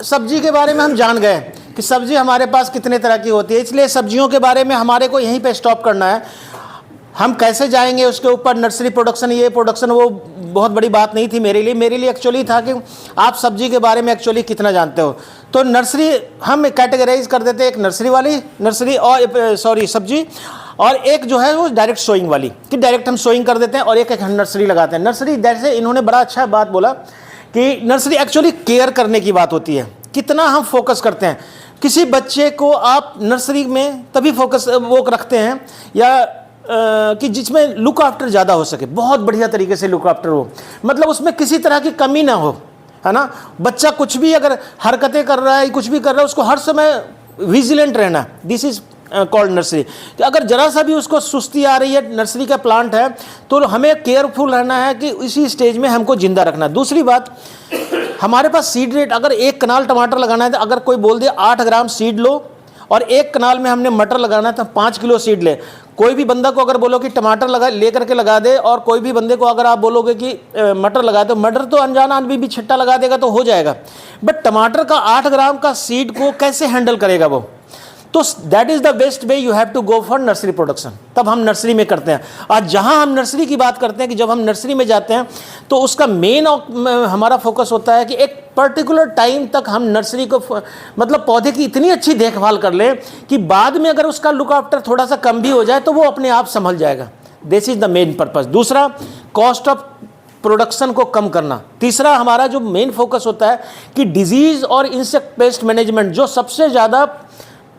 सब्जी के बारे में हम जान गए कि सब्जी हमारे पास कितने तरह की होती है, इसलिए सब्जियों के बारे में हमारे को यहीं पे स्टॉप करना है। हम कैसे जाएंगे उसके ऊपर, नर्सरी प्रोडक्शन, ये प्रोडक्शन, वो बहुत बड़ी बात नहीं थी मेरे लिए एक्चुअली था कि आप सब्जी के बारे में एक्चुअली कितना जानते हो। तो नर्सरी हम कैटेगराइज कर देते हैं, एक नर्सरी वाली नर्सरी और सब्जी, और एक जो है वो डायरेक्ट सोइंग वाली, कि डायरेक्ट हम सोइंग कर देते हैं, और एक नर्सरी लगाते हैं। नर्सरी जैसे इन्होंने बड़ा अच्छा बात बोला कि नर्सरी एक्चुअली केयर करने की बात होती है, कितना हम फोकस करते हैं। किसी बच्चे को आप नर्सरी में तभी फोकस वो रखते हैं या कि जिसमें लुक आफ्टर ज़्यादा हो सके, बहुत बढ़िया तरीके से लुक आफ्टर हो, मतलब उसमें किसी तरह की कमी ना हो, है ना। बच्चा कुछ भी अगर हरकतें कर रहा है, कुछ भी कर रहा है, उसको हर समय विजिलेंट रहना, दिस इज कॉल्ड नर्सरी। कि अगर जरा सा भी उसको सुस्ती आ रही है, नर्सरी का प्लांट है, तो हमें केयरफुल रहना है कि इसी स्टेज में हमको जिंदा रखना। दूसरी बात, हमारे पास सीड रेट, अगर एक कनाल टमाटर लगाना है तो अगर कोई बोल दे 8 ग्राम सीड लो, और एक कनाल में हमने मटर लगाना है तो 5 किलो सीड ले। कोई भी बंदा को अगर बोलो कि टमाटर लगा ले करके लगा दे, और कोई भी बंदे को अगर आप बोलोगे कि मटर लगा दे, मटर तो अनजाना आदमी भी छिट्टा लगा देगा तो हो जाएगा, बट टमाटर का 8 ग्राम का सीड को कैसे हैंडल करेगा वो। तो that is the best way, you have to go for nursery production. तब हम नर्सरी में करते हैं। आज जहां हम नर्सरी की बात करते हैं कि जब हम नर्सरी में जाते हैं तो उसका मेन हमारा फोकस होता है कि एक पर्टिकुलर टाइम तक हम नर्सरी को मतलब पौधे की इतनी अच्छी देखभाल कर लें कि बाद में अगर उसका लुक आफ्टर थोड़ा सा कम भी हो जाए तो वो अपने आप संभल जाएगा। This is the main purpose. दूसरा, कॉस्ट ऑफ प्रोडक्शन को कम करना। तीसरा, हमारा जो मेन फोकस होता है कि डिजीज और इंसेक्ट पेस्ट मैनेजमेंट, जो सबसे ज़्यादा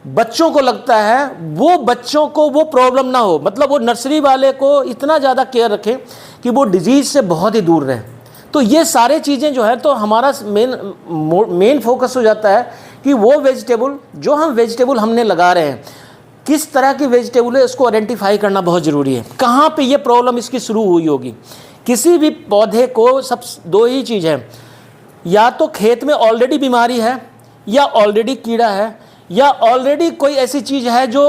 बच्चों को लगता है, वो बच्चों को वो प्रॉब्लम ना हो, मतलब वो नर्सरी वाले को इतना ज़्यादा केयर रखें कि वो डिजीज़ से बहुत ही दूर रहे। तो ये सारे चीज़ें जो है, तो हमारा मेन फोकस हो जाता है कि वो वेजिटेबल जो हम वेजिटेबल हमने लगा रहे हैं, किस तरह की वेजिटेबल है, उसको आइडेंटिफाई करना बहुत ज़रूरी है। कहाँ पे ये प्रॉब्लम इसकी शुरू हुई होगी। किसी भी पौधे को सब दो ही चीज़ है, या तो खेत में ऑलरेडी बीमारी है, या ऑलरेडी कीड़ा है, या ऑलरेडी कोई ऐसी चीज़ है जो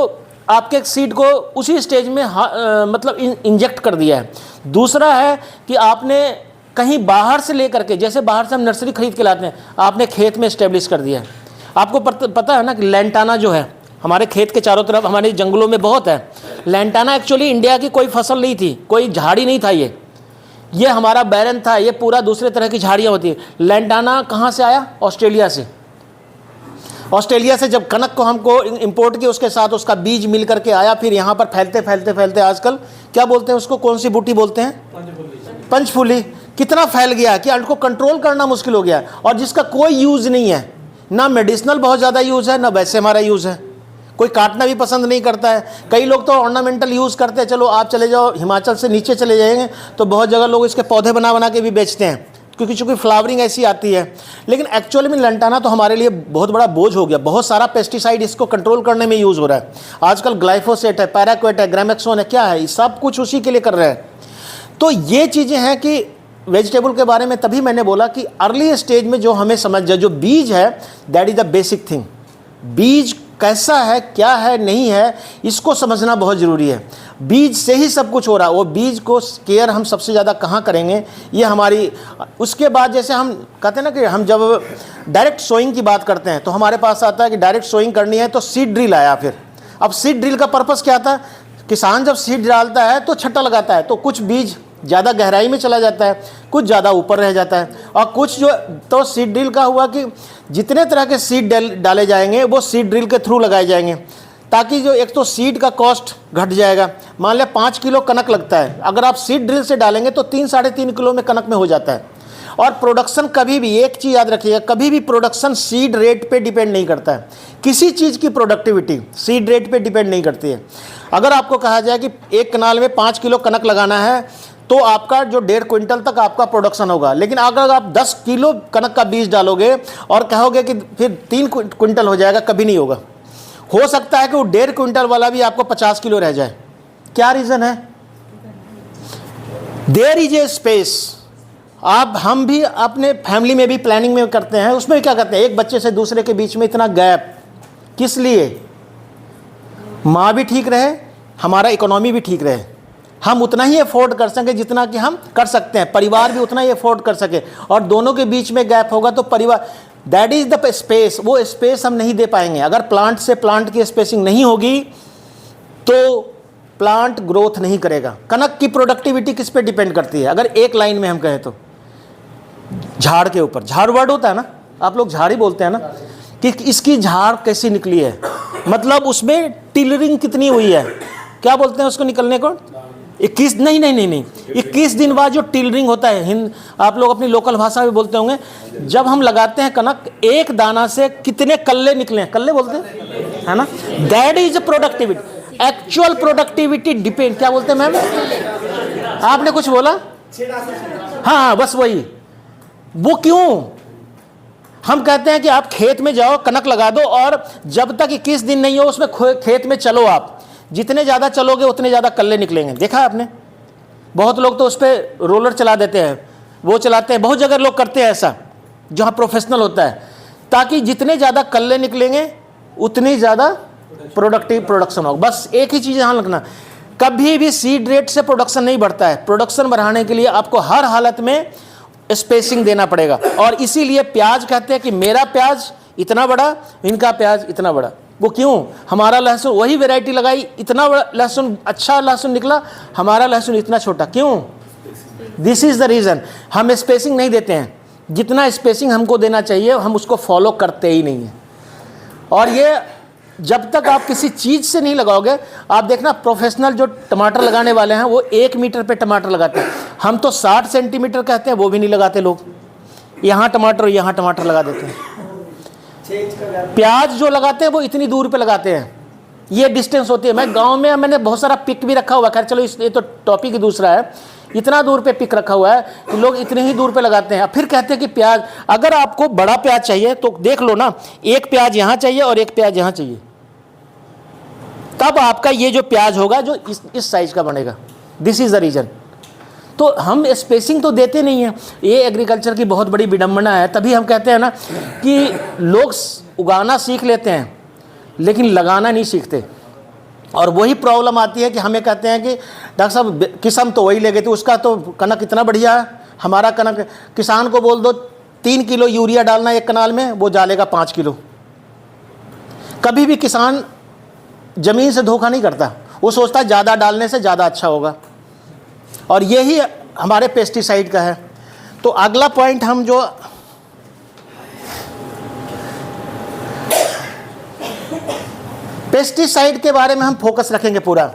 आपके सीड को उसी स्टेज में मतलब इंजेक्ट कर दिया है। दूसरा है कि आपने कहीं बाहर से लेकर के, जैसे बाहर से हम नर्सरी खरीद के लाते हैं, आपने खेत में इस्टेब्लिश कर दिया है। आपको पता है ना कि लैंटाना जो है हमारे खेत के चारों तरफ, हमारे जंगलों में बहुत है। लैंटाना एक्चुअली इंडिया की कोई फसल नहीं थी, कोई झाड़ी नहीं था, ये हमारा बैरन था, ये पूरा दूसरे तरह की झाड़ियाँ होती है। लैंटाना कहाँ से आया? ऑस्ट्रेलिया से। ऑस्ट्रेलिया से जब कनक को हमको इंपोर्ट किया, उसके साथ उसका बीज मिल करके आया, फिर यहाँ पर फैलते फैलते फैलते आजकल क्या बोलते हैं उसको, कौन सी बूटी बोलते हैं? पंचफूली। कितना फैल गया कि उसको कंट्रोल करना मुश्किल हो गया, और जिसका कोई यूज़ नहीं है, ना मेडिसिनल बहुत ज़्यादा यूज़ है, ना वैसे हमारा यूज़ है। कोई काटना भी पसंद नहीं करता है। कई लोग तो ऑर्नामेंटल यूज़ करते हैं। चलो आप चले जाओ हिमाचल से नीचे चले जाएंगे तो बहुत जगह लोग इसके पौधे बना बना के भी बेचते हैं, क्योंकि चूँकि फ्लावरिंग ऐसी आती है। लेकिन एक्चुअली में लैंटाना तो हमारे लिए बहुत बड़ा बोझ हो गया। बहुत सारा पेस्टिसाइड इसको कंट्रोल करने में यूज़ हो रहा है। आजकल ग्लाइफोसेट है, पैराक्वेट है, ग्रामेक्सोन है, क्या है, सब कुछ उसी के लिए कर रहे हैं। तो ये चीज़ें हैं कि वेजिटेबल के बारे में तभी मैंने बोला कि अर्ली स्टेज में जो हमें समझ जाए, जो बीज है that is the basic thing. बीज कैसा है, क्या है, नहीं है, इसको समझना बहुत ज़रूरी है। बीज से ही सब कुछ हो रहा है। वो बीज को केयर हम सबसे ज़्यादा कहाँ करेंगे, ये हमारी। उसके बाद जैसे हम कहते हैं ना कि हम जब डायरेक्ट सोइंग की बात करते हैं तो हमारे पास आता है कि डायरेक्ट सोइंग करनी है तो सीड ड्रिल आया। फिर अब सीड ड्रिल का पर्पज़ क्या था? किसान जब सीड डालता है तो छट्टा लगाता है, तो कुछ बीज ज़्यादा गहराई में चला जाता है, कुछ ज़्यादा ऊपर रह जाता है, और कुछ जो तो सीड ड्रिल का हुआ कि जितने तरह के सीड डाले जाएंगे वो सीड ड्रिल के थ्रू लगाए जाएंगे, ताकि जो एक तो सीड का कॉस्ट घट जाएगा। मान लिया 5 किलो कनक लगता है, अगर आप सीड ड्रिल से डालेंगे तो 3-3.5 किलो में कनक में हो जाता है। और प्रोडक्शन कभी भी, एक चीज़ याद रखिएगा, कभी भी प्रोडक्शन सीड रेट पे डिपेंड नहीं करता है। किसी चीज़ की प्रोडक्टिविटी सीड रेट पे डिपेंड नहीं करती है। अगर आपको कहा जाए कि एक कनाल में 5 किलो कनक लगाना है तो आपका जो 1.5 क्विंटल तक आपका प्रोडक्शन होगा। लेकिन अगर आप 10 किलो कनक का बीज डालोगे और कहोगे कि फिर 3 क्विंटल हो जाएगा, कभी नहीं होगा। हो सकता है कि वो 1.5 क्विंटल वाला भी आपको 50 किलो रह जाए। क्या रीज़न है? There is a space. हम भी अपने फैमिली में भी प्लानिंग में करते हैं, उसमें क्या करते हैं, एक बच्चे से दूसरे के बीच में इतना गैप किस लिए? माँ भी ठीक रहे, हमारा इकोनॉमी भी ठीक रहे, हम उतना ही अफोर्ड कर सकें जितना कि हम कर सकते हैं, परिवार भी उतना ही अफोर्ड कर सके। और दोनों के बीच में गैप होगा तो परिवार, दैट इज द स्पेस। वो स्पेस हम नहीं दे पाएंगे। अगर प्लांट से प्लांट की स्पेसिंग नहीं होगी तो प्लांट ग्रोथ नहीं करेगा। कनक की प्रोडक्टिविटी किस पे डिपेंड करती है? अगर एक लाइन में हम कहें तो झाड़ के ऊपर, झाड़ वर्ड होता है ना, आप लोग झाड़ ही बोलते हैं ना, कि इसकी झाड़ कैसी निकली है, मतलब उसमें टिलरिंग कितनी हुई है, क्या बोलते हैं उसको निकलने को? 21 नहीं 21 दिन बाद जो टिलरिंग होता है, आप लोग अपनी लोकल भाषा में बोलते होंगे, जब हम लगाते हैं कनक, एक दाना से कितने कल्ले निकले हैं, कल्ले बोलते हैं, है ना? That is productivity. Actual productivity depend, क्या बोलते हैं मैम? आपने कुछ बोला? हाँ बस वही। वो क्यों? हम कहते हैं कि आप खेत में जाओ, कनक लगा दो, और जब तक 21 दिन नहीं हो उसमें खेत में चलो, आप जितने ज़्यादा चलोगे उतने ज़्यादा कल्ले निकलेंगे। देखा है आपने? बहुत लोग तो उस पर रोलर चला देते हैं, वो चलाते हैं, बहुत जगह लोग करते हैं ऐसा, जहाँ प्रोफेशनल होता है, ताकि जितने ज़्यादा कल्ले निकलेंगे उतनी ज़्यादा प्रोडक्शन होगा। बस एक ही चीज़ यहाँ रखना, कभी भी सीड रेट से प्रोडक्शन नहीं बढ़ता है। प्रोडक्शन बढ़ाने के लिए आपको हर हालत में स्पेसिंग देना पड़ेगा। और इसीलिए प्याज कहते हैं कि मेरा प्याज इतना बड़ा, इनका प्याज इतना बड़ा। वो क्यों? हमारा लहसुन वही वैरायटी लगाई, इतना बड़ा लहसुन, अच्छा लहसुन निकला, हमारा लहसुन इतना छोटा, क्यों? This is the reason. हम स्पेसिंग नहीं देते हैं। जितना स्पेसिंग हमको देना चाहिए हम उसको फॉलो करते ही नहीं हैं। और ये जब तक आप किसी चीज़ से नहीं लगाओगे, आप देखना प्रोफेशनल जो टमाटर लगाने वाले हैं वो 1 मीटर पे टमाटर लगाते हैं। हम तो 60 सेंटीमीटर कहते हैं, वो भी नहीं लगाते लोग। यहाँ टमाटर और यहाँ टमाटर लगा देते हैं। प्याज जो लगाते हैं वो इतनी दूर पे लगाते हैं, ये डिस्टेंस होती है। मैं गांव में, मैंने बहुत सारा पिक भी रखा हुआ है, खैर चलो ये तो टॉपिक ही दूसरा है। इतना दूर पे पिक रखा हुआ है कि लोग इतने ही दूर पे लगाते हैं। फिर कहते हैं कि प्याज, अगर आपको बड़ा प्याज चाहिए तो देख लो ना, एक प्याज यहाँ चाहिए और एक प्याज यहाँ चाहिए, तब आपका ये जो प्याज होगा जो इस साइज का बनेगा। This is the reason. तो हम स्पेसिंग तो देते नहीं हैं। ये एग्रीकल्चर की बहुत बड़ी विडंबना है। तभी हम कहते हैं ना कि लोग उगाना सीख लेते हैं लेकिन लगाना नहीं सीखते। और वही प्रॉब्लम आती है कि हमें कहते हैं कि डॉक्टर साहब किस्म तो वही ले गए थे, उसका तो कनक इतना बढ़िया है, हमारा कनक। किसान को बोल दो 3 किलो यूरिया डालना एक कनाल में, वो डालेगा 5 किलो। कभी भी किसान ज़मीन से धोखा नहीं करता, वो सोचता है ज़्यादा डालने से ज़्यादा अच्छा होगा। और यही हमारे पेस्टिसाइड का है। तो अगला पॉइंट हम जो पेस्टिसाइड के बारे में हम फोकस रखेंगे पूरा।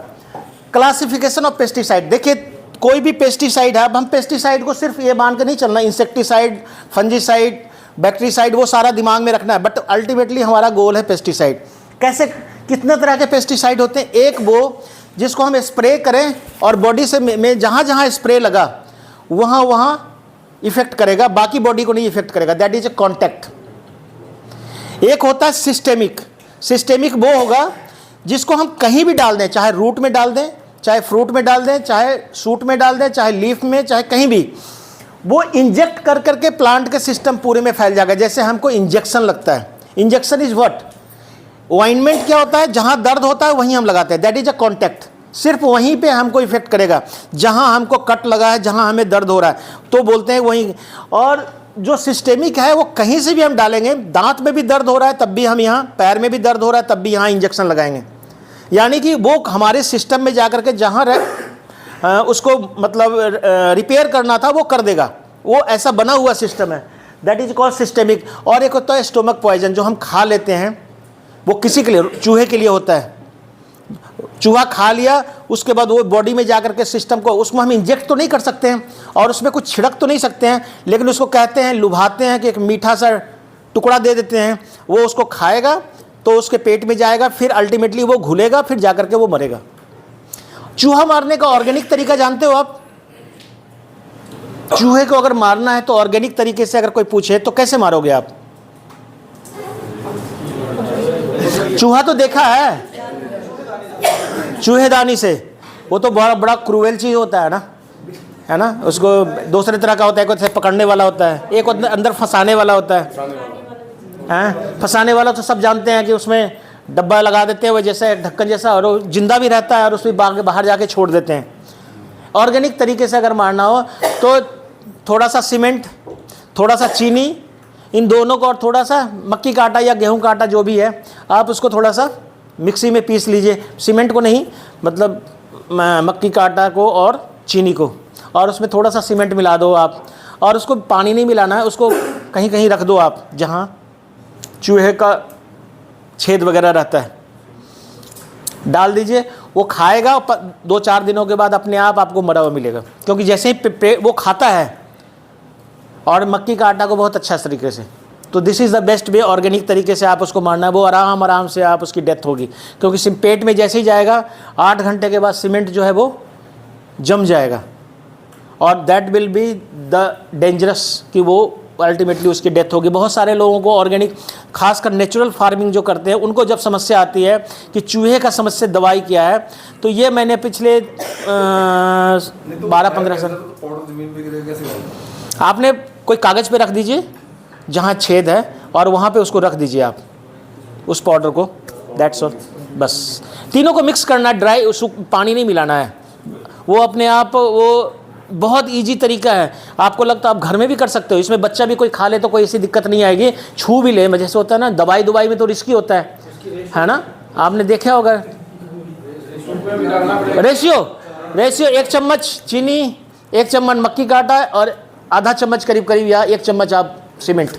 Classification of pesticide. देखिए कोई भी पेस्टिसाइड है, अब हम पेस्टिसाइड को सिर्फ ये मान के नहीं चलना, इंसेक्टिसाइड, फंजीसाइड, बैक्टीसाइड, वो सारा दिमाग में रखना है। बट अल्टीमेटली हमारा गोल है पेस्टिसाइड। कैसे, कितने तरह के पेस्टिसाइड होते हैं? एक वो जिसको हम स्प्रे करें और बॉडी से में जहाँ जहाँ स्प्रे लगा वहाँ वहाँ इफेक्ट करेगा, बाकी बॉडी को नहीं इफेक्ट करेगा, दैट इज ए कॉन्टैक्ट। एक होता है सिस्टेमिक। सिस्टेमिक वो होगा जिसको हम कहीं भी डाल दें, चाहे रूट में डाल दें, चाहे फ्रूट में डाल दें, चाहे शूट में डाल दें, चाहे लीफ में, चाहे कहीं भी, वो इंजेक्ट कर करके प्लांट के सिस्टम पूरे में फैल जाएगा। जैसे हमको इंजेक्शन लगता है। Injection is what? ऑइंटमेंट क्या होता है? जहाँ दर्द होता है वहीं हम लगाते हैं, दैट इज अ कॉन्टैक्ट। सिर्फ वहीं पे हमको इफेक्ट करेगा, जहाँ हमको कट लगा है, जहाँ हमें दर्द हो रहा है, तो बोलते हैं वहीं। और जो सिस्टेमिक है वो कहीं से भी हम डालेंगे, दांत में भी दर्द हो रहा है तब भी हम यहाँ, पैर में भी दर्द हो रहा है तब भी यहाँ इंजेक्शन लगाएंगे। यानी कि वो हमारे सिस्टम में जा करके जहाँ उसको मतलब रिपेयर करना था वो कर देगा। वो ऐसा बना हुआ सिस्टम है, दैट इज कॉल्ड सिस्टेमिक। और एक होता है स्टोमक पॉइजन, जो हम खा लेते हैं, वो किसी के लिए, चूहे के लिए होता है। चूहा खा लिया, उसके बाद वो बॉडी में जाकर के सिस्टम को, उसको हम इंजेक्ट तो नहीं कर सकते हैं और उसमें कुछ छिड़क तो नहीं सकते हैं, लेकिन उसको कहते हैं, लुभाते हैं कि एक मीठा सा टुकड़ा दे देते हैं, वो उसको खाएगा तो उसके पेट में जाएगा, फिर अल्टीमेटली वो घुलेगा, फिर जाकर के वो मरेगा। चूहा मारने का ऑर्गेनिक तरीका जानते हो आप? चूहे को अगर मारना है तो ऑर्गेनिक तरीके से अगर कोई पूछे तो कैसे मारोगे आप? चूहा तो देखा है, चूहेदानी से। वो तो बड़ा बड़ा क्रूएल चीज़ होता है ना, उसको दूसरे तरह का होता है, एक पकड़ने वाला होता है, एक अंदर फंसाने वाला होता है। फंसाने वाला तो सब जानते हैं कि उसमें डब्बा लगा देते हैं वो जैसे ढक्कन जैसा, और वो जिंदा भी रहता है और उसमें बाहर जाके छोड़ देते हैं। ऑर्गेनिक तरीके से अगर मारना हो तो थोड़ा सा सीमेंट, थोड़ा सा चीनी, इन दोनों को और थोड़ा सा मक्की का आटा या गेहूं का आटा जो भी है, आप उसको थोड़ा सा मिक्सी में पीस लीजिए, सीमेंट को नहीं, मतलब मक्की का आटा को और चीनी को, और उसमें थोड़ा सा सीमेंट मिला दो आप, और उसको पानी नहीं मिलाना है, उसको कहीं कहीं रख दो आप जहाँ चूहे का छेद वगैरह रहता है, डाल दीजिए। वो खाएगा, 2-4 दिनों के बाद अपने आप आपको मरा हुआ मिलेगा, क्योंकि जैसे ही वो खाता है और मक्की का आटा को बहुत अच्छा तरीके से, तो this is the best way, organic तरीके से आप उसको मारना है, वो आराम से आप उसकी डेथ होगी, क्योंकि पेट में जैसे ही जाएगा 8 घंटे के बाद सीमेंट जो है वो जम जाएगा, और that will be the dangerous, कि वो अल्टीमेटली उसकी डेथ होगी। बहुत सारे लोगों को ऑर्गेनिक, खासकर नेचुरल फार्मिंग जो करते हैं, उनको जब समस्या आती है कि चूहे का समस्या दवाई क्या है, तो ये मैंने पिछले 12-15 साल, आपने कोई कागज़ पे रख दीजिए जहाँ छेद है, और वहाँ पे उसको रख दीजिए आप उस पाउडर को, दैट्स ऑल, बस। तीनों को मिक्स करना है, ड्राई, पानी नहीं मिलाना है, वो अपने आप, वो बहुत इजी तरीका है। आपको लगता है आप घर में भी कर सकते हो, इसमें बच्चा भी कोई खा ले तो कोई ऐसी दिक्कत नहीं आएगी, छू भी ले, जैसे होता है ना, दवाई में तो रिस्की होता है ना, आपने देखा होगा। रेशियो 1 चम्मच चीनी, 1 चम्मच मक्की का आटा, और आधा चम्मच करीब या 1 चम्मच आप सीमेंट,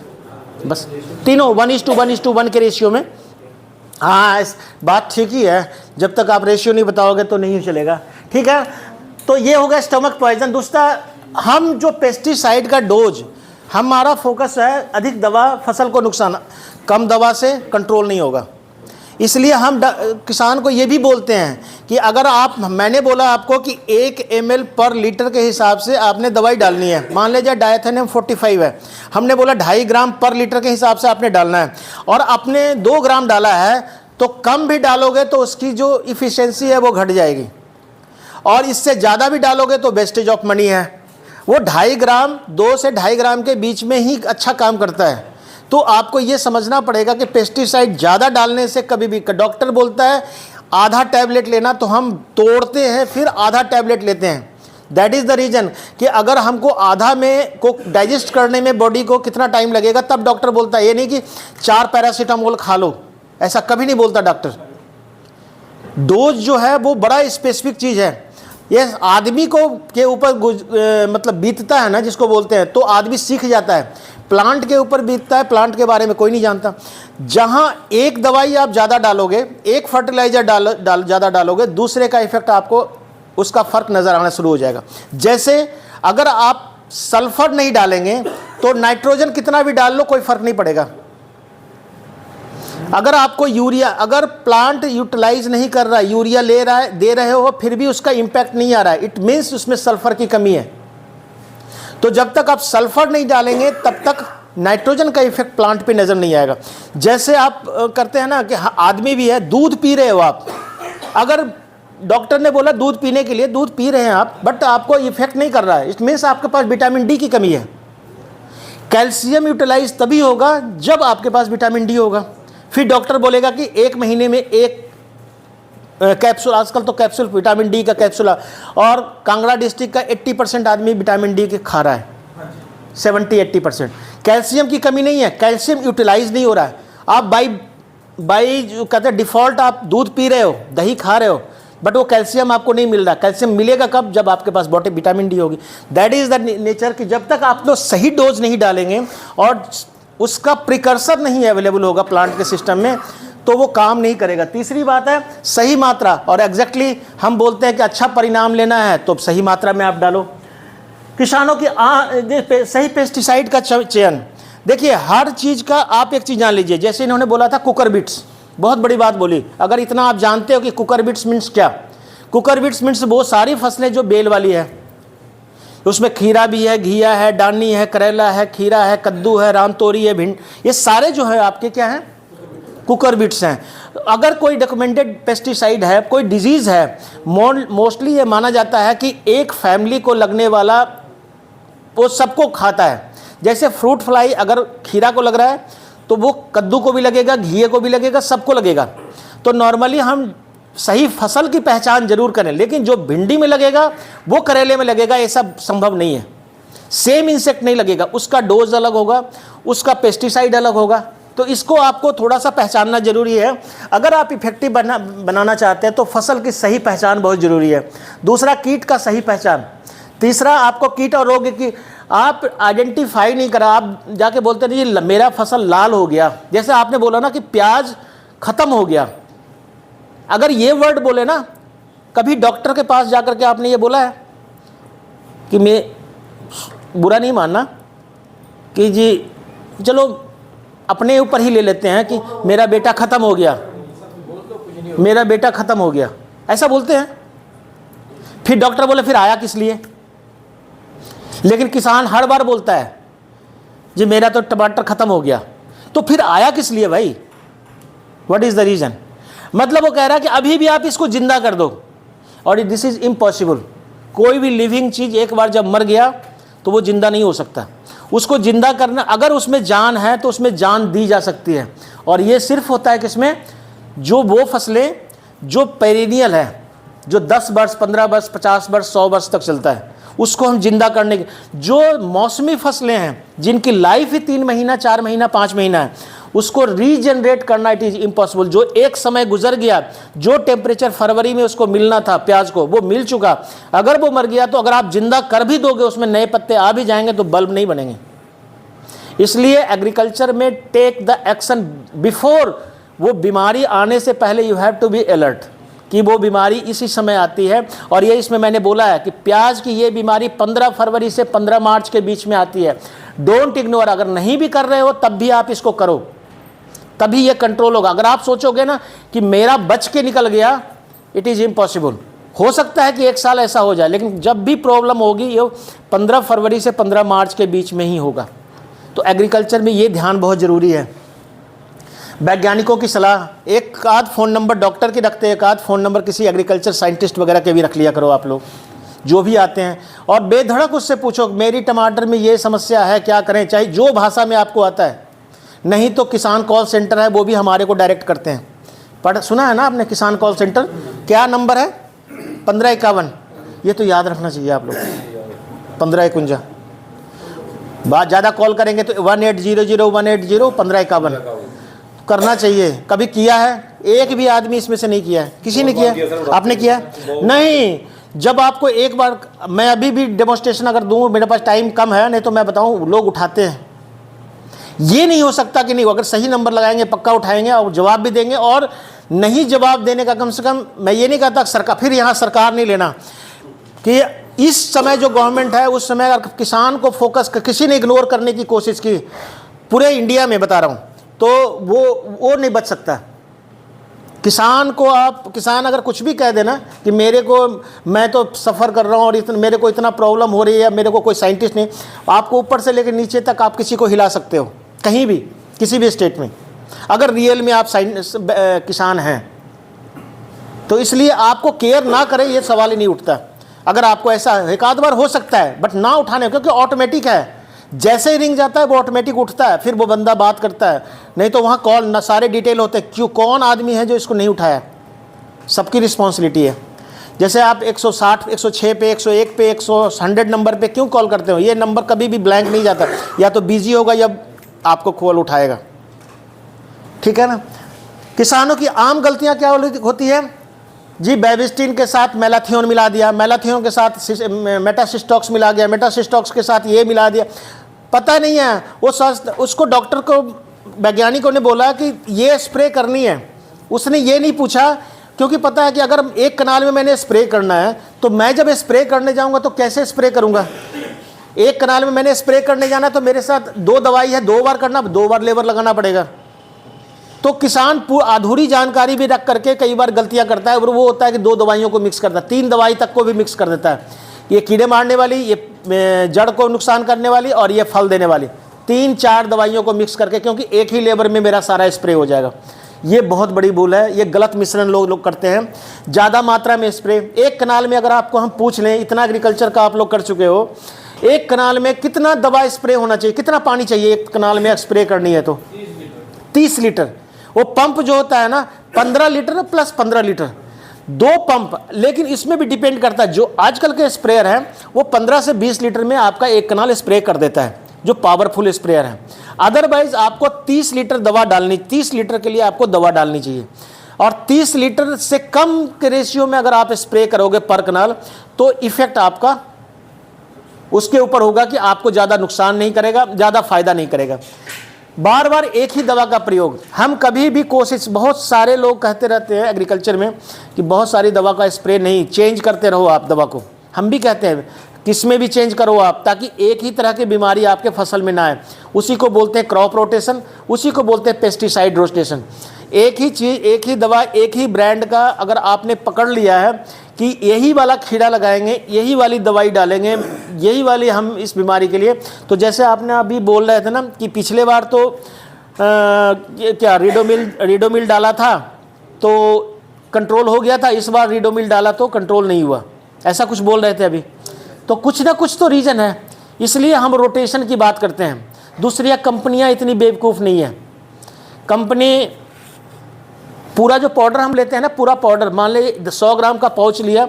बस। तीनों 1:1 के रेशियो में। हाँ, इस बात ठीक ही है, जब तक आप रेशियो नहीं बताओगे तो नहीं चलेगा, ठीक है। तो ये होगा स्टमक पॉइजन। दूसरा, हम जो पेस्टिसाइड का डोज, हमारा फोकस है अधिक दवा फसल को नुकसान, कम दवा से कंट्रोल नहीं होगा, इसलिए हम किसान को ये भी बोलते हैं कि अगर आप, मैंने बोला आपको कि 1 ml पर लीटर के हिसाब से आपने दवाई डालनी है, मान लीजिए डायथेनियम 45 है, हमने बोला 2.5 ग्राम पर लीटर के हिसाब से आपने डालना है, और आपने 2 ग्राम डाला है, तो कम भी डालोगे तो उसकी जो इफ़िशेंसी है वो घट जाएगी, और इससे ज़्यादा भी डालोगे तो वेस्टेज ऑफ मनी है। वो 2.5 ग्राम, 2 से 2.5 ग्राम के बीच में ही अच्छा काम करता है। तो आपको ये समझना पड़ेगा कि पेस्टिसाइड ज़्यादा डालने से कभी भी, डॉक्टर बोलता है आधा टैबलेट लेना, तो हम तोड़ते हैं फिर आधा टैबलेट लेते हैं। दैट इज़ द रीज़न कि अगर हमको आधा में को डाइजेस्ट करने में बॉडी को कितना टाइम लगेगा, तब डॉक्टर बोलता है। ये नहीं कि 4 पैरासीटामोल खा लो, ऐसा कभी नहीं बोलता डॉक्टर। डोज जो है वो बड़ा स्पेसिफिक चीज़ है, ये आदमी को के ऊपर मतलब बीतता है ना, जिसको बोलते हैं, तो आदमी सीख जाता है। प्लांट के ऊपर बीतता है, प्लांट के बारे में कोई नहीं जानता। जहाँ एक दवाई आप ज़्यादा डालोगे, एक फर्टिलाइज़र ज़्यादा डालोगे, दूसरे का इफेक्ट आपको, उसका फ़र्क नज़र आना शुरू हो जाएगा। जैसे अगर आप सल्फर नहीं डालेंगे तो नाइट्रोजन कितना भी डाल लो कोई फ़र्क नहीं पड़ेगा। अगर आपको यूरिया, अगर प्लांट यूटिलाइज नहीं कर रहा है, यूरिया ले रहा है, दे रहे हो, फिर भी उसका इम्पैक्ट नहीं आ रहा है, इट मीन्स उसमें सल्फर की कमी है। तो जब तक आप सल्फर नहीं डालेंगे तब तक नाइट्रोजन का इफेक्ट प्लांट पे नज़र नहीं आएगा। जैसे आप करते हैं ना कि आदमी भी है, दूध पी रहे हो आप, अगर डॉक्टर ने बोला दूध पीने के लिए, दूध पी रहे हैं आप, बट आपको इफेक्ट नहीं कर रहा है, इट मीन्स आपके पास विटामिन डी की कमी है। कैल्शियम यूटिलाइज तभी होगा जब आपके पास विटामिन डी होगा। फिर डॉक्टर बोलेगा कि 1 महीने में 1 कैप्सूल, आजकल तो कैप्सूल, विटामिन डी का कैप्सूल, और कांगड़ा डिस्ट्रिक्ट का 80% आदमी विटामिन डी के खा रहा है, 70-80%। कैल्शियम की कमी नहीं है, कैल्शियम यूटिलाइज नहीं हो रहा है। आप बाई जो कहते हैं डिफ़ॉल्ट आप दूध पी रहे हो, दही खा रहे हो, बट वो कैल्शियम आपको नहीं मिल रहा। कैल्शियम मिलेगा कब? जब आपके पास बॉडी विटामिन डी होगी। दैट इज़ द नेचर कि जब तक आप लोग सही डोज नहीं डालेंगे और उसका प्रिकर्सर नहीं अवेलेबल होगा प्लांट के सिस्टम में, तो वो काम नहीं करेगा। तीसरी बात है सही मात्रा, और एग्जैक्टली हम बोलते हैं कि अच्छा परिणाम लेना है तो सही मात्रा में आप डालो। किसानों की सही पेस्टिसाइड का चयन, देखिए हर चीज़ का आप एक चीज़ जान लीजिए। जैसे इन्होंने बोला था कुकर बिट्स, बहुत बड़ी बात बोली। अगर इतना आप जानते हो कि कुकर बिट्स मीन्स क्या, कुकर बिट्स मीन्स वो सारी फसलें जो बेल वाली है, उसमें खीरा भी है, घिया है, डानी है, करेला है, खीरा है, कद्दू है, रामतोरी है, भिंड, ये सारे जो है आपके क्या हैं, कुकर बिट्स हैं। अगर कोई डॉक्यूमेंटेड पेस्टिसाइड है, कोई डिजीज़ है, मोस्टली ये माना जाता है कि एक फैमिली को लगने वाला वो सबको खाता है। जैसे फ्रूट फ्लाई अगर खीरा को लग रहा है तो वो कद्दू को भी लगेगा, घिये को भी लगेगा, सबको लगेगा। तो नॉर्मली हम सही फसल की पहचान जरूर करें, लेकिन जो भिंडी में लगेगा वो करेले में लगेगा, ऐसा संभव नहीं है। सेम इंसेक्ट नहीं लगेगा, उसका डोज अलग होगा, उसका पेस्टिसाइड अलग होगा। तो इसको आपको थोड़ा सा पहचानना जरूरी है। अगर आप इफेक्टिव बनाना चाहते हैं तो फसल की सही पहचान बहुत ज़रूरी है। दूसरा, कीट का सही पहचान। तीसरा, आपको कीट और रोग की आप आइडेंटिफाई नहीं करा, आप जाके बोलते नहीं ये मेरा फसल लाल हो गया। जैसे आपने बोला ना कि प्याज ख़त्म हो गया, अगर ये वर्ड बोले ना, कभी डॉक्टर के पास जाकर के आपने ये बोला है कि मैं, बुरा नहीं मानना कि जी चलो अपने ऊपर ही ले लेते हैं कि मेरा बेटा ख़त्म हो गया, मेरा बेटा ख़त्म हो गया, ऐसा बोलते हैं। फिर डॉक्टर बोले फिर आया किस लिए? लेकिन किसान हर बार बोलता है जी मेरा तो टमाटर ख़त्म हो गया, तो फिर आया किस लिए भाई? What is the reason? मतलब वो कह रहा है कि अभी भी आप इसको जिंदा कर दो, और दिस इज़ इम्पॉसिबल। कोई भी लिविंग चीज़ एक बार जब मर गया तो वो जिंदा नहीं हो सकता। उसको जिंदा करना, अगर उसमें जान है तो उसमें जान दी जा सकती है, और ये सिर्फ होता है किसमें? जो वो फसलें जो पेरिनियल है, जो 10 वर्ष 15 वर्ष 50 वर्ष 100 वर्ष तक चलता है, उसको हम जिंदा करने के। जो मौसमी फसलें हैं जिनकी लाइफ ही 3 महीना 4 महीना 5 महीना है, उसको रीजनरेट करना इट इज़ इम्पॉसिबल। जो एक समय गुजर गया, जो टेम्परेचर फरवरी में उसको मिलना था प्याज को, वो मिल चुका। अगर वो मर गया तो अगर आप जिंदा कर भी दोगे, उसमें नए पत्ते आ भी जाएंगे तो बल्ब नहीं बनेंगे। इसलिए एग्रीकल्चर में टेक द एक्शन बिफोर, वो बीमारी आने से पहले you have to be alert कि वो बीमारी इसी समय आती है। और ये इसमें मैंने बोला है कि प्याज की ये बीमारी 15 फरवरी से 15 मार्च के बीच में आती है। Don't ignore. अगर नहीं भी कर रहे हो तब भी आप इसको करो, तभी ये कंट्रोल होगा। अगर आप सोचोगे ना कि मेरा बच के निकल गया, इट इज़ इम्पॉसिबल। हो सकता है कि 1 साल ऐसा हो जाए, लेकिन जब भी प्रॉब्लम होगी ये 15 फरवरी से 15 मार्च के बीच में ही होगा। तो एग्रीकल्चर में ये ध्यान बहुत ज़रूरी है। वैज्ञानिकों की सलाह, एक आध फ़ोन नंबर डॉक्टर की रखते हैं, एक आध फ़ोन नंबर किसी एग्रीकल्चर साइंटिस्ट वगैरह के भी रख लिया करो आप लोग, जो भी आते हैं, और बेधड़क उससे पूछो मेरी टमाटर में ये समस्या है, क्या करें, चाहे जो भाषा में आपको आता है। नहीं तो किसान कॉल सेंटर है, वो भी हमारे को डायरेक्ट करते हैं। पढ़ सुना है ना आपने किसान कॉल सेंटर? क्या नंबर है? 1551। ये तो याद रखना चाहिए आप लोग, 1551। बात ज़्यादा कॉल करेंगे तो 1800 करना चाहिए। कभी किया है? एक भी आदमी इसमें से नहीं किया है। किसी ने किया? आपने किया? नहीं। जब आपको एक बार, मैं अभी भी डेमोस्ट्रेशन अगर दूँ, मेरे पास टाइम कम है, नहीं तो मैं बताऊँ लोग उठाते हैं। ये नहीं हो सकता कि नहीं, अगर सही नंबर लगाएंगे पक्का उठाएंगे और जवाब भी देंगे। और नहीं जवाब देने का, कम से कम मैं ये नहीं कहता सरकार, फिर यहाँ सरकार नहीं लेना कि इस समय जो गवर्नमेंट है उस समय अगर किसान को फोकस किसी ने इग्नोर करने की कोशिश की, पूरे इंडिया में बता रहा हूँ, तो वो नहीं बच सकता। किसान को आप, किसान अगर कुछ भी कह देना कि मेरे को, मैं तो सफ़र कर रहा हूँ और मेरे को इतना प्रॉब्लम हो रही है, मेरे को कोई साइंटिस्ट नहीं, आपको ऊपर से लेकर नीचे तक आप किसी को हिला सकते हो, कहीं भी किसी भी स्टेट में, अगर रियल में आप किसान हैं तो। इसलिए आपको केयर ना करें ये सवाल ही नहीं उठता। अगर आपको ऐसा एक आध बार हो सकता है, बट ना उठाने, क्योंकि ऑटोमेटिक है, जैसे ही रिंग जाता है वो ऑटोमेटिक उठता है, फिर वो बंदा बात करता है। नहीं तो वहाँ कॉल ना, सारे डिटेल होते हैं, क्यों, कौन आदमी है जो इसको नहीं उठाया, सबकी रिस्पॉन्सिबिलिटी है। जैसे आप 160 106 पे 101 पे 100 नंबर पे क्यों कॉल करते हो? ये नंबर कभी भी ब्लैंक नहीं जाता, या तो बिजी होगा या आपको कॉल उठाएगा, ठीक है ना। किसानों की आम गलतियाँ क्या होती है जी? बेबिस्टिन के साथ मैलाथियोन मिला दिया, मैलाथियोन के साथ मेटासिस्टॉक्स मिला गया, मेटासिस्टॉक्स के साथ ये मिला दिया, पता नहीं है वो उसको डॉक्टर को, वैज्ञानिकों ने बोला कि ये स्प्रे करनी है, उसने ये नहीं पूछा, क्योंकि पता है कि अगर एक कनाल में मैंने स्प्रे करना है तो मैं जब स्प्रे करने जाऊंगा तो कैसे स्प्रे करूंगा? एक कनाल में मैंने स्प्रे करने जाना तो मेरे साथ 2 दवाई है, 2 बार करना, 2 बार लेबर लगाना पड़ेगा। तो किसान अधूरी जानकारी भी रख करके कई बार गलतियां करता है, और वो होता है कि 2 दवाइयों को मिक्स करता है, 3 दवाई तक को भी मिक्स कर देता है। ये कीड़े मारने वाली, ये जड़ को नुकसान करने वाली, और ये फल देने वाली, 3-4 दवाइयों को मिक्स करके, क्योंकि एक ही लेबर में मेरा सारा स्प्रे हो जाएगा। ये बहुत बड़ी भूल है, ये गलत मिश्रण लोग करते हैं। ज़्यादा मात्रा में स्प्रे, एक कनाल में अगर आपको हम पूछ लें, इतना एग्रीकल्चर का आप लोग कर चुके हो, एक कनाल में कितना दवा स्प्रे होना चाहिए, कितना पानी चाहिए एक कनाल में स्प्रे करनी है? तो 30 लीटर। वो पंप जो होता है ना 15 लीटर प्लस 15 लीटर, 2 पंप। लेकिन इसमें भी डिपेंड करता है, जो आजकल के स्प्रेयर हैं वो 15 से 20 लीटर में आपका एक कनाल स्प्रे कर देता है। जो पावरफुल स्प्रेयर है। अदरवाइज आपको 30 लीटर दवा डालनी, 30 लीटर के लिए आपको दवा डालनी चाहिए, और 30 लीटर से कम के रेशियो में अगर आप स्प्रे करोगे पर कनाल तो इफेक्ट आपका उसके ऊपर होगा कि आपको ज़्यादा नुकसान नहीं करेगा, ज़्यादा फायदा नहीं करेगा। बार बार एक ही दवा का प्रयोग, हम कभी भी कोशिश, बहुत सारे लोग कहते रहते हैं एग्रीकल्चर में कि बहुत सारी दवा का स्प्रे नहीं, चेंज करते रहो आप दवा को। हम भी कहते हैं किसमें भी चेंज करो आप, ताकि एक ही तरह की बीमारी आपके फसल में ना आए। उसी को बोलते हैं क्रॉप रोटेशन, उसी को बोलते हैं पेस्टिसाइड रोटेशन। एक ही चीज़, एक ही दवा, एक ही ब्रांड का अगर आपने पकड़ लिया है कि यही वाला खीरा लगाएंगे, यही वाली दवाई डालेंगे, यही वाली हम इस बीमारी के लिए, तो जैसे आपने अभी बोल रहे थे ना कि पिछले बार तो क्या रीडोमिल डाला था तो कंट्रोल हो गया था, इस बार रीडोमिल डाला तो कंट्रोल नहीं हुआ, ऐसा कुछ बोल रहे थे अभी। तो कुछ ना कुछ तो रीज़न है, इसलिए हम रोटेशन की बात करते हैं। दूसरी कंपनियां इतनी बेवकूफ़ नहीं है। कंपनी पूरा जो पाउडर हम लेते हैं ना, पूरा पाउडर मान ले 100 ग्राम का पाउच लिया,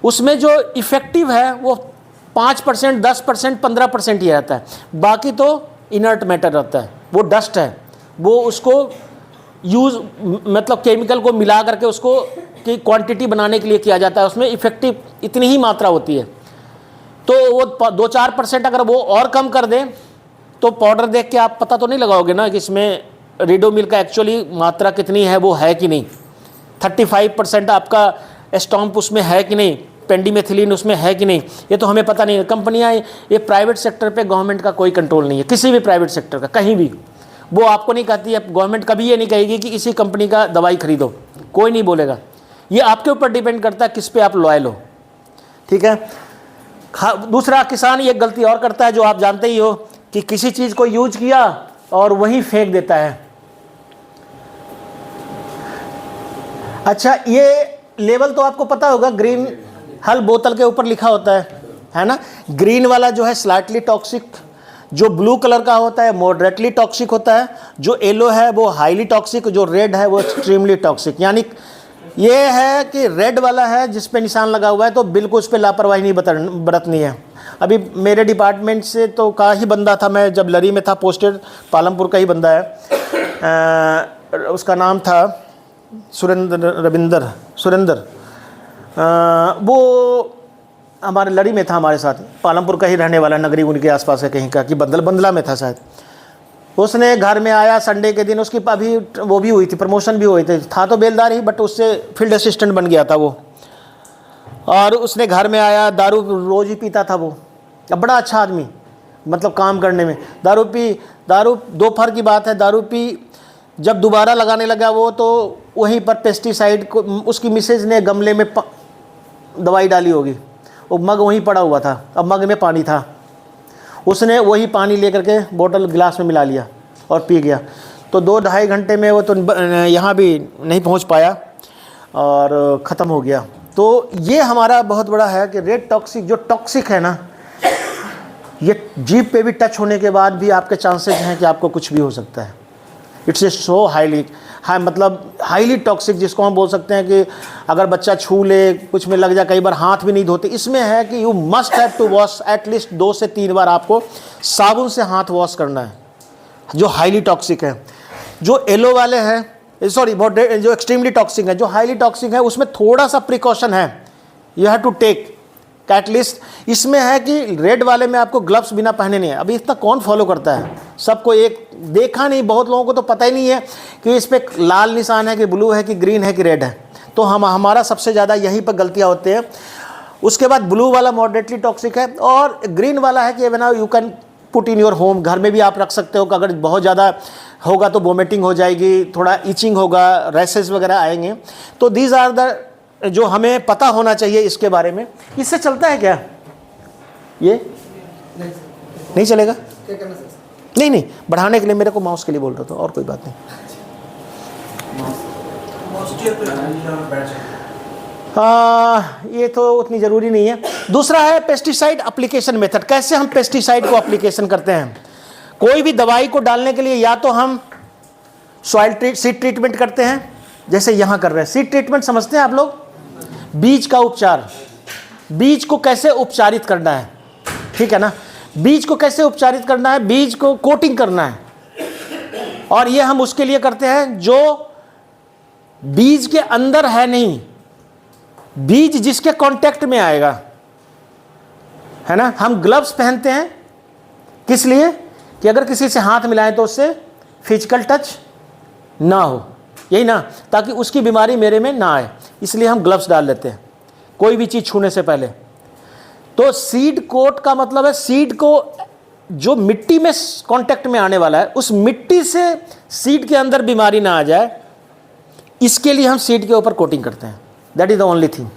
उसमें जो इफ़ेक्टिव है वो 5%, 10%, 15% ही रहता है, बाकी तो इनर्ट मैटर रहता है, वो डस्ट है, वो उसको यूज़ मतलब केमिकल को मिला करके उसको की क्वांटिटी बनाने के लिए किया जाता है, उसमें इफ़ेक्टिव इतनी ही मात्रा होती है। तो वो 2-4% अगर वो और कम कर दें तो पाउडर देख के आप पता तो नहीं लगाओगे ना कि इसमें रीडोमिल का एक्चुअली मात्रा कितनी है, वो है कि नहीं। 35% आपका स्टॉम्प उसमें है कि नहीं, पेंडिमेथिलीन उसमें है कि नहीं, ये तो हमें पता नहीं है। कंपनियां, ये प्राइवेट सेक्टर पे गवर्नमेंट का कोई कंट्रोल नहीं है, किसी भी प्राइवेट सेक्टर का, कहीं भी। वो आपको नहीं कहती है, गवर्नमेंट कभी ये नहीं कहेगी कि इसी कंपनी का दवाई खरीदो, कोई नहीं बोलेगा। ये आपके ऊपर डिपेंड करता है किस पे आप लॉयल हो, ठीक है। दूसरा, किसान ये गलती और करता है जो आप जानते ही हो कि किसी चीज़ को यूज किया और वहीं फेंक देता है। अच्छा, ये लेवल तो आपको पता होगा, ग्रीन हल बोतल के ऊपर लिखा होता है ना। ग्रीन वाला जो है स्लाइटली टॉक्सिक, जो ब्लू कलर का होता है मॉडरेटली टॉक्सिक होता है, जो येलो है वो हाईली टॉक्सिक, जो रेड है वो एक्सट्रीमली टॉक्सिक। यानी ये है कि रेड वाला है जिस पे निशान लगा हुआ है तो बिल्कुल उस पर लापरवाही नहीं बरतनी है। अभी मेरे डिपार्टमेंट से तो का ही बंदा था, मैं जब लरी में था पोस्टेड, पालमपुर का ही बंदा है, उसका नाम था सुरेंद्र, वो हमारे लड़ी में था, हमारे साथ, पालमपुर का ही रहने वाला, नगरी उनके आसपास है कहीं का, कि बंदला में था शायद। उसने घर में आया संडे के दिन, उसकी अभी वो भी हुई थी, प्रमोशन भी हुई थी, था तो बेलदार ही बट उससे फील्ड असिस्टेंट बन गया था वो। और उसने घर में आया, दारू रोज़ ही पीता था वो। अब बड़ा अच्छा आदमी, मतलब काम करने में, दारू दोपहर की बात है, दारू पी जब दोबारा लगाने लगा वो, तो वहीं पर पेस्टिसाइड को उसकी मिसेज ने गमले में दवाई डाली होगी, वो मग वहीं पड़ा हुआ था, अब मग में पानी था, उसने वही पानी लेकर के बोतल गिलास में मिला लिया और पी गया। तो 2-2.5 घंटे में वो तो यहाँ भी नहीं पहुँच पाया और ख़त्म हो गया। तो ये हमारा बहुत बड़ा है कि रेड टॉक्सिक, जो टॉक्सिक है ना, ये जीभ पे भी टच होने के बाद भी आपके चांसेस हैं कि आपको कुछ भी हो सकता है। इट्स ए सो मतलब हाईली टॉक्सिक, जिसको हम बोल सकते हैं कि अगर बच्चा छू ले, कुछ में लग जाए, कई बार हाथ भी नहीं धोते। इसमें है कि you must have to wash at least 2 से 3 बार आपको साबुन से हाथ वॉश करना है, जो हाईली टॉक्सिक है। जो येलो वाले हैं, जो एक्सट्रीमली टॉक्सिक है, जो हाईली टॉक्सिक है, उसमें थोड़ा सा प्रिकॉशन है, you have to take at least. इसमें है कि रेड वाले में आपको ग्लव्स बिना पहने नहीं है। अभी इतना कौन फॉलो करता है, सबको एक देखा नहीं, बहुत लोगों को तो पता ही नहीं है कि इस पर लाल निशान है कि ब्लू है कि ग्रीन है कि रेड है। तो हमारा सबसे ज़्यादा यहीं पर गलतियाँ होती हैं। उसके बाद ब्लू वाला मॉडरेटली टॉक्सिक है, और ग्रीन वाला है कि you can put in your home, घर में भी आप रख सकते हो कि अगर बहुत ज़्यादा होगा तो वोमिटिंग हो जाएगी, थोड़ा इचिंग होगा, रैसेस वगैरह आएंगे। तो दीज आर द जो हमें पता होना चाहिए इसके बारे में। इससे चलता है क्या ये? नहीं चलेगा? नहीं, बढ़ाने के लिए, मेरे को माउस के लिए बोल रहा था, और कोई बात नहीं। ये तो उतनी ज़रूरी नहीं है। दूसरा है पेस्टिसाइड एप्लीकेशन मेथड। कैसे हम पेस्टिसाइड को एप्लीकेशन करते हैं? कोई भी दवाई को डालने के लिए या तो हम सीड ट्रीटमेंट करते हैं, जैसे यहाँ कर रहे हैं। सीड ट्रीटमेंट समझते हैं आप लोग? बीज का उपचार, बीज को कैसे उपचारित करना है, ठीक है ना। बीज को कैसे उपचारित करना है, बीज को कोटिंग करना है। और ये हम उसके लिए करते हैं जो बीज के अंदर है नहीं, बीज जिसके कांटेक्ट में आएगा, है ना। हम ग्लव्स पहनते हैं किस लिए, कि अगर किसी से हाथ मिलाएं तो उससे फिजिकल टच ना हो, यही ना, ताकि उसकी बीमारी मेरे में ना आए, इसलिए हम ग्लव्स डाल लेते हैं कोई भी चीज़ छूने से पहले। तो सीड कोट का मतलब है सीड को जो मिट्टी में कांटेक्ट में आने वाला है, उस मिट्टी से सीड के अंदर बीमारी ना आ जाए, इसके लिए हम सीड के ऊपर कोटिंग करते हैं। That is the only thing,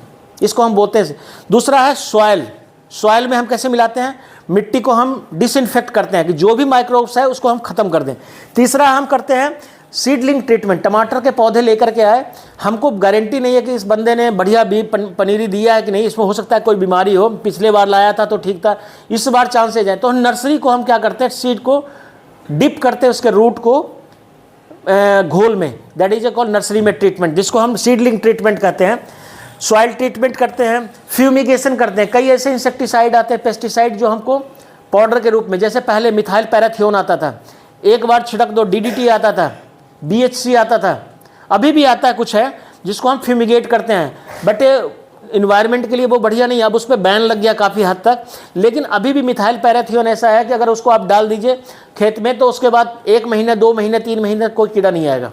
इसको हम बोलते हैं। दूसरा है सॉयल। सॉयल में हम कैसे मिलाते हैं, मिट्टी को हम डिसइंफेक्ट करते हैं कि जो भी माइक्रोब्स है उसको हम खत्म कर दें। तीसरा हम करते हैं सीडलिंग ट्रीटमेंट। टमाटर के पौधे लेकर के आए, हमको गारंटी नहीं है कि इस बंदे ने बढ़िया बीज पनीरी दिया है कि नहीं, इसमें हो सकता है कोई बीमारी हो, पिछले बार लाया था तो ठीक था, इस बार चांसेज है। तो नर्सरी को हम क्या करते हैं, सीड को डिप करते हैं, उसके रूट को घोल में, दैट इज कॉल्ड नर्सरी में ट्रीटमेंट, जिसको हम सीडलिंग ट्रीटमेंट कहते हैं। सॉइल ट्रीटमेंट करते हैं, फ्यूमिगेशन करते हैं। कई ऐसे इंसेक्टिसाइड आते हैं, पेस्टिसाइड, जो हमको पाउडर के रूप में, जैसे पहले मिथाइल पैराथियोन आता था, एक बार छिड़क दो, DDT आता था, BHC आता था, अभी भी आता है कुछ है जिसको हम फ्यूमिगेट करते हैं, बट इन्वायरमेंट के लिए वो बढ़िया नहीं है, अब उस पर बैन लग गया काफ़ी हद तक। लेकिन अभी भी मिथाइल पैराथियोन ऐसा है कि अगर उसको आप डाल दीजिए खेत में तो उसके बाद 1 महीने 2 महीने 3 महीने कोई कीड़ा नहीं आएगा।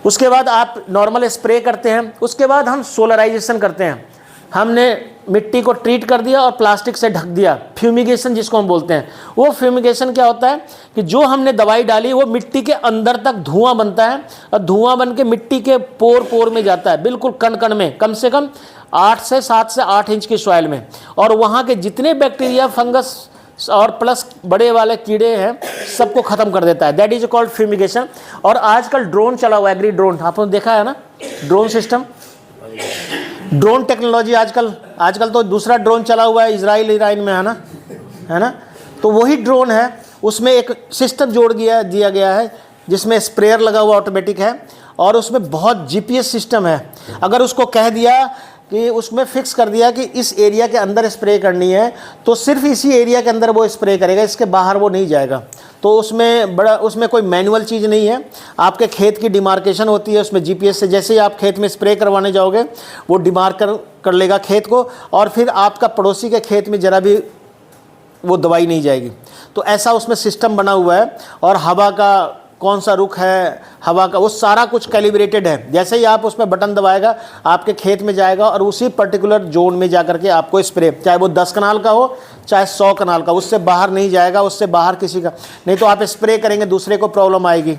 उसके बाद आप नॉर्मल स्प्रे करते हैं। उसके बाद हम सोलराइजेशन करते हैं, हमने मिट्टी को ट्रीट कर दिया और प्लास्टिक से ढक दिया, फ्यूमिगेशन जिसको हम बोलते हैं। वो फ्यूमिगेशन क्या होता है कि जो हमने दवाई डाली वो मिट्टी के अंदर तक धुआं बनता है, और धुआं बन के मिट्टी के पोर पोर में जाता है, बिल्कुल कण कण में, कम से कम 7 से 8 इंच की सॉइल में, और वहाँ के जितने बैक्टीरिया, फंगस और प्लस बड़े वाले कीड़े हैं सबको ख़त्म कर देता है। That is called fumigation. और आजकल ड्रोन चला हुआ है, एग्री ड्रोन, आपने देखा है ना, ड्रोन सिस्टम, ड्रोन टेक्नोलॉजी। आजकल तो दूसरा ड्रोन चला हुआ है, इजराइल में, है ना। तो वही ड्रोन है, उसमें एक सिस्टम दिया गया है जिसमें स्प्रेयर लगा हुआ ऑटोमेटिक है, और उसमें बहुत GPS सिस्टम है। अगर उसको कह दिया कि उसमें फिक्स कर दिया कि इस एरिया के अंदर स्प्रे करनी है, तो सिर्फ इसी एरिया के अंदर वो स्प्रे करेगा, इसके बाहर वो नहीं जाएगा। तो उसमें कोई मैनुअल चीज़ नहीं है, आपके खेत की डिमार्केशन होती है उसमें GPS से। जैसे ही आप खेत में स्प्रे करवाने जाओगे वो डिमार्क कर लेगा खेत को, और फिर आपका पड़ोसी के खेत में ज़रा भी वो दवाई नहीं जाएगी। तो ऐसा उसमें सिस्टम बना हुआ है। और हवा का कौन सा रुख है, हवा का, वो सारा कुछ कैलिब्रेटेड है। जैसे ही आप उसमें बटन दबाएगा आपके खेत में जाएगा और उसी पर्टिकुलर जोन में जा करके आपको स्प्रे, चाहे वो 10 कनाल का हो चाहे 100 कनाल का, उससे बाहर नहीं जाएगा, उससे बाहर किसी का नहीं, तो आप स्प्रे करेंगे दूसरे को प्रॉब्लम आएगी।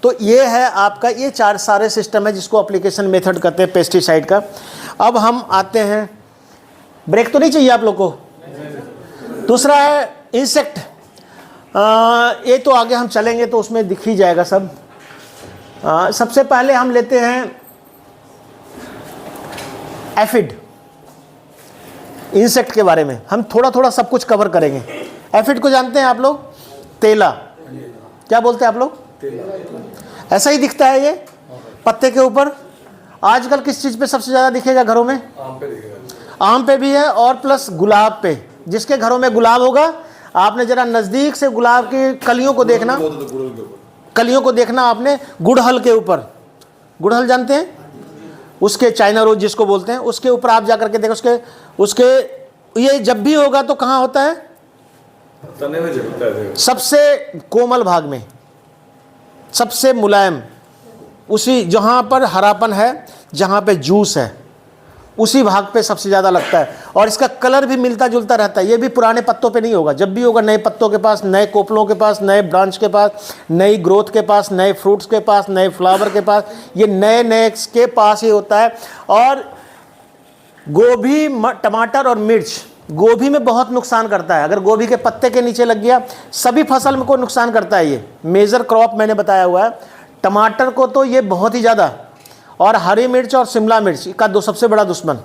तो ये है आपका, ये 4 सारे सिस्टम है जिसको एप्लीकेशन मेथड कहते हैं पेस्टिसाइड का। अब हम आते हैं, ब्रेक तो नहीं चाहिए आप लोग को। दूसरा है इंसेक्ट। ये तो आगे हम चलेंगे तो उसमें दिख ही जाएगा सब। सबसे पहले हम लेते हैं एफिड। इंसेक्ट के बारे में हम थोड़ा सब कुछ कवर करेंगे। एफिड को जानते हैं आप लोग, तेला, क्या बोलते हैं आप लोग, ऐसा ही दिखता है ये पत्ते के ऊपर। आजकल किस चीज़ पे सबसे ज़्यादा दिखेगा घरों में, आम पे भी है, और प्लस गुलाब पे। जिसके घरों में गुलाब होगा, आपने जरा नज़दीक से गुलाब की कलियों को देखना, कलियों को देखना आपने, गुड़हल के ऊपर, गुड़हल जानते हैं, उसके चाइना रोज जिसको बोलते हैं, उसके ऊपर आप जाकर के देखो, उसके ये जब भी होगा तो कहाँ होता है, तने में जमता है, सबसे कोमल भाग में, सबसे मुलायम, उसी जहाँ पर हरापन है, जहाँ पे जूस है, उसी भाग पे सबसे ज़्यादा लगता है। और इसका कलर भी मिलता जुलता रहता है। ये भी पुराने पत्तों पे नहीं होगा, जब भी होगा नए पत्तों के पास, नए कोपलों के पास, नए ब्रांच के पास, नई ग्रोथ के पास, नए फ्रूट्स के पास, नए फ्लावर के पास, ये नए के पास ही होता है। और गोभी, टमाटर और मिर्च गोभी में बहुत नुकसान करता है। अगर गोभी के पत्ते के नीचे लग गया, सभी फसल में को नुकसान करता है। ये मेजर क्रॉप मैंने बताया हुआ है। टमाटर को तो ये बहुत ही ज़्यादा, और हरी मिर्च और शिमला मिर्च का सबसे बड़ा दुश्मन।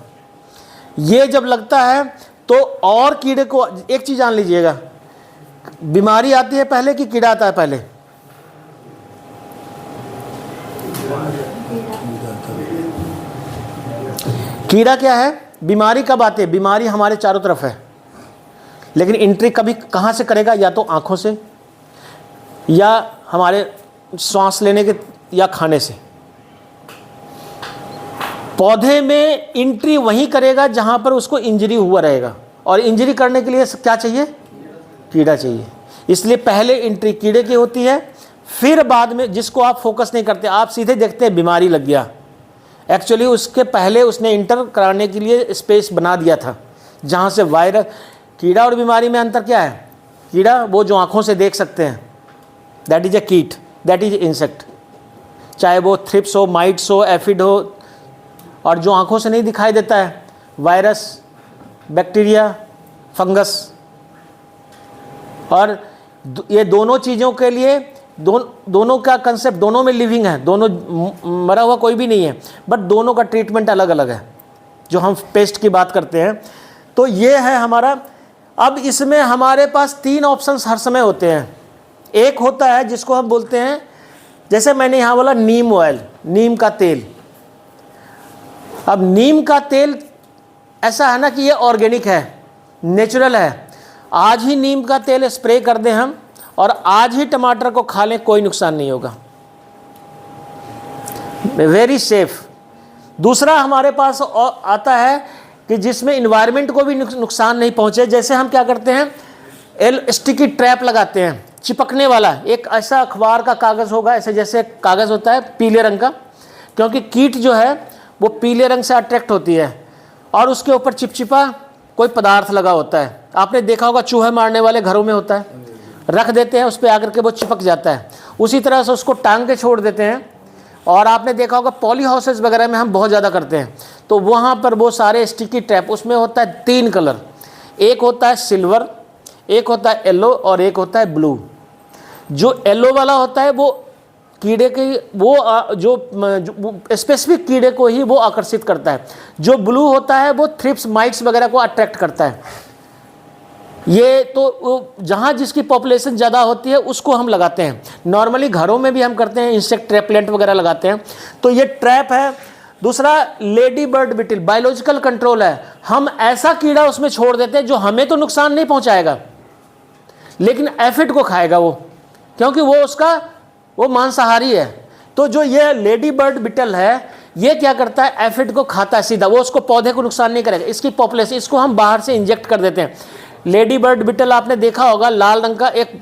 ये जब लगता है तो और कीड़े को, एक चीज़ जान लीजिएगा, बीमारी आती है पहले कि कीड़ा आता है पहले? कीड़ा क्या है, बीमारी कब आती है? बीमारी हमारे चारों तरफ है, लेकिन एंट्री कभी कहाँ से करेगा, या तो आँखों से या हमारे सांस लेने के या खाने से। पौधे में एंट्री वहीं करेगा जहाँ पर उसको इंजरी हुआ रहेगा, और इंजरी करने के लिए क्या चाहिए, कीड़ा चाहिए। इसलिए पहले एंट्री कीड़े की होती है, फिर बाद में जिसको आप फोकस नहीं करते, आप सीधे देखते हैं बीमारी लग गया, एक्चुअली उसके पहले उसने इंटर कराने के लिए स्पेस बना दिया था जहाँ से वायरस। कीड़ा और बीमारी में अंतर क्या है, कीड़ा वो जो आँखों से देख सकते हैं, दैट इज ए कीट, दैट इज इंसेक्ट, चाहे वो थ्रिप्स हो, माइट्स हो, एफिड हो, और जो आँखों से नहीं दिखाई देता है, वायरस, बैक्टीरिया, फंगस। और ये दोनों चीज़ों के लिए दोनों का कंसेप्ट, दोनों में लिविंग है, दोनों मरा हुआ कोई भी नहीं है, बट दोनों का ट्रीटमेंट अलग अलग है। जो हम पेस्ट की बात करते हैं, तो ये है हमारा। अब इसमें हमारे पास 3 ऑप्शंस हर समय होते हैं। एक होता है जिसको हम बोलते हैं, जैसे मैंने यहाँ बोला नीम ऑयल, नीम का तेल। अब नीम का तेल ऐसा है ना कि ये ऑर्गेनिक है, नेचुरल है। आज ही नीम का तेल स्प्रे कर दें हम और आज ही टमाटर को खा लें, कोई नुकसान नहीं होगा, वेरी सेफ। दूसरा हमारे पास आता है कि जिसमें इन्वायरमेंट को भी नुकसान नहीं पहुंचे। जैसे हम क्या करते हैं, स्टिकी ट्रैप लगाते हैं, चिपकने वाला एक ऐसा अखबार का कागज़ होगा, ऐसे जैसे कागज़ होता है पीले रंग का, क्योंकि कीट जो है वो पीले रंग से अट्रैक्ट होती है, और उसके ऊपर चिपचिपा कोई पदार्थ लगा होता है। आपने देखा होगा चूहे मारने वाले घरों में होता है, रख देते हैं, उस पर आकर के वो चिपक जाता है। उसी तरह से उसको टांग के छोड़ देते हैं। और आपने देखा होगा पॉली हाउसेस वगैरह में हम बहुत ज़्यादा करते हैं, तो वहाँ पर वो सारे स्टिकी ट्रैप, उसमें होता है 3 कलर, एक होता है सिल्वर, एक होता है येलो, और एक होता है ब्लू। जो येलो वाला होता है वो कीड़े के वो जो स्पेसिफिक कीड़े को ही वो आकर्षित करता है। जो ब्लू होता है वो थ्रिप्स, माइट्स वगैरह को अट्रैक्ट करता है। ये तो जहाँ जिसकी पॉपुलेशन ज़्यादा होती है उसको हम लगाते हैं। नॉर्मली घरों में भी हम करते हैं, इंसेक्ट ट्रैपलेंट वगैरह लगाते हैं। तो ये ट्रैप है। दूसरा लेडी बर्ड बिटिल, बायोलॉजिकल कंट्रोल है। हम ऐसा कीड़ा उसमें छोड़ देते हैं जो हमें तो नुकसान नहीं पहुँचाएगा, लेकिन एफिड को खाएगा वो, क्योंकि वो मांसाहारी है। तो जो ये लेडी बर्ड बिटल है, ये क्या करता है, एफिड को खाता है सीधा, वो उसको पौधे को नुकसान नहीं करेगा। इसकी पॉपुलेशन, इसको हम बाहर से इंजेक्ट कर देते हैं। लेडी बर्ड बिटल आपने देखा होगा, लाल रंग का एक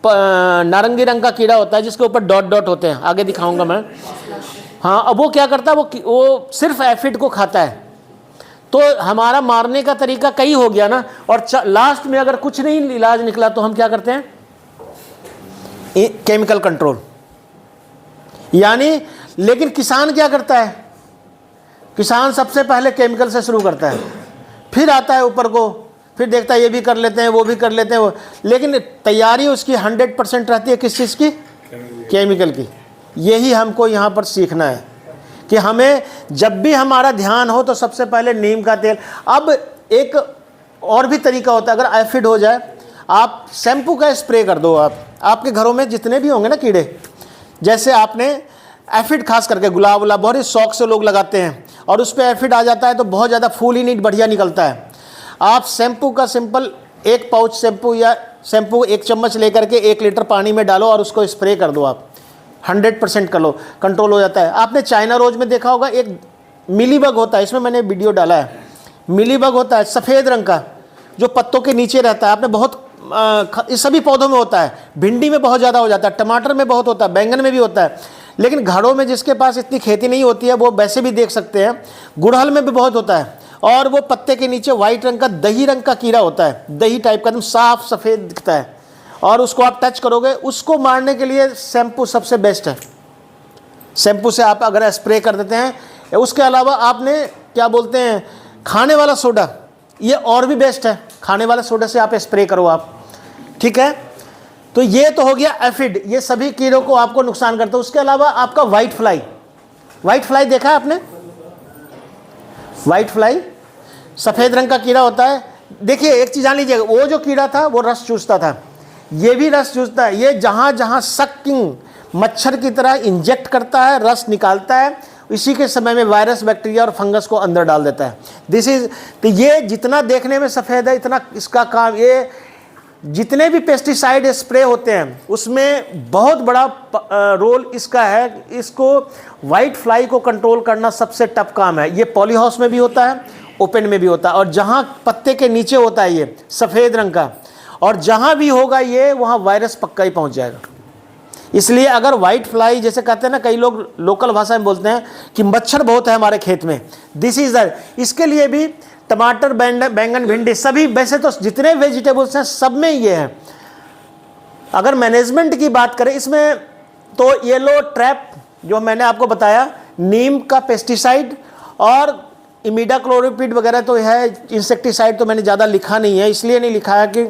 नारंगी रंग का कीड़ा होता है जिसके ऊपर डॉट डॉट होते हैं, आगे दिखाऊंगा मैं। हाँ, अब वो क्या करता है, वो सिर्फ एफिड को खाता है। तो हमारा मारने का तरीका कई हो गया ना, और लास्ट में अगर कुछ नहीं इलाज निकला तो हम क्या करते हैं, केमिकल कंट्रोल। यानी लेकिन किसान क्या करता है, किसान सबसे पहले केमिकल से शुरू करता है, फिर आता है ऊपर को, फिर देखता है ये भी कर लेते हैं, वो भी कर लेते हैं, वो। लेकिन तैयारी उसकी 100% रहती है किस चीज़ की, केमिकल की। यही हमको यहाँ पर सीखना है कि हमें जब भी हमारा ध्यान हो तो सबसे पहले नीम का तेल। अब एक और भी तरीका होता है, अगर एफिड हो जाए, आप शैम्पू का स्प्रे कर दो। आपके घरों में जितने भी होंगे ना कीड़े, जैसे आपने एफिड खास करके गुलाब वुलाब बहुत ही शौक से लोग लगाते हैं, और उस पर एफिड आ जाता है तो बहुत ज़्यादा फूल ही नीट बढ़िया निकलता है। आप शैम्पू का सिंपल 1 पाउच शैम्पू या शैम्पू 1 चम्मच लेकर के 1 लीटर पानी में डालो और उसको स्प्रे कर दो। आप 100% कर लो, कंट्रोल हो जाता है। आपने चाइना रोज में देखा होगा, एक मिलीबग होता है, इसमें मैंने वीडियो डाला है। मिलीबग होता है सफ़ेद रंग का, जो पत्तों के नीचे रहता है। आपने बहुत इस सभी पौधों में होता है, भिंडी में बहुत ज़्यादा हो जाता है, टमाटर में बहुत होता है, बैंगन में भी होता है। लेकिन घरों में जिसके पास इतनी खेती नहीं होती है वो वैसे भी देख सकते हैं, गुड़हल में भी बहुत होता है। और वो पत्ते के नीचे वाइट रंग का, दही रंग का कीड़ा होता है, दही टाइप का, एकदम साफ सफ़ेद दिखता है, और उसको आप टच करोगे, उसको मारने के लिए शैम्पू सबसे बेस्ट है। शैम्पू से आप अगर स्प्रे कर देते हैं। उसके अलावा आपने क्या बोलते हैं, खाने वाला सोडा, ये और भी बेस्ट है। खाने वाला सोडा से आप स्प्रे करो आप, ठीक है। तो ये तो हो गया एफिड, ये सभी कीड़ों को आपको नुकसान करता है। उसके अलावा आपका वाइट फ्लाई, वाइट फ्लाई देखा है आपने, वाइट फ्लाई सफ़ेद रंग का कीड़ा होता है। देखिए एक चीज़ जान लीजिएगा, वो जो कीड़ा था वो रस चूसता था, ये भी रस चूसता है। ये जहाँ जहाँ सक्किंग मच्छर की तरह इंजेक्ट करता है, रस निकालता है, इसी के समय में वायरस, बैक्टीरिया और फंगस को अंदर डाल देता है। दिस इज, तो ये जितना देखने में सफ़ेद है इतना इसका काम, ये जितने भी पेस्टिसाइड स्प्रे होते हैं उसमें बहुत बड़ा रोल इसका है। इसको वाइट फ्लाई को कंट्रोल करना सबसे टफ काम है। ये पॉली हाउस में भी होता है, ओपन में भी होता है, और जहाँ पत्ते के नीचे होता है ये सफ़ेद रंग का, और जहाँ भी होगा ये वहाँ वायरस पक्का ही पहुँच जाएगा। इसलिए अगर वाइट फ्लाई, जैसे कहते हैं ना, कई लोग लोकल भाषा में बोलते हैं कि मच्छर बहुत है हमारे खेत में, दिस इज दैट। इसके लिए भी टमाटर, बैंगन, भिंडी, सभी, वैसे तो जितने वेजिटेबल्स हैं सब में ये है। अगर मैनेजमेंट की बात करें इसमें तो येलो ट्रैप जो मैंने आपको बताया, नीम का पेस्टिसाइड और इमिडाक्लोप्रिड वगैरह तो है। इंसेक्टिसाइड तो मैंने ज़्यादा लिखा नहीं है, इसलिए नहीं लिखा है कि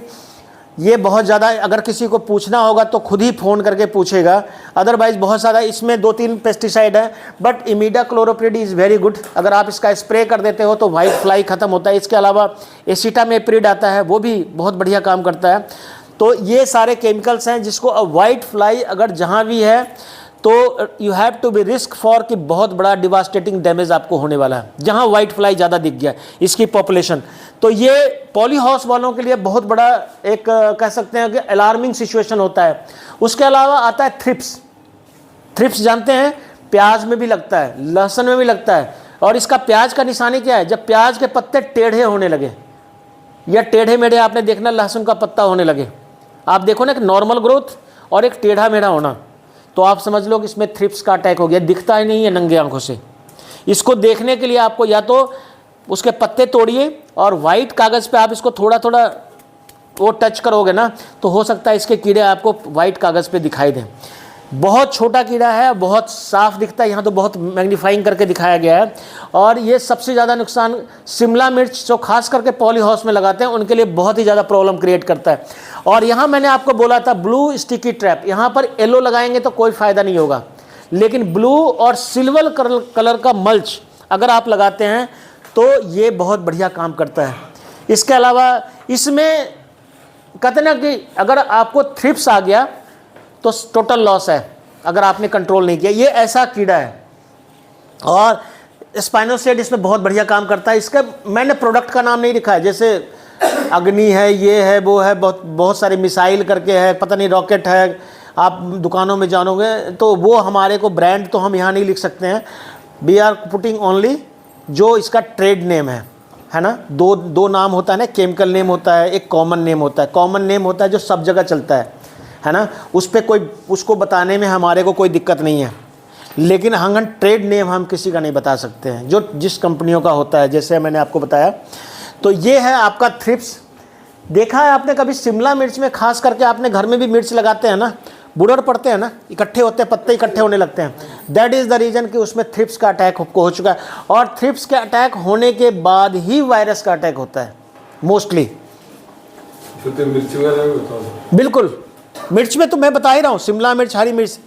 ये बहुत ज़्यादा, अगर किसी को पूछना होगा तो खुद ही फ़ोन करके पूछेगा, अदरवाइज़ बहुत सारा इसमें 2-3 पेस्टिसाइड है। But imidacloprid is very good, अगर आप इसका स्प्रे कर देते हो तो वाइट फ्लाई ख़त्म होता है। इसके अलावा एसिटामेप्रिड आता है, वो भी बहुत बढ़िया काम करता है। तो ये सारे केमिकल्स हैं जिसको वाइट फ्लाई अगर जहाँ भी है तो you have to be risk for कि बहुत बड़ा डिवास्टेटिंग डैमेज आपको होने वाला है जहाँ वाइट फ्लाई ज़्यादा दिख गया इसकी पॉपुलेशन। तो ये पॉली हाउस वालों के लिए बहुत बड़ा एक कह सकते हैं कि अलार्मिंग सिचुएशन होता है। उसके अलावा आता है थ्रिप्स। थ्रिप्स जानते हैं, प्याज में भी लगता है, लहसुन में भी लगता है। और इसका प्याज का निशानी क्या है? जब प्याज के पत्ते टेढ़े होने लगे या टेढ़े मेढ़े, आपने देखना लहसुन का पत्ता होने लगे, आप देखो ना, एक नॉर्मल ग्रोथ और एक टेढ़ा मेढ़ा होना, तो आप समझ लो कि इसमें थ्रिप्स का अटैक हो गया। दिखता ही नहीं है नंगे आंखों से। इसको देखने के लिए आपको या तो उसके पत्ते तोड़िए और वाइट कागज़ पे आप इसको थोड़ा थोड़ा वो टच करोगे ना, तो हो सकता है इसके कीड़े आपको वाइट कागज़ पे दिखाई दें। बहुत छोटा कीड़ा है, बहुत साफ दिखता है, यहाँ तो बहुत मैग्नीफाइंग करके दिखाया गया है। और ये सबसे ज़्यादा नुकसान शिमला मिर्च जो खास करके पॉली हाउस में लगाते हैं उनके लिए बहुत ही ज़्यादा प्रॉब्लम क्रिएट करता है। और यहाँ मैंने आपको बोला था ब्लू स्टिकी ट्रैप, यहाँ पर येलो लगाएंगे तो कोई फ़ायदा नहीं होगा, लेकिन ब्लू और सिल्वर कलर का मल्च अगर आप लगाते हैं तो ये बहुत बढ़िया काम करता है। इसके अलावा इसमें कहते ना कि अगर आपको थ्रिप्स आ गया तो टोटल लॉस है अगर आपने कंट्रोल नहीं किया। ये ऐसा कीड़ा है। और स्पाइनोसाइड इसमें बहुत बढ़िया काम करता है। इसका मैंने प्रोडक्ट का नाम नहीं लिखा है, जैसे अग्नि है, ये है, वो है, बहुत सारे मिसाइल करके है, पता नहीं रॉकेट है, आप दुकानों में जानोगे तो वो हमारे को ब्रांड तो हम यहाँ नहीं लिख सकते हैं। वी आर पुटिंग ओनली जो इसका ट्रेड नेम है ना। दो नाम होता है ना, केमिकल नेम होता है, एक कॉमन नेम होता है। कॉमन नेम होता है जो सब जगह चलता है ना, उस पर कोई, उसको बताने में हमारे को कोई दिक्कत नहीं है। लेकिन हम ट्रेड नेम हम किसी का नहीं बता सकते हैं जो जिस कंपनियों का होता है, जैसे मैंने आपको बताया। तो ये है आपका थ्रिप्स। देखा है आपने कभी शिमला मिर्च में, खास करके आपने घर में भी मिर्च लगाते हैं ना, बुढ़र पड़ते हैं ना, इकट्ठे होते हैं, पत्ते इकट्ठे होने लगते हैं। दैट इज़ द रीज़न कि उसमें थ्रिप्स का अटैक हो चुका है। और थ्रिप्स के अटैक होने के बाद ही वायरस का अटैक होता है मोस्टली। बिल्कुल, मिर्च में तो मैं बता ही रहा हूँ, शिमला मिर्च, हरी मिर्च।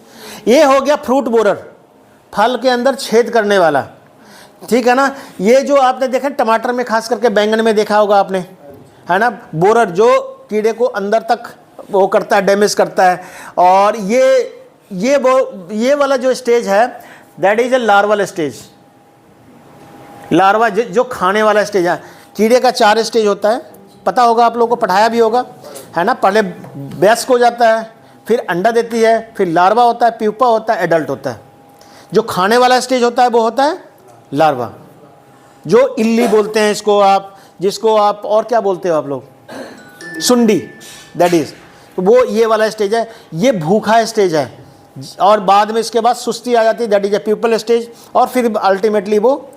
ये हो गया फ्रूट बोरर, फल के अंदर छेद करने वाला, ठीक है ना। ये जो आपने देखा टमाटर में, खास करके बैंगन में देखा होगा आपने, है ना, बोरर जो कीड़े को अंदर तक वो करता है, डैमेज करता है। और ये वाला जो स्टेज है that is A larval stage. Larva जो खाने वाला स्टेज है। कीड़े का 4 स्टेज होता है, पता होगा आप लोगों को, पढ़ाया भी होगा, है ना। पहले वयस्क हो जाता है, फिर अंडा देती है, फिर लार्वा होता है, प्यूपा होता है, एडल्ट होता है। जो खाने वाला स्टेज होता है वो होता है लार्वा, जो इल्ली बोलते हैं इसको आप, जिसको आप और क्या बोलते हो आप लोग, सुंडी, दैट इज। तो वो ये वाला स्टेज है, ये भूखा स्टेज है। और बाद में इसके बाद सुस्ती आ जाती है, that is a pupal stage. और फिर अल्टीमेटली वो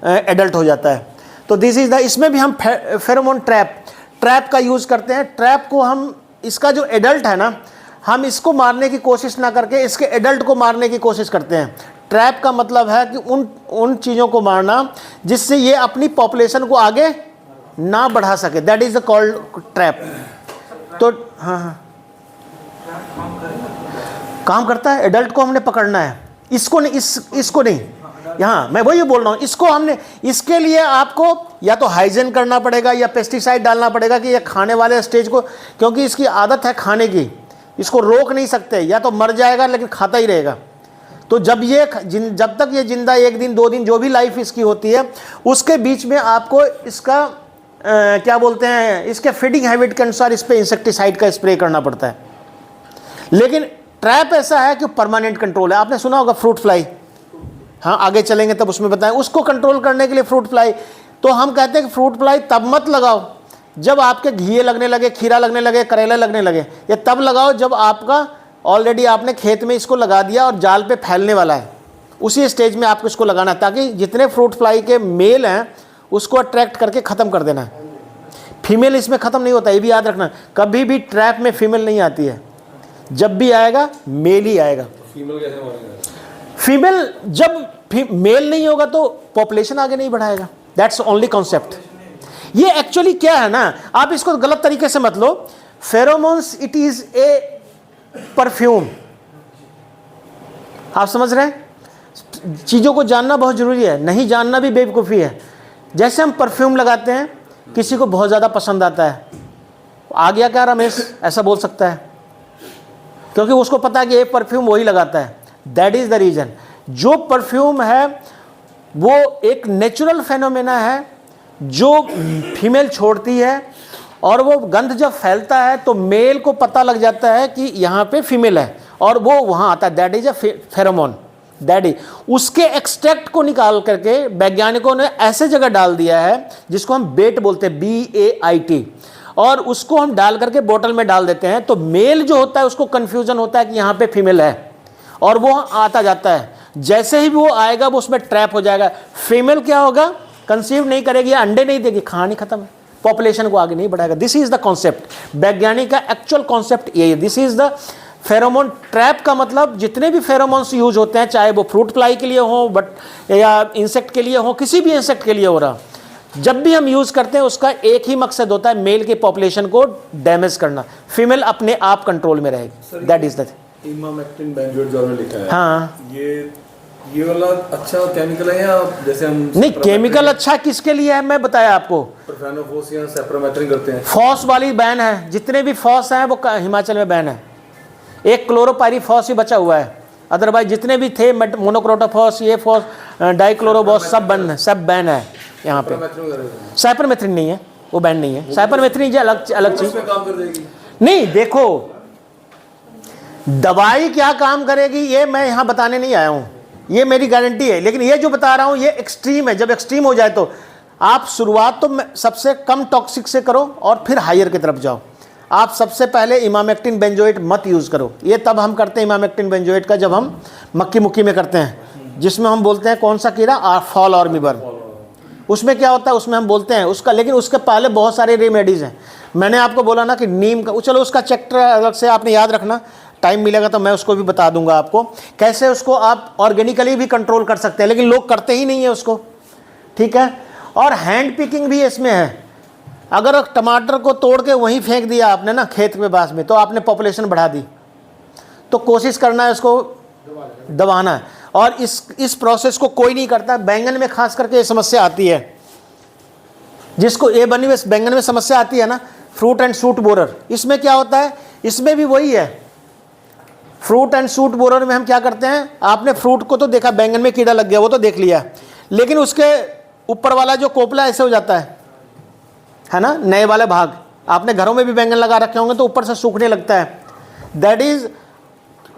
एडल्ट हो जाता है। तो दिस इज द, इसमें भी हम फेरोमोन ट्रैप का यूज़ करते हैं। ट्रैप को हम, इसका जो एडल्ट है ना, हम इसको मारने की कोशिश ना करके इसके एडल्ट को मारने की कोशिश करते हैं। ट्रैप का मतलब है कि उन चीज़ों को मारना जिससे ये अपनी पॉपुलेशन को आगे ना बढ़ा सके, that is the called trap. तो हाँ, काम करता है। एडल्ट को हमने पकड़ना है, इसको नहीं, इसको नहीं। यहाँ मैं वही बोल रहा हूँ, इसको हमने, इसके लिए आपको या तो हाइजीन करना पड़ेगा या पेस्टिसाइड डालना पड़ेगा कि ये खाने वाले स्टेज को, क्योंकि इसकी आदत है खाने की, इसको रोक नहीं सकते, या तो मर जाएगा लेकिन खाता ही रहेगा। तो जब तक ये जिंदा 1 दिन 2 दिन जो भी लाइफ इसकी होती है, उसके बीच में आपको इसका क्या बोलते हैं, इसके फीडिंग हैबिट के अनुसार इस पे इंसेक्टिसाइड का स्प्रे करना पड़ता है। लेकिन ट्रैप ऐसा है कि परमानेंट कंट्रोल है। आपने सुना होगा फ्रूट फ्लाई, हाँ आगे चलेंगे तब उसमें बताएं। उसको कंट्रोल करने के लिए फ्रूट फ्लाई, तो हम कहते हैं कि फ्रूट फ्लाई तब मत लगाओ जब आपके घिये लगने लगे, खीरा लगने लगे, करेला लगने लगे। ये तब लगाओ जब आपका ऑलरेडी आपने खेत में इसको लगा दिया और जाल पे फैलने वाला है, उसी स्टेज में आपको इसको लगाना है, ताकि जितने फ्रूट फ्लाई के मेल हैं उसको अट्रैक्ट करके ख़त्म कर देना है। फीमेल इसमें ख़त्म नहीं होता, ये भी याद रखना। कभी भी ट्रैप में फीमेल नहीं आती है, जब भी आएगा मेल ही आएगा। फीमेल कैसे मारेगा? फीमेल जब मेल नहीं होगा तो पॉपुलेशन आगे नहीं बढ़ाएगा। That's only concept. ये एक्चुअली क्या है ना, आप इसको गलत तरीके से मत लो। Pheromones it is a perfume. आप समझ रहे हैं? चीज़ों को जानना बहुत ज़रूरी है, नहीं जानना भी बेवकूफ़ी है। जैसे हम परफ्यूम लगाते हैं, किसी को बहुत ज़्यादा पसंद आता है, आ गया क्या रमेश ऐसा बोल सकता है, क्योंकि उसको पता है कि ये परफ्यूम वही लगाता है। That is the reason. जो परफ्यूम है वो एक नेचुरल फेनोमेना है जो फीमेल छोड़ती है, और वो गंध जब फैलता है तो मेल को पता लग जाता है कि यहाँ पे फीमेल है और वो वहाँ आता है। That is a pheromone. That is, उसके एक्सट्रैक्ट को निकाल करके वैज्ञानिकों ने ऐसे जगह डाल दिया है जिसको हम बेट बोलते हैं, BAIT, और उसको हम डाल करके बोतल में डाल देते हैं। तो मेल जो होता है उसको कन्फ्यूजन होता है कि यहाँ पे फीमेल है, और वो आता जाता है। जैसे ही वो आएगा वो उसमें ट्रैप हो जाएगा। फीमेल क्या होगा, कंसीव नहीं करेगी, अंडे नहीं देगी, कहानी खत्म है, पॉपुलेशन को आगे नहीं बढ़ाएगा। दिस इज द कॉन्सेप्ट, वैज्ञानिक का एक्चुअल कॉन्सेप्ट ये है। This is the pheromone trap का मतलब जितने भी फेरोमोन्स यूज होते हैं, चाहे वो फ्रूट फ्लाई के लिए हो या इंसेक्ट के लिए हो, किसी भी इंसेक्ट के लिए हो रहा, जब भी हम यूज करते हैं उसका एक ही मकसद होता है, मेल की पॉपुलेशन को डैमेज करना, फीमेल अपने आप कंट्रोल में रहेगी। That is the emamectin benzoate जो आपने लिखा है, हाँ, ये वाला अच्छा केमिकल है या जैसे हम नहीं, केमिकल अच्छा किसके लिए है मैं बताया आपको, प्रोफेनोफॉस या सेप्रोमेथ्रिन करते हैं। फॉस वाली बैन है, जितने भी फॉस हैं वो हिमाचल में बैन है। एक क्लोरोपाइरीफॉस ही बचा हुआ है, अदरवाइज जितने भी थे मोनोक्रोटोफॉस, ये फॉस, डाइक्लोरोबॉस सब बैन है यहाँ पे। साइपरमेथ्रिन नहीं है, वो बैन नहीं है। साइपरमेथ्रिन अलग चीज काम कर देगी। नहीं, देखो दवाई क्या काम करेगी ये मैं यहाँ बताने नहीं आया हूँ, ये मेरी गारंटी है। लेकिन ये जो बता रहा हूँ ये एक्सट्रीम है। जब एक्सट्रीम हो जाए तो आप शुरुआत तो सबसे कम टॉक्सिक से करो और फिर हायर की तरफ जाओ। आप सबसे पहले इमामेक्टिन बेंजोएट मत यूज़ करो। ये तब हम करते हैं इमामेक्टिन बेंजोएट का जब हम मक्की मुक्की में करते हैं, जिसमें हम बोलते हैं कौन सा कीड़ा, फॉल आर्मीवर्म। उसमें क्या होता है, उसमें हम बोलते हैं उसका, लेकिन उसके पहले बहुत सारे रेमेडीज़ हैं। मैंने आपको बोला ना कि नीम का, चलो उसका चैप्टर अलग से आपने याद रखना, टाइम मिलेगा तो मैं उसको भी बता दूंगा आपको, कैसे उसको आप ऑर्गेनिकली भी कंट्रोल कर सकते हैं। लेकिन लोग करते ही नहीं है उसको, ठीक है। और हैंड पिकिंग भी इसमें है। अगर टमाटर को तोड़ के वहीं फेंक दिया आपने ना खेत के पास में, तो आपने पॉपुलेशन बढ़ा दी। तो कोशिश करना है उसको दबाना है, और इस प्रोसेस को कोई नहीं करता। बैंगन में खास करके ये समस्या आती है, जिसको बैंगन में समस्या आती है ना, फ्रूट एंड शूट बोरर। इसमें क्या होता है, इसमें भी वही है। फ्रूट एंड शूट बोरर में हम क्या करते हैं, आपने फ्रूट को तो देखा, बैंगन में कीड़ा लग गया वो तो देख लिया, लेकिन उसके ऊपर वाला जो कोपला ऐसे हो जाता है ना, नए वाले भाग, आपने घरों में भी बैंगन लगा रखे होंगे तो ऊपर से सूखने लगता है। दैट इज,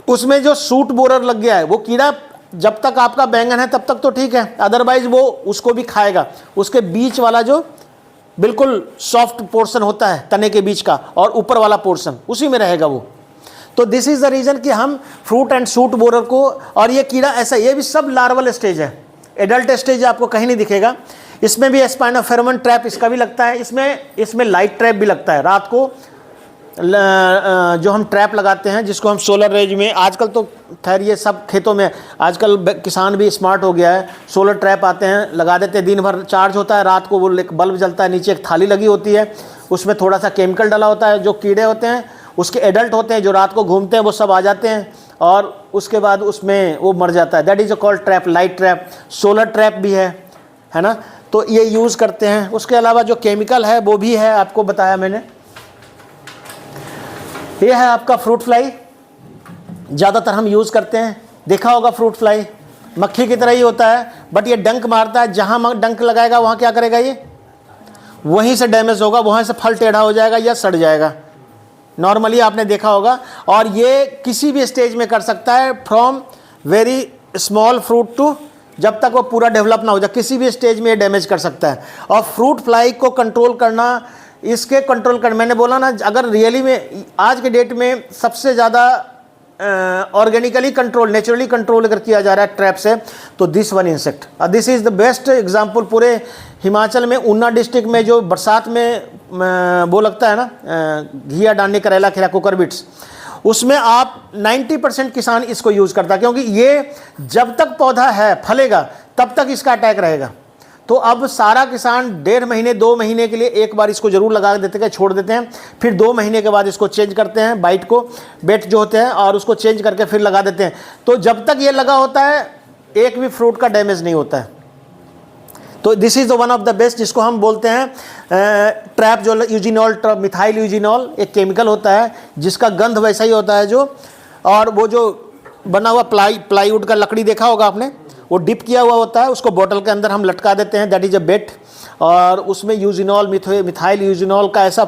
उसमें जो शूट बोरर लग गया है, वो कीड़ा जब तक आपका बैंगन है तब तक तो ठीक है, अदरवाइज वो उसको भी खाएगा। उसके बीच वाला जो बिल्कुल सॉफ्ट पोर्शन होता है तने के बीच का, और ऊपर वाला पोर्शन उसी में रहेगा वो। तो दिस इज द रीजन कि हम फ्रूट एंड शूट बोरर को, और ये कीड़ा ऐसा, ये भी सब लार्वल स्टेज है, एडल्ट स्टेज आपको कहीं नहीं दिखेगा। इसमें भी स्पाइनोफेरोमोन ट्रैप इसका भी लगता है, इसमें लाइट ट्रैप भी लगता है। रात को जो हम ट्रैप लगाते हैं, जिसको हम सोलर रेज में, आजकल तो खैर ये सब खेतों में, आजकल किसान भी स्मार्ट हो गया है, सोलर ट्रैप आते हैं, लगा देते हैं, दिन भर चार्ज होता है, रात को वो एक बल्ब जलता है, नीचे एक थाली लगी होती है, उसमें थोड़ा सा केमिकल डला होता है। जो कीड़े होते हैं उसके एडल्ट होते हैं, जो रात को घूमते हैं, वो सब आ जाते हैं, और उसके बाद उसमें वो मर जाता है। That is called trap, light trap. Solar trap भी है ना, तो ये यूज़ करते हैं। उसके अलावा जो केमिकल है वो भी है, आपको बताया मैंने। ये है आपका फ्रूट फ्लाई, ज़्यादातर हम यूज़ करते हैं देखा होगा फ्रूट फ्लाई मक्खी की तरह ही होता है, बट ये डंक मारता है, जहाँ डंक लगाएगा वहाँ क्या करेगा, ये वहीं से डैमेज होगा, वहाँ से फल टेढ़ा हो जाएगा या सड़ जाएगा, नॉर्मली आपने देखा होगा। और ये किसी भी स्टेज में कर सकता है, from very small fruit to, जब तक वो पूरा डेवलप ना हो जाए, किसी भी स्टेज में ये डैमेज कर सकता है। और फ्रूट फ्लाई को कंट्रोल करना, इसके कंट्रोल कर, मैंने बोला ना, अगर रियली में आज के डेट में सबसे ज़्यादा ऑर्गेनिकली कंट्रोल, नेचुरली कंट्रोल अगर किया जा रहा है ट्रैप से, तो this one insect, this is the best example. पूरे हिमाचल में ऊना डिस्ट्रिक्ट में जो बरसात में वो लगता है ना, घिया, डांडी, करेला, खीरा, कुकरबिट्स, उसमें आप 90% किसान इसको यूज़ करता है, क्योंकि ये जब तक पौधा है फलेगा तब तक इसका अटैक रहेगा। तो अब सारा किसान 1.5 महीने 2 महीने के लिए एक बार इसको ज़रूर लगा देते हैं, छोड़ देते हैं, फिर 2 महीने के बाद इसको चेंज करते हैं, बाइट को, बेट जो होते हैं, और उसको चेंज करके फिर लगा देते हैं। तो जब तक ये लगा होता है एक भी फ्रूट का डैमेज नहीं होता है। तो this is the one of the best, जिसको हम बोलते हैं ट्रैप, जो यूजिनॉल, मिथाइल यूजिनॉल एक केमिकल होता है जिसका गंध वैसा ही होता है जो, और वो जो बना हुआ प्लाईवुड का लकड़ी देखा होगा आपने, वो डिप किया हुआ होता है, उसको बोतल के अंदर हम लटका देते हैं, दैट इज़ अ बेट, और उसमें यूजिनॉल, मिथाइल यूजिनॉल का ऐसा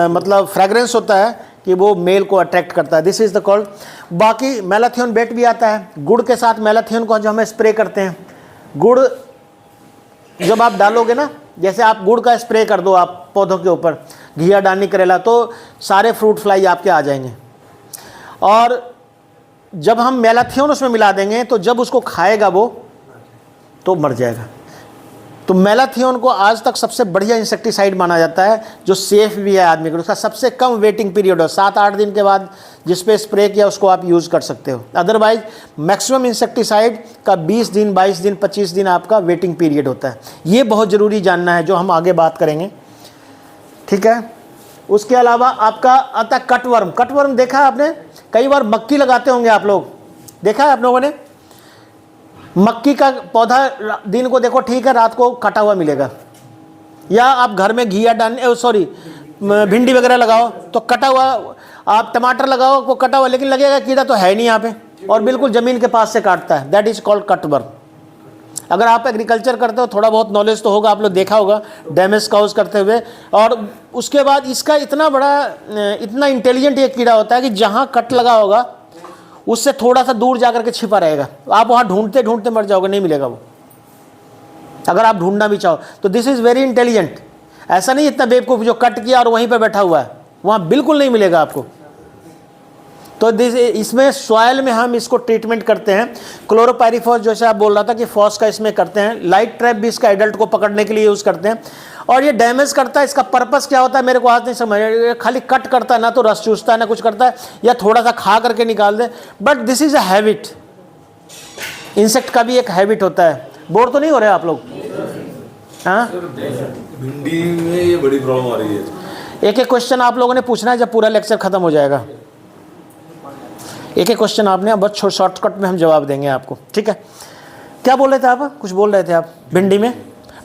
मतलब फ्रेगरेंस होता है कि वो मेल को अट्रैक्ट करता है। This is the called. बाकी मैलाथियन बेट भी आता है, गुड़ के साथ मैलाथियन को जो हमें स्प्रे करते हैं, गुड़ जब आप डालोगे ना, जैसे आप गुड़ का स्प्रे कर दो आप पौधों के ऊपर, घिया, डांडी, करेला, तो सारे फ्रूट फ्लाई आपके आ जाएंगे। और जब हम मैलाथियन उसमें मिला देंगे तो जब उसको खाएगा वो तो मर जाएगा। तो मैलाथियन को आज तक सबसे बढ़िया इंसेक्टिसाइड माना जाता है, जो सेफ भी है आदमी को। उसका सबसे कम वेटिंग पीरियड हो, 7-8 दिन के बाद जिस पे स्प्रे किया उसको आप यूज़ कर सकते हो। अदरवाइज मैक्सिमम इंसेक्टिसाइड का 20 दिन, 22 दिन, 25 दिन आपका वेटिंग पीरियड होता है। ये बहुत ज़रूरी जानना है, जो हम आगे बात करेंगे, ठीक है। उसके अलावा आपका आता है कटवर्म। कटवर्म देखा है आपने, कई बार मक्की लगाते होंगे आप लोग, देखा है आप लोगों ने, मक्की का पौधा दिन को देखो ठीक है, रात को कटा हुआ मिलेगा। या आप घर में घिया, भिंडी वगैरह लगाओ तो कटा हुआ, आप टमाटर लगाओ वो कटा हुआ, लेकिन लगेगा कीड़ा तो है नहीं यहाँ पे, और बिल्कुल ज़मीन के पास से काटता है, दैट इज़ कॉल्ड कटवर्म। अगर आप एग्रीकल्चर करते हो, थोड़ा बहुत नॉलेज तो होगा, आप लोग देखा होगा डैमेज काउज करते हुए। और उसके बाद इसका इतना बड़ा, इतना इंटेलिजेंट ये कीड़ा होता है कि जहाँ कट लगा होगा उससे थोड़ा सा दूर जाकर के छिपा रहेगा, आप वहाँ ढूंढते ढूंढते मर जाओगे, नहीं मिलेगा वो, अगर आप ढूंढना भी चाहो तो। This is very intelligent. ऐसा नहीं इतना बेवकूफ़ जो कट किया और वहीं पे बैठा हुआ है, वहाँ बिल्कुल नहीं मिलेगा आपको। तो इसमें सॉइल में हम इसको ट्रीटमेंट करते हैं, क्लोरोपाइरीफॉस, जैसे आप बोल रहा था कि फॉस का इसमें करते हैं, लाइट ट्रैप भी इसका एडल्ट को पकड़ने के लिए यूज़ करते हैं। और ये डैमेज करता है, इसका पर्पस क्या होता है मेरे को आज नहीं समझ, खाली कट करता है, ना तो रस चूसता है ना कुछ करता है, या थोड़ा सा खा करके निकाल दे, but this is a habit. Insect का भी एक हैबिट होता है। बोर तो नहीं हो रहे आप लोग? हाँ, भिंडी में ये बड़ी प्रॉब्लम आ रही है। एक एक क्वेश्चन आप लोगों ने पूछना है, जब पूरा लेक्चर खत्म हो जाएगा। एक एक क्वेश्चन आपने, बस शॉर्टकट में हम जवाब देंगे आपको, ठीक है। क्या बोल रहे थे आप, कुछ बोल रहे थे आप? भिंडी में,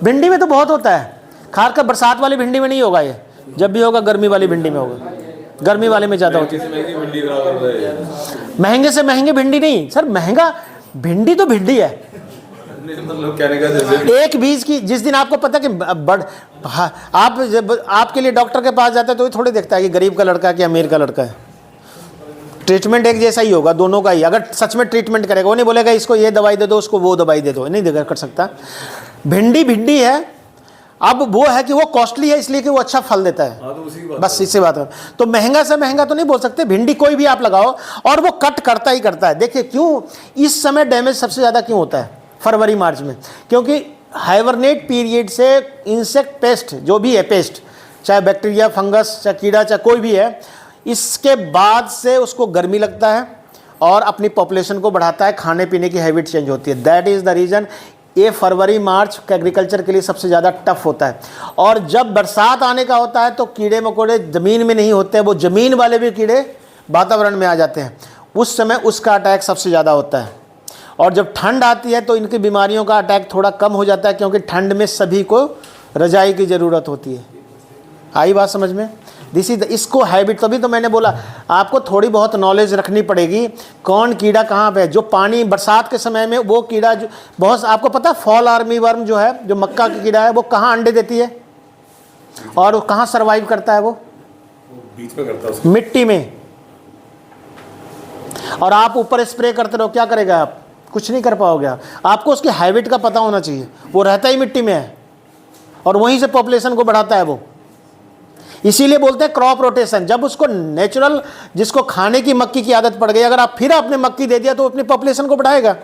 भिंडी में तो बहुत होता है, खास कर बरसात वाली भिंडी में नहीं होगा ये, जब भी होगा गर्मी वाली भिंडी में होगा, गर्मी वाले में ज़्यादा होता है। महंगे से महंगे भिंडी नहीं सर, महंगा भिंडी तो भिंडी है, मतलब कहने का एक बीज की। जिस दिन आपको पता कि आप आपके लिए डॉक्टर के पास जाते हैं तो ये थोड़ी देखता है कि गरीब का लड़का कि अमीर का लड़का है, ट्रीटमेंट एक जैसा ही होगा दोनों का ही। अगर सच में ट्रीटमेंट करेगा, वो नहीं बोलेगा इसको ये दवाई दे दो, उसको वो दवाई दे दो, नहीं देगा, कर सकता। भिंडी भिंडी है, अब वो है कि वो कॉस्टली है इसलिए कि वो अच्छा फल देता है, तो बस इससे बात है। तो महंगा से महंगा तो नहीं बोल सकते, भिंडी कोई भी आप लगाओ और वो कट करता ही करता है। देखिए क्यों इस समय डैमेज सबसे ज़्यादा क्यों होता है फरवरी मार्च में, क्योंकि हाइबरनेट पीरियड से इंसेक्ट पेस्ट, जो भी है पेस्ट, चाहे बैक्टीरिया, फंगस, चाहे कीड़ा, चाहे कोई भी है, इसके बाद से उसको गर्मी लगता है और अपनी पॉपुलेशन को बढ़ाता है, खाने पीने की हैबिट चेंज होती है। दैट इज़ द रीज़न ये फरवरी मार्च एग्रीकल्चर के लिए सबसे ज़्यादा टफ होता है। और जब बरसात आने का होता है तो कीड़े मकोड़े ज़मीन में नहीं होते हैं, वो ज़मीन वाले भी कीड़े वातावरण में आ जाते हैं, उस समय उसका अटैक सबसे ज़्यादा होता है। और जब ठंड आती है तो इनकी बीमारियों का अटैक थोड़ा कम हो जाता है, क्योंकि ठंड में सभी को रजाई की ज़रूरत होती है। आई बात समझ में? दिस इज इसको हैबिट, तभी तो मैंने बोला आपको थोड़ी बहुत नॉलेज रखनी पड़ेगी कौन कीड़ा कहाँ पे है। जो पानी बरसात के समय में वो कीड़ा जो बहुत, आपको पता है फॉल आर्मी वर्म जो है, जो मक्का की कीड़ा है, वो कहाँ अंडे देती है और वो कहाँ सर्वाइव करता है? वो बीच में करता है, मिट्टी में। और आप ऊपर स्प्रे करते रहो, क्या करेगा? आप कुछ नहीं कर पाओगे। आपको उसकी हैबिट का पता होना चाहिए। वो रहता ही मिट्टी में है और वहीं से पॉपुलेशन को बढ़ाता है वो। इसीलिए बोलते हैं क्रॉप रोटेशन। जब उसको नेचुरल, जिसको खाने की मक्की की आदत पड़ गई, अगर आप फिर आपने मक्की दे दिया तो अपनी पॉपुलेशन को बढ़ाएगा।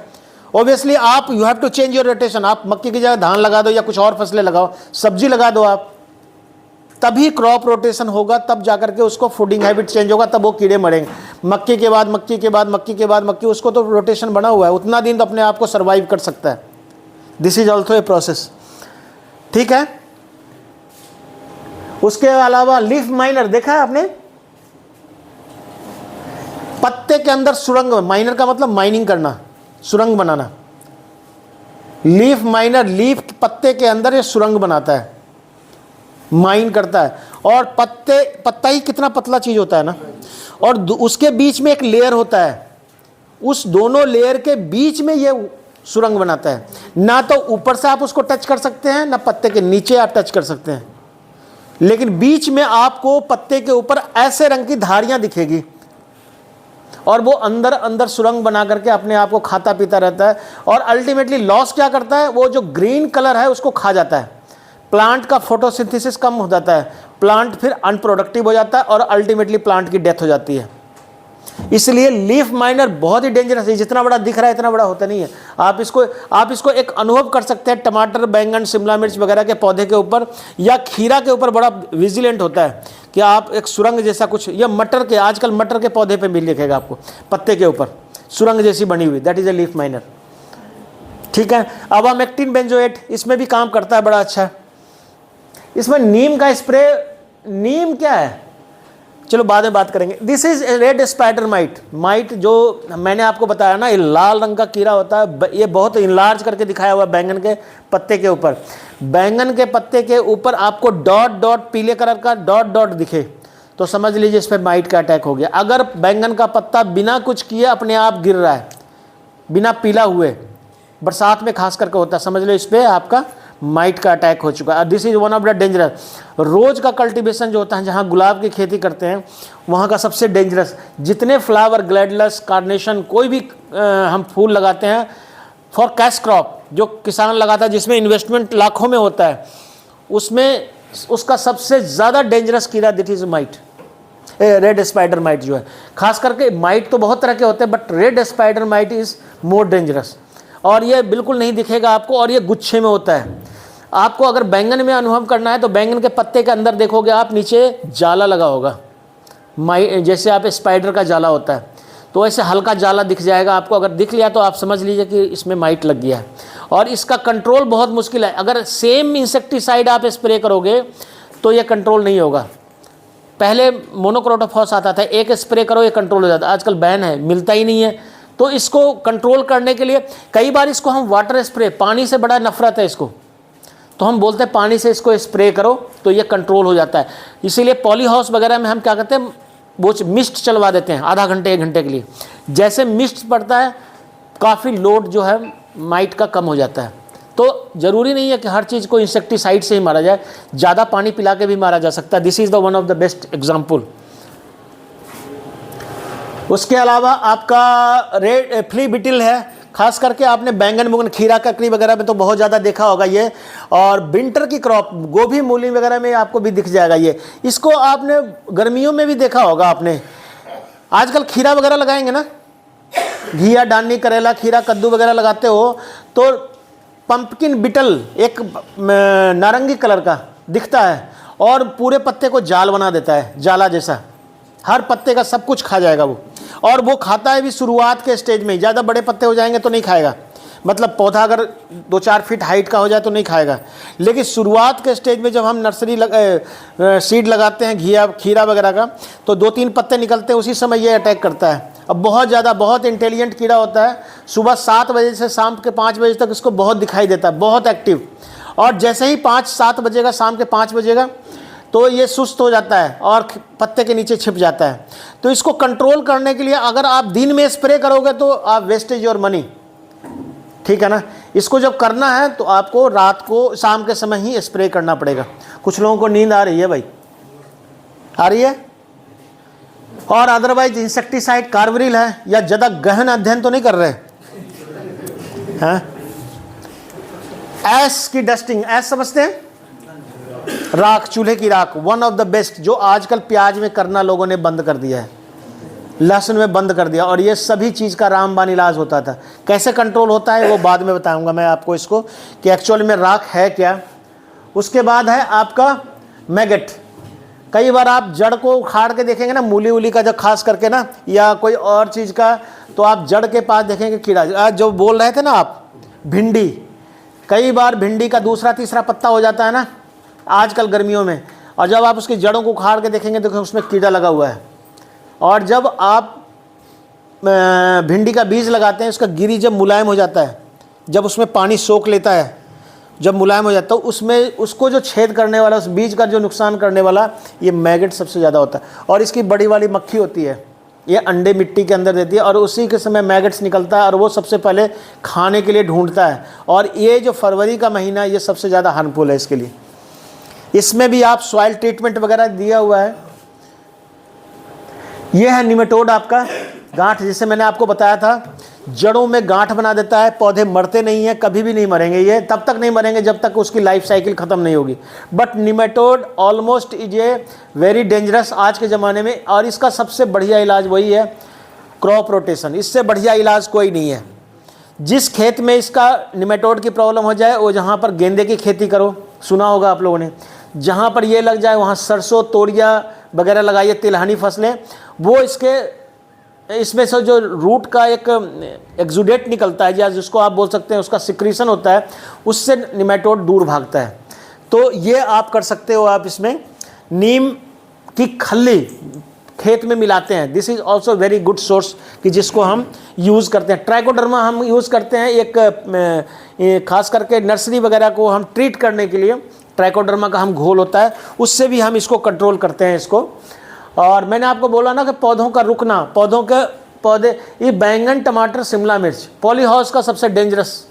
ऑब्वियसली आप you have to change your rotation. आप मक्की की जगह धान लगा दो या कुछ और फसलें लगाओ, सब्जी लगा दो आप, तभी क्रॉप रोटेशन होगा, तब जाकर के उसको फूडिंग हैबिट चेंज होगा, तब वो कीड़े मरेंगे। मक्की के बाद मक्की के बाद मक्की के बाद मक्की, उसको तो रोटेशन बना हुआ है, उतना दिन तो अपने आप को सर्वाइव कर सकता है। This is also a process, ठीक है। उसके अलावा लीफ माइनर देखा है आपने? पत्ते के अंदर सुरंग, माइनर का मतलब माइनिंग करना, सुरंग बनाना। लीफ माइनर, लीफ पत्ते के अंदर ये सुरंग बनाता है, माइन करता है। और पत्ता ही कितना पतला चीज होता है ना, और उसके बीच में एक लेयर होता है, उस दोनों लेयर के बीच में ये सुरंग बनाता है। ना तो ऊपर से आप उसको टच कर सकते हैं, ना पत्ते के नीचे आप टच कर सकते हैं, लेकिन बीच में आपको पत्ते के ऊपर ऐसे रंग की धारियां दिखेगी और वो अंदर अंदर सुरंग बना करके अपने आप को खाता पीता रहता है। और अल्टीमेटली लॉस क्या करता है? वो जो ग्रीन कलर है उसको खा जाता है। प्लांट का फोटोसिंथेसिस कम हो जाता है, प्लांट फिर अनप्रोडक्टिव हो जाता है और अल्टीमेटली प्लांट की डेथ हो जाती है। इसलिए लीफ माइनर बहुत ही डेंजरस है। जितना बड़ा दिख रहा है इतना बड़ा होता नहीं है। आप इसको एक अनुभव कर सकते हैं टमाटर, बैंगन, शिमला मिर्च वगैरह के पौधे के ऊपर या खीरा के ऊपर बड़ा विजिलेंट होता है कि आप एक सुरंग जैसा कुछ, या मटर के, आजकल मटर के पौधे पे भी लिखेगा आपको पत्ते के ऊपर सुरंग जैसी बनी हुई, that is a leaf miner, ठीक है। अबामेक्टिन बेंजोएट इसमें भी काम करता है, बड़ा अच्छा। इसमें नीम का स्प्रे, नीम क्या है चलो बाद में बात करेंगे। This is red spider might. Might जो मैंने आपको बताया ना, ये लाल रंग का कीड़ा होता है, ये बहुत इनलार्ज करके दिखाया हुआ है बैंगन के पत्ते के ऊपर। बैंगन के पत्ते के ऊपर आपको डॉट डॉट, पीले कलर का डॉट डॉट दिखे तो समझ लीजिए इस पर माइट का अटैक हो गया। अगर बैंगन का पत्ता बिना कुछ किए अपने आप गिर रहा है, बिना पीला हुए, बरसात में खास करके होता है, समझ लो इस पर आपका माइट का अटैक हो चुका है। This is one of the dangerous. Rose का कल्टीवेशन जो होता है, जहाँ गुलाब की खेती करते हैं, वहाँ का सबसे डेंजरस। जितने फ्लावर, ग्लैडलस, कार्नेशन, कोई भी हम फूल लगाते हैं फॉर कैश क्रॉप, जो किसान लगाता है जिसमें इन्वेस्टमेंट लाखों में होता है, उसमें उसका सबसे ज़्यादा डेंजरस कीड़ा that is mite, red spider mite जो है। खास करके माइट तो बहुत तरह के होते हैं, but red spider might is more dangerous. और ये बिल्कुल नहीं दिखेगा आपको, और ये गुच्छे में होता है। आपको अगर बैंगन में अनुभव करना है तो बैंगन के पत्ते के अंदर देखोगे आप, नीचे जाला लगा होगा, जैसे आप स्पाइडर का जाला होता है, तो ऐसे हल्का जाला दिख जाएगा आपको। अगर दिख लिया तो आप समझ लीजिए कि इसमें माइट लग गया है। और इसका कंट्रोल बहुत मुश्किल है। अगर सेम इंसेक्टिसाइड आप स्प्रे करोगे तो ये कंट्रोल नहीं होगा। पहले मोनोक्रोटोफॉस आता था, एक स्प्रे करो ये कंट्रोल हो जाता, आजकल बैन है, मिलता ही नहीं है। तो इसको कंट्रोल करने के लिए कई बार इसको हम वाटर स्प्रे, पानी से बड़ा नफरत है इसको, तो हम बोलते हैं पानी से इसको स्प्रे करो तो ये कंट्रोल हो जाता है। इसीलिए पॉली हाउस वगैरह में हम क्या करते हैं, वो मिस्ट चलवा देते हैं आधा घंटे 1 घंटे के लिए। जैसे मिस्ट पड़ता है काफ़ी लोड जो है माइट का कम हो जाता है। तो ज़रूरी नहीं है कि हर चीज़ को इंसेक्टिसाइड से ही मारा जाए, ज़्यादा पानी पिला के भी मारा जा सकता है। This is the one of the best example. उसके अलावा आपका रेड फ्ली बिटिल है, खास करके आपने बैंगन मुगन, खीरा, ककड़ी वगैरह में तो बहुत ज़्यादा देखा होगा ये। और विंटर की क्रॉप, गोभी, मूली वगैरह में आपको भी दिख जाएगा ये। इसको आपने गर्मियों में भी देखा होगा आपने। आजकल खीरा वगैरह लगाएंगे ना, घिया, डानी, करेला, खीरा, कद्दू वगैरह लगाते हो तो पंपकिन बिटल एक नारंगी कलर का दिखता है और पूरे पत्ते को जाल बना देता है, जाला जैसा। हर पत्ते का सब कुछ खा जाएगा वो। और वो खाता है भी शुरुआत के स्टेज में ही। ज़्यादा बड़े पत्ते हो जाएंगे तो नहीं खाएगा, मतलब पौधा अगर 2-4 फीट हाइट का हो जाए तो नहीं खाएगा। लेकिन शुरुआत के स्टेज में जब हम नर्सरी सीड लगाते हैं घिया, खीरा वगैरह का, तो 2-3 पत्ते निकलते हैं, उसी समय ये अटैक करता है। अब बहुत इंटेलिजेंट कीड़ा होता है। सुबह 7 बजे से शाम के 5 बजे तक इसको बहुत दिखाई देता है, बहुत एक्टिव। और जैसे ही 5-7 बजेगा, शाम के 5 बजेगा, तो ये सुस्त हो जाता है और पत्ते के नीचे छिप जाता है। तो इसको कंट्रोल करने के लिए अगर आप दिन में स्प्रे करोगे तो आप वेस्टेज योर मनी, ठीक है ना। इसको जब करना है तो आपको रात को शाम के समय ही स्प्रे करना पड़ेगा। कुछ लोगों को नींद आ रही है भाई, आ रही है? और अदरवाइज इंसेक्टिसाइड कार्बरिल है या ज़्यादा गहन अध्ययन तो नहीं कर रहे हैं? ऐश की डस्टिंग, ऐश समझते हैं? राख, चूल्हे की राख, वन ऑफ द बेस्ट, जो आजकल प्याज में करना लोगों ने बंद कर दिया है, लहसुन में बंद कर दिया। और ये सभी चीज़ का रामबाण इलाज होता था। कैसे कंट्रोल होता है वो बाद में बताऊंगा मैं आपको इसको, कि एक्चुअली में राख है क्या। उसके बाद है आपका मैगेट। कई बार आप जड़ को उखाड़ के देखेंगे ना, मूली उली का जब खास करके ना, या कोई और चीज़ का, तो आप जड़ के पास देखेंगे कीड़ा। आज जो बोल रहे थे ना आप, भिंडी, कई बार भिंडी का दूसरा तीसरा पत्ता हो जाता है ना आजकल गर्मियों में, और जब आप उसकी जड़ों को उखाड़ के देखेंगे तो उसमें कीड़ा लगा हुआ है। और जब आप भिंडी का बीज लगाते हैं, उसका गिरी जब मुलायम हो जाता है, जब उसमें पानी सोख लेता है, जब मुलायम हो जाता है, तो उसमें उसको जो छेद करने वाला, उस बीज का जो नुकसान करने वाला, ये मैगेट सबसे ज़्यादा होता है। और इसकी बड़ी वाली मक्खी होती है, ये अंडे मिट्टी के अंदर देती है और उसी के समय मैगेट्स निकलता है और वो सबसे पहले खाने के लिए ढूंढता है। और ये जो फरवरी का महीना, ये सबसे ज़्यादा हार्मफुल है इसके लिए। इसमें भी आप सॉइल ट्रीटमेंट वगैरह दिया हुआ है। ये है निमेटोड आपका, गांठ, जिसे मैंने आपको बताया था, जड़ों में गांठ बना देता है। पौधे मरते नहीं हैं, कभी भी नहीं मरेंगे, ये तब तक नहीं मरेंगे जब तक उसकी लाइफ साइकिल ख़त्म नहीं होगी। But nematode almost is a very dangerous आज के ज़माने में। और इसका सबसे बढ़िया इलाज वही है, क्रॉप रोटेशन। इससे बढ़िया इलाज कोई नहीं है। जिस खेत में इसका निमेटोड की प्रॉब्लम हो जाए, वो जहाँ पर गेंदे की खेती करो, सुना होगा आप लोगों ने, जहाँ पर ये लग जाए वहाँ सरसों, तोरिया वगैरह लगाइए, तिलहनी फसलें। वो इसमें से जो रूट का एक एक्सुडेट निकलता है, या जिसको आप बोल सकते हैं उसका सिक्रीशन होता है, उससे निमेटोड दूर भागता है। तो ये आप कर सकते हो। आप इसमें नीम की खल्ली खेत में मिलाते हैं, this is also very good source, कि जिसको हम यूज़ करते हैं। ट्राइकोडर्मा हम यूज़ करते हैं एक खास करके नर्सरी वगैरह को हम ट्रीट करने के लिए, ट्राइकोडर्मा का हम घोल होता है, उससे भी हम इसको कंट्रोल करते हैं इसको। और मैंने आपको बोला ना कि पौधों का रुकना, पौधे ये बैंगन, टमाटर, शिमला मिर्च, पॉलीहाउस का सबसे डेंजरस,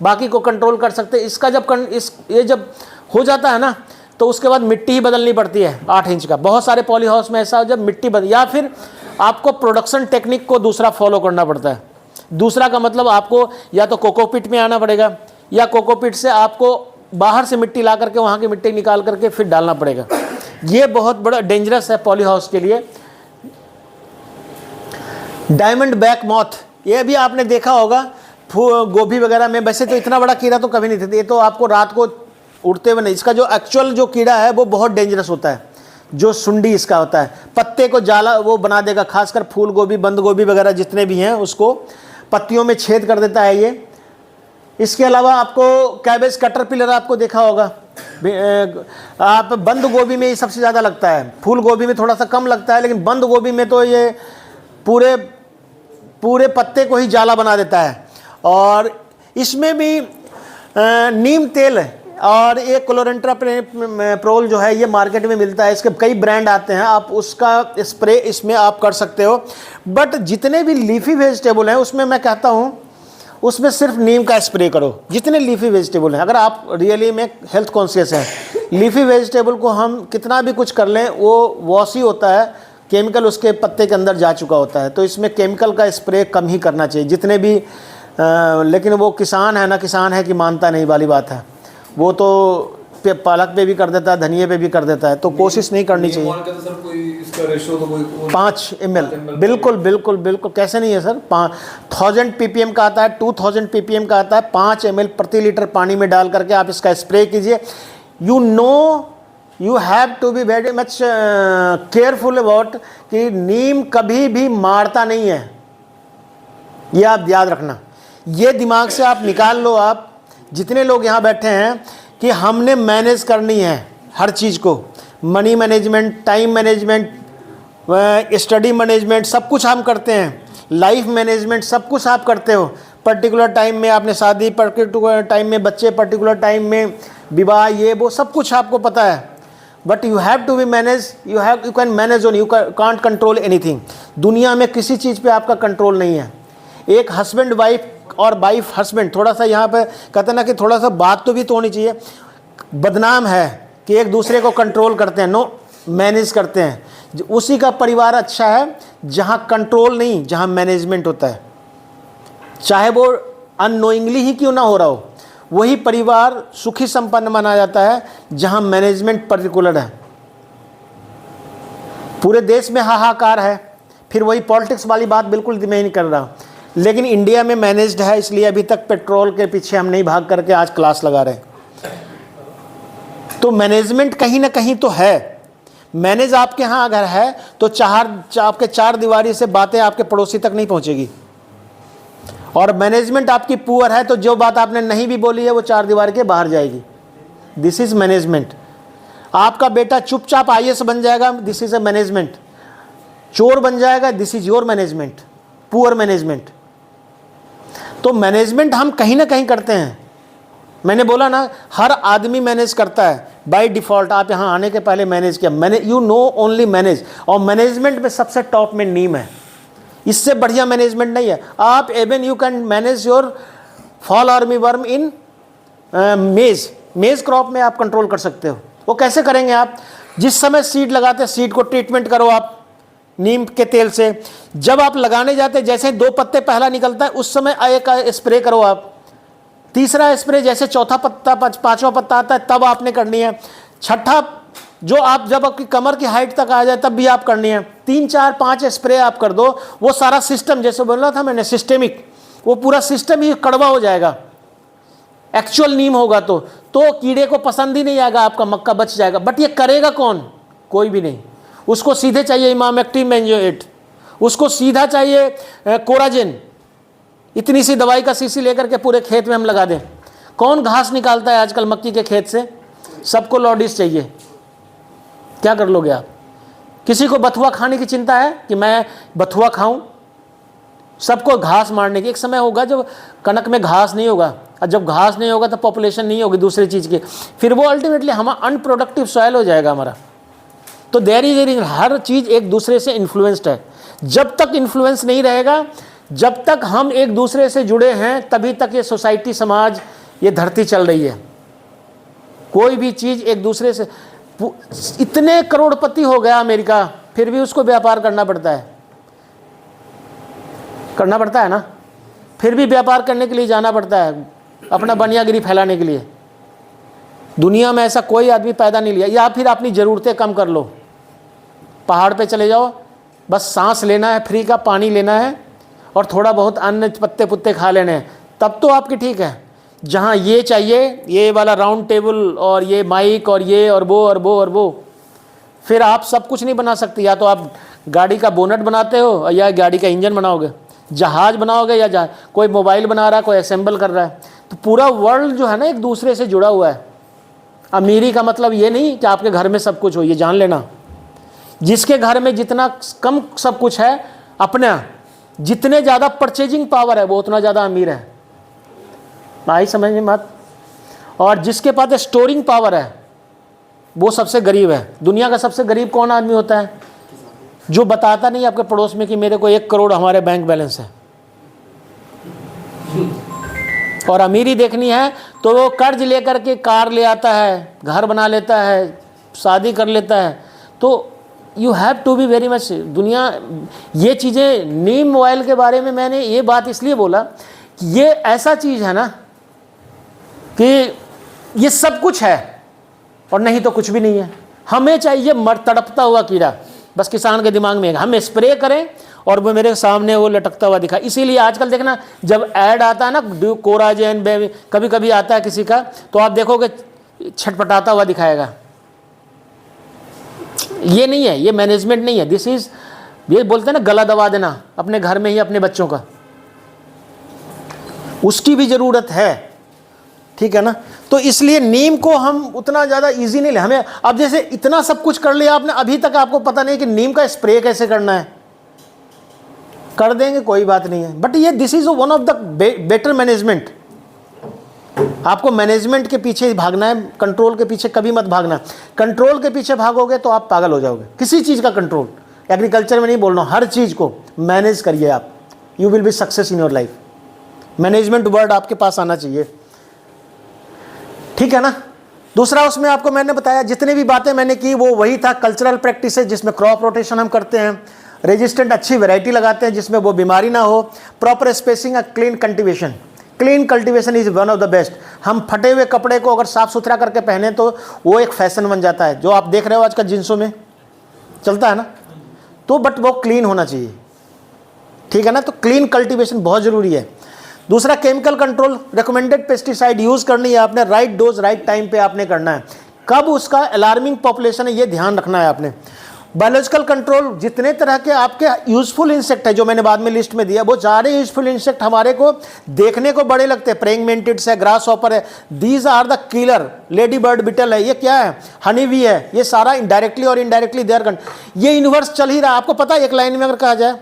बाकी को कंट्रोल कर सकते हैं। इसका ये जब हो जाता है ना, तो उसके बाद मिट्टी ही बदलनी पड़ती है 8 इंच का। बहुत सारे पॉलीहाउस में ऐसा हो, जब मिट्टी बदल, या फिर आपको प्रोडक्शन टेक्निक को दूसरा फॉलो करना पड़ता है। दूसरा का मतलब आपको या तो कोकोपीट में आना पड़ेगा, या कोकोपीट से आपको बाहर से मिट्टी ला करके, वहाँ की मिट्टी निकाल करके फिर डालना पड़ेगा। ये बहुत बड़ा डेंजरस है पॉलीहाउस के लिए। डायमंड बैक मॉथ, ये भी आपने देखा होगा गोभी वगैरह में। वैसे तो इतना बड़ा कीड़ा तो कभी नहीं था, ये तो आपको रात को उड़ते हुए नहीं। इसका जो एक्चुअल जो कीड़ा है वो बहुत डेंजरस होता है, जो सुंडी इसका होता है, पत्ते को जाला वो बना देगा। खासकर फूल गोभी, बंद गोभी वगैरह जितने भी हैं, उसको पत्तियों में छेद कर देता है ये। इसके अलावा आपको कैबेज कैटरपिलर आपको देखा होगा, आप बंद गोभी में ये सबसे ज़्यादा लगता है, फूल गोभी में थोड़ा सा कम लगता है, लेकिन बंद गोभी में तो ये पूरे पत्ते को ही जाला बना देता है। और इसमें भी नीम तेल और एक क्लोरेंट्राप्रोल जो है, ये मार्केट में मिलता है। इसके कई ब्रांड आते हैं, आप उसका स्प्रे इसमें आप कर सकते हो। बट जितने भी लीफी वेजिटेबल हैं, उसमें मैं कहता हूँ उसमें सिर्फ नीम का स्प्रे करो, जितने लीफी वेजिटेबल हैं। अगर आप रियली में हेल्थ कॉन्शियस हैं, लीफी वेजिटेबल को हम कितना भी कुछ कर लें, वो वॉसी होता है, केमिकल उसके पत्ते के अंदर जा चुका होता है। तो इसमें केमिकल का स्प्रे कम ही करना चाहिए जितने भी। लेकिन वो किसान है ना, किसान है कि मानता नहीं वाली बात है। वो तो पालक पे भी कर देता है, धनिए पे भी कर देता है, तो कोशिश नहीं करनी चाहिए। 5 ml, बिल्कुल बिल्कुल बिल्कुल, कैसे नहीं है सर। 1000 ppm का आता है, 2000 ppm का आता है। 5 ml प्रति लीटर पानी में डाल करके आप इसका स्प्रे कीजिए। You have to be very much careful about कि नीम कभी भी मारता नहीं है, ये आप याद रखना। ये दिमाग से आप निकाल लो। आप जितने लोग यहाँ बैठे हैं कि हमने मैनेज करनी है हर चीज़ को, money management, time management, study management, सब कुछ हम करते हैं। लाइफ मैनेजमेंट सब कुछ आप करते हो। पर्टिकुलर टाइम में आपने शादी, पर्टिकुलर टाइम में बच्चे, पर्टिकुलर टाइम में विवाह, ये वो सब कुछ आपको पता है। But you have to be manage, you can manage own, you can't control anything. दुनिया में किसी चीज़ पे आपका कंट्रोल नहीं है। एक हस्बैंड वाइफ और वाइफ हस्बैंड, थोड़ा सा यहाँ पे कहते हैं ना कि थोड़ा सा बात तो भी तो होनी चाहिए। बदनाम है कि एक दूसरे को कंट्रोल करते हैं, नो, मैनेज करते हैं। उसी का परिवार अच्छा है जहाँ कंट्रोल नहीं, जहाँ मैनेजमेंट होता है, चाहे वो अननोइंगली ही क्यों ना हो रहा हो। वही परिवार सुखी संपन्न माना जाता है जहाँ मैनेजमेंट पर्टिकुलर है। पूरे देश में हाहाकार है, फिर वही पॉलिटिक्स वाली बात बिल्कुल मैं नहीं कर रहा, लेकिन इंडिया में मैनेज्ड है, इसलिए अभी तक पेट्रोल के पीछे हम नहीं भाग करके आज क्लास लगा रहे हैं। तो मैनेजमेंट कहीं ना कहीं तो है। मैनेज आपके यहाँ अगर है तो आपके चार दीवारी से बातें आपके पड़ोसी तक नहीं पहुँचेगी। और मैनेजमेंट आपकी पुअर है तो जो बात आपने नहीं भी बोली है वो चार दीवार के बाहर जाएगी। This is management. आपका बेटा चुपचाप IAS बन जाएगा, दिस इज अ मैनेजमेंट। चोर बन जाएगा, this is your management, poor management. तो मैनेजमेंट हम कहीं ना कहीं करते हैं। मैंने बोला ना, हर आदमी मैनेज करता है बाय डिफ़ॉल्ट। आप यहाँ आने के पहले मैनेज किया, यू नो ओनली मैनेज। और मैनेजमेंट में सबसे टॉप में नीम है, इससे बढ़िया मैनेजमेंट नहीं है। आप even you can manage your fall army worm in maize crop में आप कंट्रोल कर सकते हो। वो कैसे करेंगे आप? जिस समय सीड लगाते हैं, सीड को ट्रीटमेंट करो आप नीम के तेल से। जब आप लगाने जाते, जैसे 2 पत्ते पहला निकलता है उस समय एक स्प्रे करो आप। तीसरा स्प्रे जैसे चौथा पत्ता, पांचवा पत्ता आता है तब आपने करनी है। छठा जो आप जब आपकी कमर की हाइट तक आ जाए तब भी आप करनी है। 3 4 5 स्प्रे आप कर दो, वो सारा सिस्टम, जैसे बोल रहा था मैंने सिस्टेमिक, वो पूरा सिस्टम ही कड़वा हो जाएगा। एक्चुअल नीम होगा तो कीड़े को पसंद ही नहीं आएगा, आपका मक्का बच जाएगा। बट ये करेगा कौन? कोई भी नहीं। उसको सीधे चाहिए इमामेक्टिन बेंजोएट, उसको सीधा चाहिए कोराजेन। इतनी सी दवाई का शीशी लेकर के पूरे खेत में हम लगा दें। कौन घास निकालता है आजकल मक्की के खेत से? सबको लॉडिस चाहिए। क्या कर लोगे आप? किसी को बथुआ खाने की चिंता है कि मैं बथुआ खाऊं? सबको घास मारने की। एक समय होगा जब कनक में घास नहीं होगा, और जब घास नहीं होगा तो पॉपुलेशन नहीं होगी दूसरी चीज़ की, फिर वो अल्टीमेटली हमारा अनप्रोडक्टिव सॉइल हो जाएगा हमारा। तो देयर इज हर चीज़ एक दूसरे से इन्फ्लुएंस्ड है। जब तक इन्फ्लुएंस नहीं रहेगा, जब तक हम एक दूसरे से जुड़े हैं, तभी तक ये सोसाइटी, समाज, ये धरती चल रही है। कोई भी चीज़ एक दूसरे से, इतने करोड़पति हो गया अमेरिका, फिर भी उसको व्यापार करना पड़ता है ना। फिर भी व्यापार करने के लिए जाना पड़ता है, अपना बनियागिरी फैलाने के लिए। दुनिया में ऐसा कोई आदमी पैदा नहीं लिया। या फिर अपनी ज़रूरतें कम कर लो, पहाड़ पे चले जाओ, बस सांस लेना है, फ्री का पानी लेना है और थोड़ा बहुत अन्न पत्ते पुत्ते खा लेने हैं, तब तो आपकी ठीक है। जहाँ ये चाहिए, ये वाला राउंड टेबल और ये माइक और ये और वो और वो और वो, फिर आप सब कुछ नहीं बना सकते। या तो आप गाड़ी का बोनट बनाते हो या गाड़ी का इंजन बनाओगे, जहाज बनाओगे या कोई मोबाइल बना रहा है, कोई असेंबल कर रहा है। तो पूरा वर्ल्ड जो है ना एक दूसरे से जुड़ा हुआ है। अमीरी का मतलब ये नहीं कि आपके घर में सब कुछ हो, ये जान लेना। जिसके घर में जितना कम सब कुछ है अपना, जितने ज़्यादा परचेजिंग पावर है वो उतना ज़्यादा अमीर है। भाई समझ में मत। और जिसके पास स्टोरिंग पावर है वो सबसे गरीब है। दुनिया का सबसे गरीब कौन आदमी होता है? जो बताता नहीं आपके पड़ोस में कि मेरे को 1 करोड़ हमारे बैंक बैलेंस है। और अमीरी देखनी है तो वो कर्ज लेकर के कार ले आता है, घर बना लेता है, शादी कर लेता है। तो you have to be very much. दुनिया ये चीज़ें, नीम ऑयल के बारे में मैंने ये बात इसलिए बोला कि ये ऐसा चीज़ है ना कि ये सब कुछ है और नहीं तो कुछ भी नहीं है। हमें चाहिए तड़पता हुआ कीड़ा। बस किसान के दिमाग में हम स्प्रे करें और वो मेरे सामने वो लटकता हुआ दिखा। इसीलिए आजकल देखना, जब ऐड आता है ना कोराजेन, कभी कभी आता है किसी का, तो आप देखोगे छटपटाता हुआ दिखाएगा। ये नहीं है, ये मैनेजमेंट नहीं है। दिस इज, ये बोलते हैं ना गला दबा देना अपने घर में ही अपने बच्चों का, उसकी भी ज़रूरत है। ठीक है ना। तो इसलिए नीम को हम उतना ज़्यादा इजी नहीं ले। हमें अब जैसे इतना सब कुछ कर लिया आपने, अभी तक आपको पता नहीं कि नीम का स्प्रे कैसे करना है। कर देंगे, कोई बात नहीं है। बट ये this is one of the better management. आपको मैनेजमेंट के पीछे ही भागना है, कंट्रोल के पीछे कभी मत भागना। कंट्रोल के पीछे भागोगे तो आप पागल हो जाओगे। किसी चीज़ का कंट्रोल, एग्रीकल्चर में नहीं बोल रहा हूँ, हर चीज़ को मैनेज करिए आप, you will be success in your life. Management word आपके पास आना चाहिए, ठीक है ना। दूसरा, उसमें आपको मैंने बताया जितनी भी बातें मैंने की वो वही था, कल्चरल प्रैक्टिसेस जिसमें क्रॉप रोटेशन हम करते हैं, रेजिस्टेंट अच्छी वैरायटी लगाते हैं जिसमें वो बीमारी ना हो, proper spacing, clean cultivation. Clean cultivation is one of the best. हम फटे हुए कपड़े को अगर साफ़ सुथरा करके पहने तो वो एक फैशन बन जाता है, जो आप देख रहे हो आजकल जींसों में चलता है ना, तो बट वो क्लीन होना चाहिए, ठीक है ना। तो क्लीन कल्टीवेशन बहुत ज़रूरी है। दूसरा, chemical control, recommended pesticide use करनी है आपने, राइट डोज राइट टाइम पे आपने करना है। कब उसका अलार्मिंग पॉपुलेशन है ये ध्यान रखना है आपने। बायोलॉजिकल कंट्रोल, जितने तरह के आपके यूजफुल इंसेक्ट है जो मैंने बाद में लिस्ट में दिया, वो सारे यूजफुल इंसेक्ट हमारे को देखने को बड़े लगते हैं, प्रेइंग मेंटिड्स है, ग्रास हॉपर है, these are the killer, lady bird beetle है, ये क्या है, हनी वी है, ये सारा डायरेक्टली और इनडायरेक्टली देयर। ये यूनिवर्स चल ही रहा है, आपको पता है, एक लाइन में अगर कहा जाए,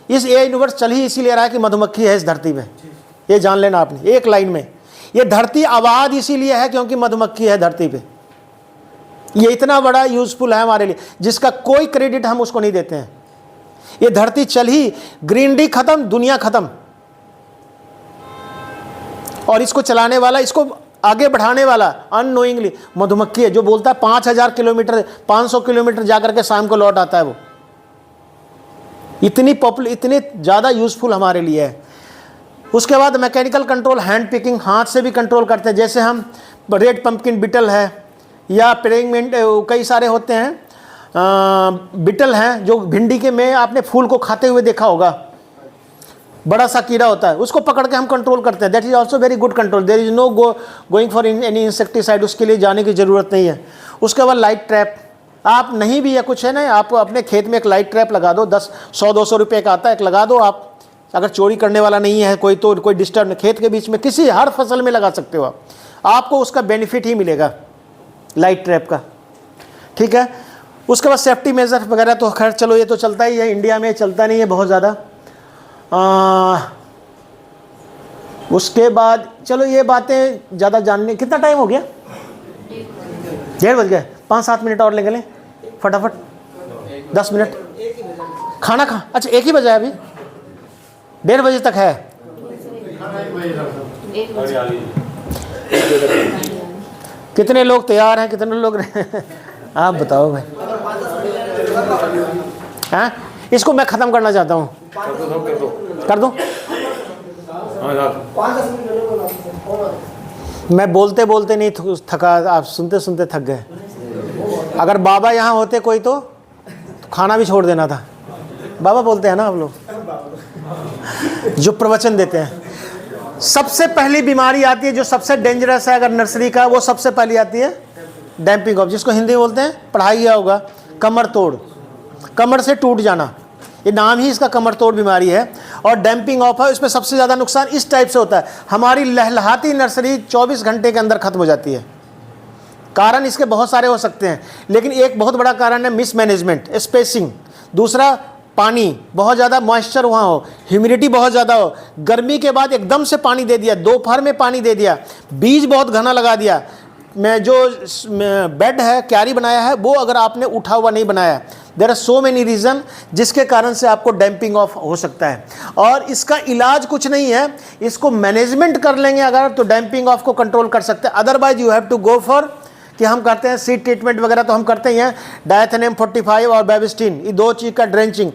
इस ये यूनिवर्स चल ही इसीलिए रहा है कि मधुमक्खी है इस धरती में, ये जान लेना आपने एक लाइन में। ये धरती आबाद इसीलिए है क्योंकि मधुमक्खी है धरती पे। ये इतना बड़ा यूजफुल है हमारे लिए जिसका कोई क्रेडिट हम उसको नहीं देते हैं। ये धरती चल ही, ग्रीनरी खत्म, दुनिया खत्म, और इसको चलाने वाला, इसको आगे बढ़ाने वाला अननोइंगली मधुमक्खी है, जो बोलता है 5000 किलोमीटर 500 किलोमीटर जाकर के शाम को लौट आता है। वो इतने ज़्यादा यूजफुल हमारे लिए है। उसके बाद मैकेनिकल कंट्रोल, हैंड पिकिंग, हाथ से भी कंट्रोल करते हैं। जैसे हम रेड पंपकिन बिटल है या प्रेइंग, कई सारे होते हैं बिटल हैं जो भिंडी के में आपने फूल को खाते हुए देखा होगा, बड़ा सा कीड़ा होता है, उसको पकड़ के हम कंट्रोल करते हैं। That is also very good control. There is no going for any insecticide, उसके लिए जाने की ज़रूरत नहीं है। उसके बाद लाइट ट्रैप, आप नहीं भी है कुछ है ना, आप अपने खेत में एक लाइट ट्रैप लगा दो, 100-200 रुपये का आता है, एक लगा दो आप। अगर चोरी करने वाला नहीं है कोई तो कोई डिस्टर्ब, खेत के बीच में किसी हर फसल में लगा सकते हो आपको उसका बेनिफिट ही मिलेगा लाइट ट्रैप का, ठीक है। उसके बाद सेफ्टी मेजर वगैरह तो खैर चलो ये तो चलता ही है, इंडिया में चलता नहीं है बहुत ज़्यादा। उसके बाद चलो ये बातें ज़्यादा जानने, कितना टाइम हो गया, 1:30 बज गए, 5-7 मिनट और लेंगे, फटाफट 10 मिनट। खाना खा, अच्छा 1 ही बजा है अभी, 1:30 बजे तक है। कितने लोग तैयार हैं, कितने लोग आप बताओ भाई। हाँ, इसको मैं ख़त्म करना चाहता हूँ, कर दो। मैं बोलते बोलते नहीं थका, आप सुनते सुनते थक गए। अगर बाबा यहाँ होते कोई तो खाना भी छोड़ देना था। बाबा बोलते हैं ना आप लोग, जो प्रवचन देते हैं। सबसे पहली बीमारी आती है जो सबसे डेंजरस है अगर नर्सरी का, वो सबसे पहली आती है डैम्पिंग ऑफ, जिसको हिंदी में बोलते हैं, पढ़ाई किया होगा, कमर तोड़, कमर से टूट जाना, ये नाम ही इसका कमर तोड़ बीमारी है। और डैम्पिंग ऑफ है, इसमें सबसे ज़्यादा नुकसान इस टाइप से होता है, हमारी लहलहाती नर्सरी 24 घंटे के अंदर ख़त्म हो जाती है। कारण इसके बहुत सारे हो सकते हैं, लेकिन एक बहुत बड़ा कारण है मिसमैनेजमेंट, स्पेसिंग। दूसरा, पानी बहुत ज़्यादा, मॉइस्चर वहाँ हो, ह्यूमिडिटी बहुत ज़्यादा हो, गर्मी के बाद एकदम से पानी दे दिया, दोपहर में पानी दे दिया, बीज बहुत घना लगा दिया, मैं जो बेड है, क्यारी बनाया है, वो अगर आपने उठा हुआ नहीं बनाया, there are so many reason जिसके कारण से आपको डैम्पिंग ऑफ हो सकता है। और इसका इलाज कुछ नहीं है, इसको मैनेजमेंट कर लेंगे अगर तो डैम्पिंग ऑफ को कंट्रोल कर सकते हैं। Otherwise you have to go for, कि हम करते हैं सीड ट्रीटमेंट वगैरह तो हम करते ही हैं, डायथेनियम 45 और बेबिस्टिन, ये 2 चीज़ का ड्रेंचिंग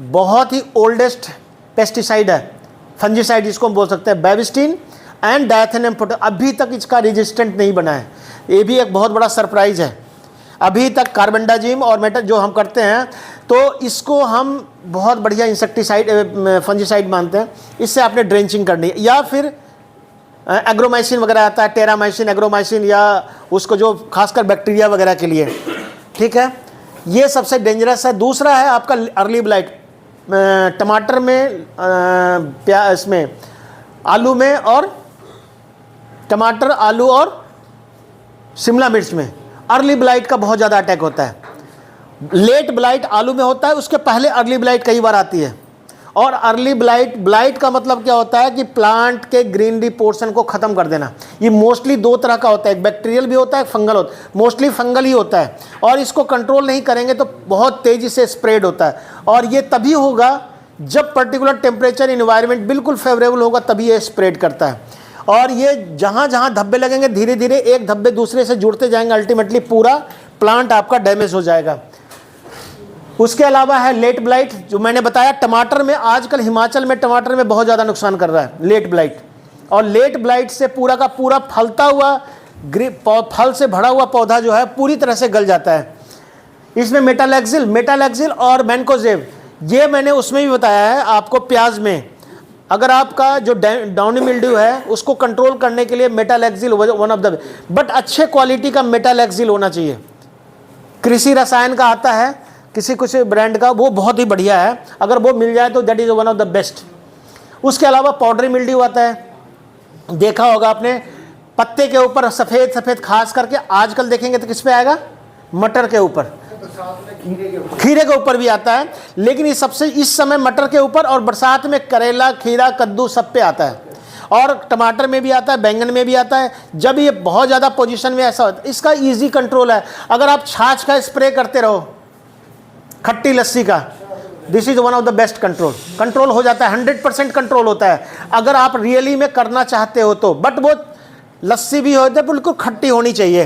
बहुत ही ओल्डेस्ट पेस्टिसाइड है, फंजीसाइड जिसको हम बोल सकते हैं, बेबिस्टिन एंड डायथेनियम 45, अभी तक इसका रेजिस्टेंट नहीं बना है, ये भी एक बहुत बड़ा सरप्राइज़ है। अभी तक कार्बेंडाजिम और मेटल जो हम करते हैं तो इसको हम बहुत बढ़िया इंसेक्टिसाइड फंजीसाइड मानते हैं, इससे आपने ड्रेंचिंग करनी है। या फिर एग्रोमाइसिन वगैरह आता है, टेरामाइसिन, एग्रोमाइसिन, या उसको जो खासकर बैक्टीरिया वगैरह के लिए, ठीक है, ये सबसे डेंजरस है। दूसरा है आपका अर्ली ब्लाइट, टमाटर में, इसमें आलू में, और टमाटर, आलू और शिमला मिर्च में अर्ली ब्लाइट का बहुत ज़्यादा अटैक होता है। लेट ब्लाइट आलू में होता है, उसके पहले अर्ली ब्लाइट कई बार आती है, और अर्ली ब्लाइट, ब्लाइट का मतलब क्या होता है कि प्लांट के ग्रीनरी पोर्शन को ख़त्म कर देना। ये मोस्टली दो तरह का होता है, एक बैक्टीरियल भी होता है, एक फंगल होता है। मोस्टली फंगल ही होता है और इसको कंट्रोल नहीं करेंगे तो बहुत तेज़ी से स्प्रेड होता है और ये तभी होगा जब पर्टिकुलर टेम्परेचर इन्वायरमेंट बिल्कुल फेवरेबल होगा, तभी ये स्प्रेड करता है। और ये जहाँ जहाँ धब्बे लगेंगे धीरे धीरे एक धब्बे दूसरे से जुड़ते जाएंगे, अल्टीमेटली पूरा प्लांट आपका डैमेज हो जाएगा। उसके अलावा है लेट ब्लाइट, जो मैंने बताया टमाटर में, आजकल हिमाचल में टमाटर में बहुत ज़्यादा नुकसान कर रहा है लेट ब्लाइट। और लेट ब्लाइट से पूरा का पूरा फलता हुआ फल से भरा हुआ पौधा जो है पूरी तरह से गल जाता है। इसमें मेटालैक्सिल और मैनकोजेब, ये मैंने उसमें भी बताया है आपको। प्याज में अगर आपका जो डाउनी मिल्ड्यू है उसको कंट्रोल करने के लिए metalaxyl one of the, but अच्छे क्वालिटी का मेटालैक्सिल होना चाहिए। कृषि रसायन का आता है किसी कुछ ब्रांड का, वो बहुत ही बढ़िया है, अगर वो मिल जाए तो that is one of the best. उसके अलावा पाउडरी मिल्ड्यू आता है, देखा होगा आपने, पत्ते के ऊपर सफ़ेद सफ़ेद, खास करके आजकल देखेंगे तो किस पे आएगा, मटर के ऊपर, खीरे के ऊपर भी आता है, लेकिन ये सबसे इस समय मटर के ऊपर और बरसात में करेला, खीरा, कद्दू सब पे आता है और टमाटर में भी आता है, बैंगन में भी आता है। जब ये बहुत ज़्यादा पोजीशन में ऐसा होता है, इसका ईजी कंट्रोल है। अगर आप छाछ का स्प्रे करते रहो, खट्टी लस्सी का, this is one of the best control हो जाता है, 100% कंट्रोल होता है अगर आप रियली में करना चाहते हो तो। बट वो लस्सी भी होती है बिल्कुल खट्टी होनी चाहिए,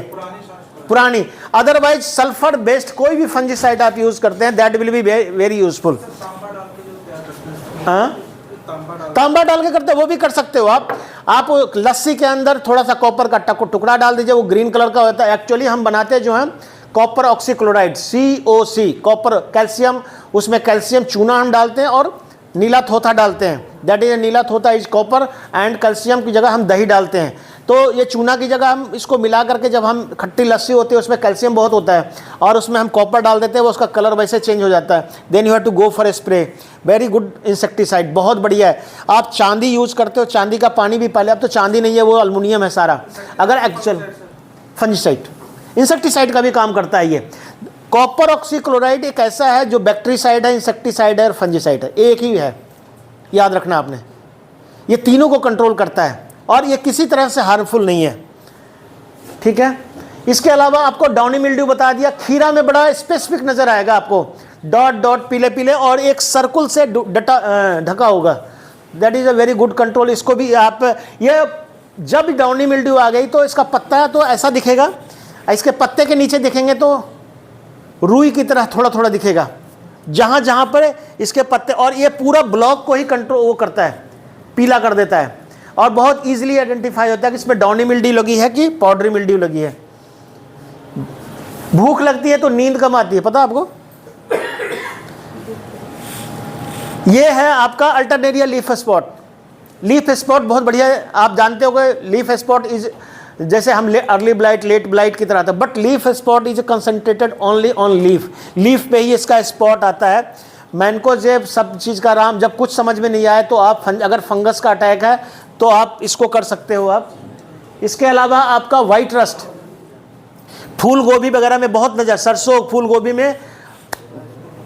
पुरानी। अदरवाइज सल्फर बेस्ड कोई भी फंजीसाइड आप यूज़ करते हैं, that will be very useful. हाँ, तांबा डाल के करते हो, वो भी कर सकते हो आप लस्सी के अंदर थोड़ा सा कॉपर का टुकड़ा डाल दीजिए, वो ग्रीन कलर का होता है। एक्चुअली हम बनाते हैं जो है copper oxychloride, COC, copper calcium, उसमें कैल्शियम चूना हम डालते हैं और नीला थोथा डालते हैं, दैट इज नीला थोथा इज कॉपर एंड कैल्शियम की जगह हम दही डालते हैं। तो ये चूना की जगह हम इसको मिला करके जब हम खट्टी लस्सी होती है उसमें कैल्शियम बहुत होता है और उसमें हम कॉपर डाल देते हैं, वो उसका कलर वैसे चेंज हो जाता है। Then you have to go for a spray, very good insecticide, बहुत बढ़िया है। आप चांदी यूज़ करते हो, चांदी का पानी भी पहले, अब तो चांदी नहीं है, वो एल्युमिनियम है सारा। अगर एक्चुअल फंजीसाइड, इंसेक्टिसाइड का भी काम करता है ये। कॉपर ऑक्सीक्लोराइड एक ऐसा है जो बैक्टीरिसाइड है, इंसेक्टिसाइड है और फंजीसाइड है, एक ही है, याद रखना आपने। ये तीनों को कंट्रोल करता है और ये किसी तरह से हार्मफुल नहीं है, ठीक है। इसके अलावा आपको डाउनी मिल्ड्यू बता दिया, खीरा में बड़ा स्पेसिफिक नजर आएगा आपको, डॉट डॉट पीले पीले और एक सर्कुल से ढका होगा, that is a very good control. इसको भी आप, ये जब डाउनी मिल्ड्यू आ गई तो इसका पत्ता तो ऐसा दिखेगा, इसके पत्ते के नीचे देखेंगे तो रुई की तरह थोड़ा थोड़ा दिखेगा जहाँ जहाँ पर इसके पत्ते, और ये पूरा ब्लॉक को ही कंट्रोल वो करता है, पीला कर देता है और बहुत इजीली आइडेंटिफाई होता है कि इसमें डाउनी मिल्ड्यू लगी है कि पाउडरी मिल्ड्यू लगी है। भूख लगती है तो नींद कम आती है, पता आपको। ये है आपका Alternaria leaf spot. Leaf spot बहुत बढ़िया है, आप जानते हो लीफ स्पॉट इज, जैसे हम अर्ली ब्लाइट, लेट ब्लाइट की तरह था, but leaf spot is concentrated only on leaf पे ही इसका स्पॉट आता है। मैनकोजेब सब चीज़ का राम, जब कुछ समझ में नहीं आए तो आप अगर फंगस का अटैक है तो आप इसको कर सकते हो आप। इसके अलावा आपका वाइट रस्ट, फूल गोभी वगैरह में बहुत नज़र, सरसों फूल गोभी में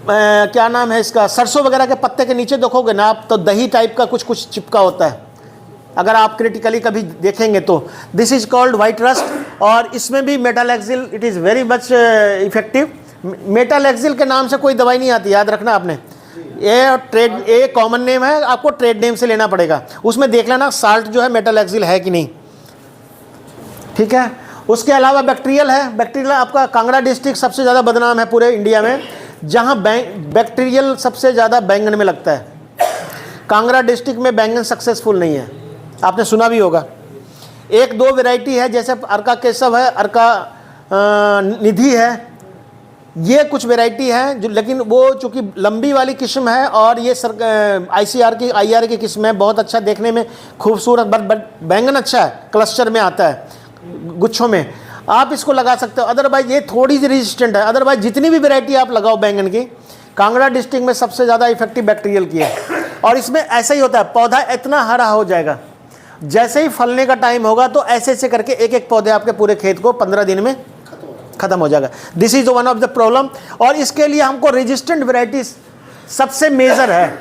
क्या नाम है इसका, सरसों वगैरह के पत्ते के नीचे देखोगे ना आप तो दही टाइप का कुछ कुछ चिपका होता है, अगर आप क्रिटिकली कभी देखेंगे तो। This is called white rust और इसमें भी metalaxyl, it is very much effective. Metalaxyl के नाम से कोई दवाई नहीं आती, याद रखना आपने। ये कॉमन नेम है, आपको ट्रेड नेम से लेना पड़ेगा, उसमें देख लेना साल्ट जो है मेटालैक्सिल है कि नहीं, ठीक है। उसके अलावा बैक्टीरियल है, बैक्टीरियल आपका कांगड़ा डिस्ट्रिक्ट सबसे ज़्यादा बदनाम है पूरे इंडिया में, जहाँ बैक्टीरियल सबसे ज़्यादा बैंगन में लगता है। कांगड़ा डिस्ट्रिक्ट में बैंगन सक्सेसफुल नहीं है, आपने सुना भी होगा। एक दो वैरायटी है, जैसे अर्का केशव है, अर्का निधि है, ये कुछ वैरायटी है जो, लेकिन वो चूँकि लंबी वाली किस्म है और ये IR की किस्म है, बहुत अच्छा देखने में खूबसूरत, बट बैंगन अच्छा है, क्लस्टर में आता है, गुच्छों में आप इसको लगा सकते हो। अदरवाइज ये थोड़ी सी रेजिस्टेंट है, अदरवाइज जितनी भी वैरायटी आप लगाओ बैंगन की, कांगड़ा डिस्ट्रिक्ट में सबसे ज़्यादा इफेक्टिव बैक्टीरियल की है। और इसमें ऐसा ही होता है, पौधा इतना हरा हो जाएगा, जैसे ही फलने का टाइम होगा तो ऐसे ऐसे करके एक एक पौधे आपके पूरे खेत को 15 दिन में खत्म हो जाएगा। This is one of the problem. और इसके लिए हमको रेजिस्टेंट वैरायटीज सबसे मेजर है,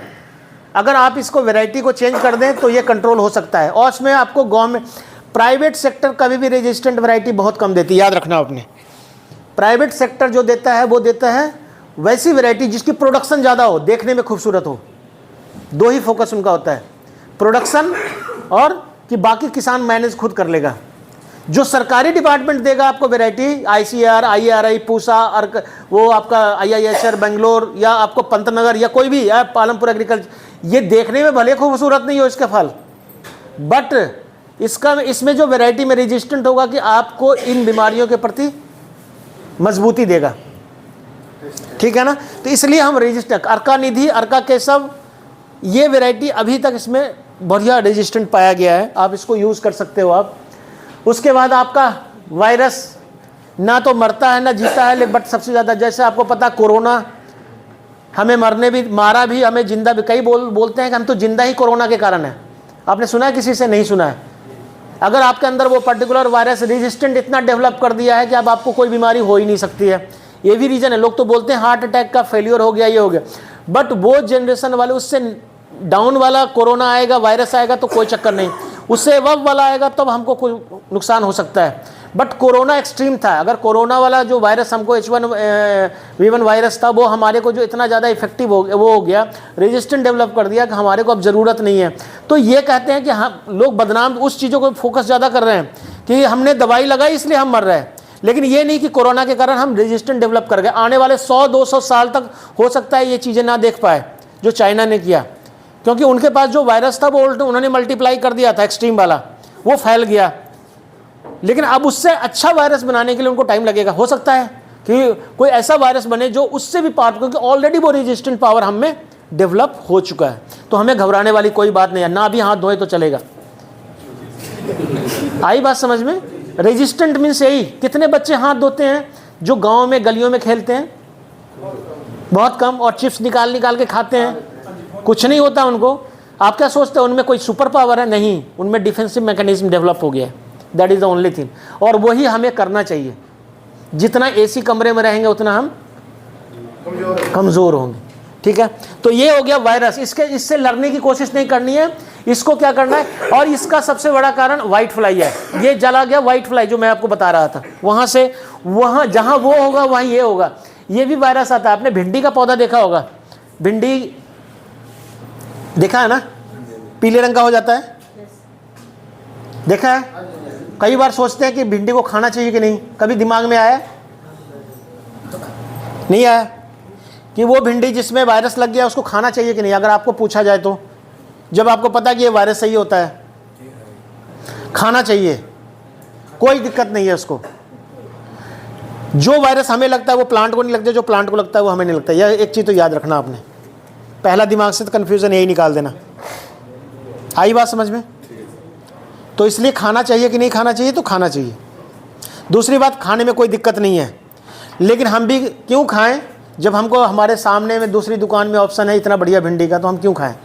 अगर आप इसको वैरायटी को चेंज कर दें तो ये कंट्रोल हो सकता है। और इसमें आपको गवर्नमेंट, प्राइवेट सेक्टर कभी भी रेजिस्टेंट वैरायटी बहुत कम देती है, याद रखना आपने। प्राइवेट सेक्टर जो देता है वो देता है वैसी वैरायटी जिसकी प्रोडक्शन ज़्यादा हो, देखने में खूबसूरत हो। दो ही फोकस उनका होता है, प्रोडक्शन और कि बाकी किसान मैनेज खुद कर लेगा। जो सरकारी डिपार्टमेंट देगा आपको वैरायटी, ICAR, IARI, पूसा, अर्क, वो आपका IIHR बेंगलोर या आपको पंतनगर या कोई भी पालमपुर एग्रीकल्चर, ये देखने में भले खूबसूरत नहीं हो इसका फल, बट इसमें जो वैरायटी में रेजिस्टेंट होगा कि आपको इन बीमारियों के प्रति मजबूती देगा। ठीक है ना। तो इसलिए हम रेजिस्टेंट, अर्का निधि, अर्का केशव, ये वैरायटी अभी तक इसमें बढ़िया रेजिस्टेंट पाया गया है, आप इसको यूज़ कर सकते हो आप। उसके बाद आपका वायरस ना तो मरता है ना जीता है, बट सबसे ज़्यादा जैसे आपको पता कोरोना हमें मारा भी, हमें जिंदा भी। कई बोलते हैं कि हम तो जिंदा ही कोरोना के कारण है। आपने सुना है किसी से? नहीं सुना है। अगर आपके अंदर वो पर्टिकुलर वायरस रेजिस्टेंट इतना डेवलप कर दिया है कि अब आपको कोई बीमारी हो ही नहीं सकती है। ये भी रीज़न है। लोग तो बोलते हैं हार्ट अटैक का फेलियर हो गया, ये हो गया, बट वो जनरेशन वाले, उससे डाउन वाला कोरोना आएगा, वायरस आएगा तो कोई चक्कर नहीं, उससे वब वाला आएगा तब हमको कोई नुकसान हो सकता है। बट कोरोना एक्सट्रीम था। अगर कोरोना वाला जो वायरस हमको H1V1 वायरस था, वो हमारे को जो इतना ज़्यादा इफेक्टिव हो गया, रेजिस्टेंट डेवलप कर दिया कि हमारे को अब ज़रूरत नहीं है। तो ये कहते हैं कि हम लोग बदनाम उस चीज़ों को फोकस ज़्यादा कर रहे हैं कि हमने दवाई लगाई इसलिए हम मर रहे हैं, लेकिन ये नहीं कि कोरोना के कारण हम रेजिस्टेंट डेवलप कर गए। आने वाले 100-200 साल तक हो सकता है ये चीज़ें ना देख पाए जो चाइना ने किया, क्योंकि उनके पास जो वायरस था वो उन्होंने मल्टीप्लाई कर दिया था, एक्सट्रीम वाला, वो फैल गया। लेकिन अब उससे अच्छा वायरस बनाने के लिए उनको टाइम लगेगा। हो सकता है कि कोई ऐसा वायरस बने जो उससे भी पार, क्योंकि ऑलरेडी वो रेजिस्टेंट पावर हम में डेवलप हो चुका है। तो हमें घबराने वाली कोई बात नहीं है, ना भी हाथ धोए तो चलेगा। आई बात समझ में? रेजिस्टेंट मीन्स यही। कितने बच्चे हाथ धोते हैं जो गाँव में गलियों में खेलते हैं? बहुत कम। और चिप्स निकाल के खाते हैं, कुछ नहीं होता उनको। आप क्या सोचते हैं उनमें कोई सुपर पावर है? नहीं, उनमें डिफेंसिव मैकेनिज्म डेवलप हो गया है। That is the only thing. और वही हमें करना चाहिए। जितना AC कमरे में रहेंगे उतना हम कमज़ोर होंगे। ठीक है। तो ये हो गया वायरस। इससे लड़ने की कोशिश नहीं करनी है, इसको क्या करना है। और इसका सबसे बड़ा कारण व्हाइट फ्लाई है। ये जला गया व्हाइट फ्लाई जो मैं आपको बता रहा था, वहाँ से वहाँ जहाँ वो होगा वहीं ये होगा। ये भी वायरस आता है। आपने भिंडी का पौधा देखा होगा, भिंडी देखा है ना, पीले रंग का हो जाता है, देखा है? कई बार सोचते हैं कि भिंडी को खाना चाहिए कि नहीं, कभी दिमाग में आया? नहीं आया कि वो भिंडी जिसमें वायरस लग गया उसको खाना चाहिए कि नहीं? अगर आपको पूछा जाए तो, जब आपको पता कि ये वायरस सही होता है, खाना चाहिए, कोई दिक्कत नहीं है उसको। जो वायरस हमें लगता है वो प्लांट को नहीं लगता, जो प्लांट को लगता है वो हमें नहीं लगता। यह एक चीज़ तो याद रखना आपने, पहला दिमाग से कन्फ्यूज़न यही निकाल देना। आई बात समझ में? तो इसलिए खाना चाहिए कि नहीं खाना चाहिए? तो खाना चाहिए। दूसरी बात, खाने में कोई दिक्कत नहीं है, लेकिन हम भी क्यों खाएं जब हमको हमारे सामने में दूसरी दुकान में ऑप्शन है इतना बढ़िया भिंडी का, तो हम क्यों खाएं?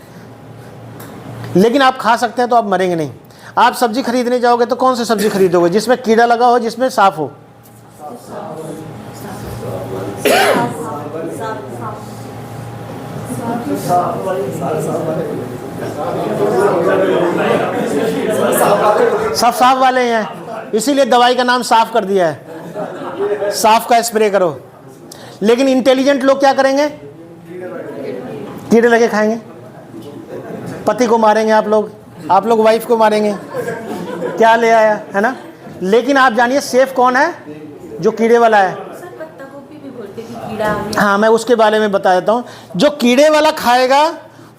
लेकिन आप खा सकते हैं तो आप मरेंगे नहीं। आप सब्जी खरीदने जाओगे तो कौन सी सब्जी खरीदोगे? जिसमें कीड़ा लगा हो, जिसमें साफ हो। सब साफ वाले हैं, इसीलिए दवाई का नाम साफ कर दिया है, साफ का स्प्रे करो। लेकिन इंटेलिजेंट लोग क्या करेंगे? कीड़े लगे खाएंगे। पति को मारेंगे आप लोग वाइफ को मारेंगे, क्या ले आया, है ना? लेकिन आप जानिए सेफ कौन है? जो कीड़े वाला है। हाँ, मैं उसके बारे में बता देता हूँ। जो कीड़े वाला खाएगा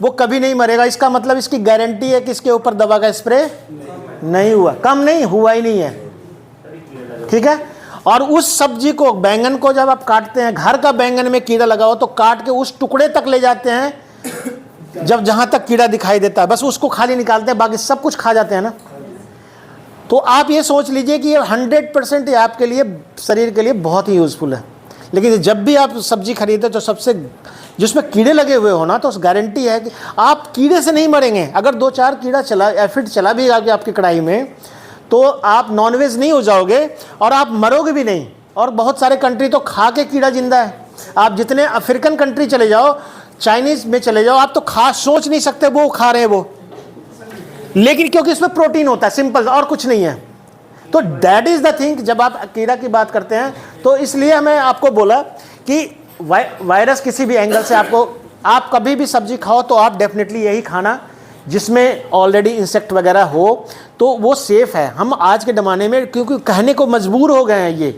वो कभी नहीं मरेगा। इसका मतलब इसकी गारंटी है कि इसके ऊपर दवा का स्प्रे नहीं हुआ, कम नहीं हुआ ही नहीं है। ठीक है। और उस सब्जी को, बैंगन को जब आप काटते हैं, घर का बैंगन में कीड़ा लगा हो तो काट के उस टुकड़े तक ले जाते हैं जब जहाँ तक कीड़ा दिखाई देता है, बस उसको खाली निकालते हैं, बाकी सब कुछ खा जाते हैं ना। तो आप ये सोच लीजिए कि ये 100% ये आपके लिए, शरीर के लिए बहुत ही यूज़फुल है। लेकिन जब भी आप सब्जी खरीदे तो सबसे जिसमें कीड़े लगे हुए हो ना, तो गारंटी है कि आप कीड़े से नहीं मरेंगे। अगर 2-4 कीड़ा चला, एफिड चला भी आपकी कढ़ाई में, तो आप नॉनवेज नहीं हो जाओगे और आप मरोगे भी नहीं। और बहुत सारे कंट्री तो खा के कीड़ा जिंदा है। आप जितने अफ्रीकन कंट्री चले जाओ, चाइनीज़ में चले जाओ, आप तो खा सोच नहीं सकते वो खा रहे हैं वो, लेकिन क्योंकि इसमें प्रोटीन होता है, सिंपल, और कुछ नहीं है। तो दैट इज़ द थिंग। जब आप कीड़ा की बात करते हैं तो इसलिए मैं आपको बोला कि वायरस किसी भी एंगल से आपको, आप कभी भी सब्जी खाओ तो आप डेफिनेटली यही खाना जिसमें ऑलरेडी इंसेक्ट वगैरह हो, तो वो सेफ़ है। हम आज के ज़माने में क्योंकि कहने को मजबूर हो गए हैं ये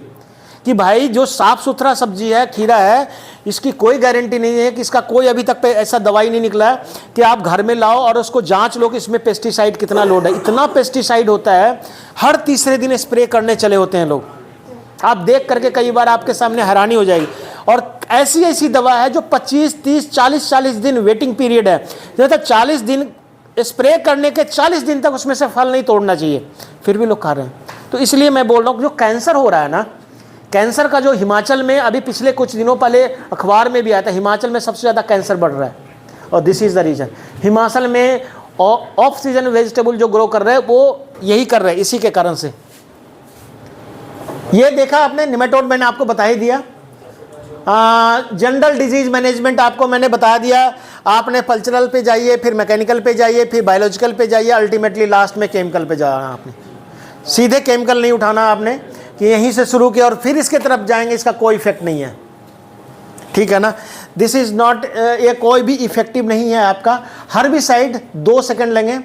कि भाई जो साफ़ सुथरा सब्जी है, खीरा है, इसकी कोई गारंटी नहीं है कि इसका कोई अभी तक पे ऐसा दवाई नहीं निकला है कि आप घर में लाओ और उसको जांच लो कि इसमें पेस्टिसाइड कितना लोड है। इतना पेस्टिसाइड होता है, हर तीसरे दिन स्प्रे करने चले होते हैं लोग। आप देख करके कई बार आपके सामने हैरानी हो जाएगी। और ऐसी ऐसी दवा है जो 25, 30, 40 दिन वेटिंग पीरियड है, जब तक 40 दिन स्प्रे करने के 40 दिन तक उसमें से फल नहीं तोड़ना चाहिए, फिर भी लोग खा रहे हैं। तो इसलिए मैं बोल रहा हूँ जो कैंसर हो रहा है ना, कैंसर का जो हिमाचल में अभी पिछले कुछ दिनों पहले अखबार में भी आया था, हिमाचल में सबसे ज़्यादा कैंसर बढ़ रहा है। और this is the reason. Himachal में ऑफ सीजन वेजिटेबल जो ग्रो कर रहे हैं वो यही कर रहे हैं, इसी के कारण से। ये देखा आपने, निमेटोड मैंने आपको बता ही दिया। जनरल डिजीज मैनेजमेंट आपको मैंने बता दिया। आपने कल्चरल पे जाइए, फिर मैकेनिकल पे जाइए, फिर बायोलॉजिकल पे जाइए, अल्टीमेटली लास्ट में केमिकल पे जाना। आपने सीधे केमिकल नहीं उठाना आपने कि यहीं से शुरू किया और फिर इसके तरफ जाएंगे, इसका कोई इफेक्ट नहीं है, ठीक है ना। दिस इज़ नॉट, ये कोई भी इफेक्टिव नहीं है आपका। हर्बिसाइड 2 सेकंड लेंगे।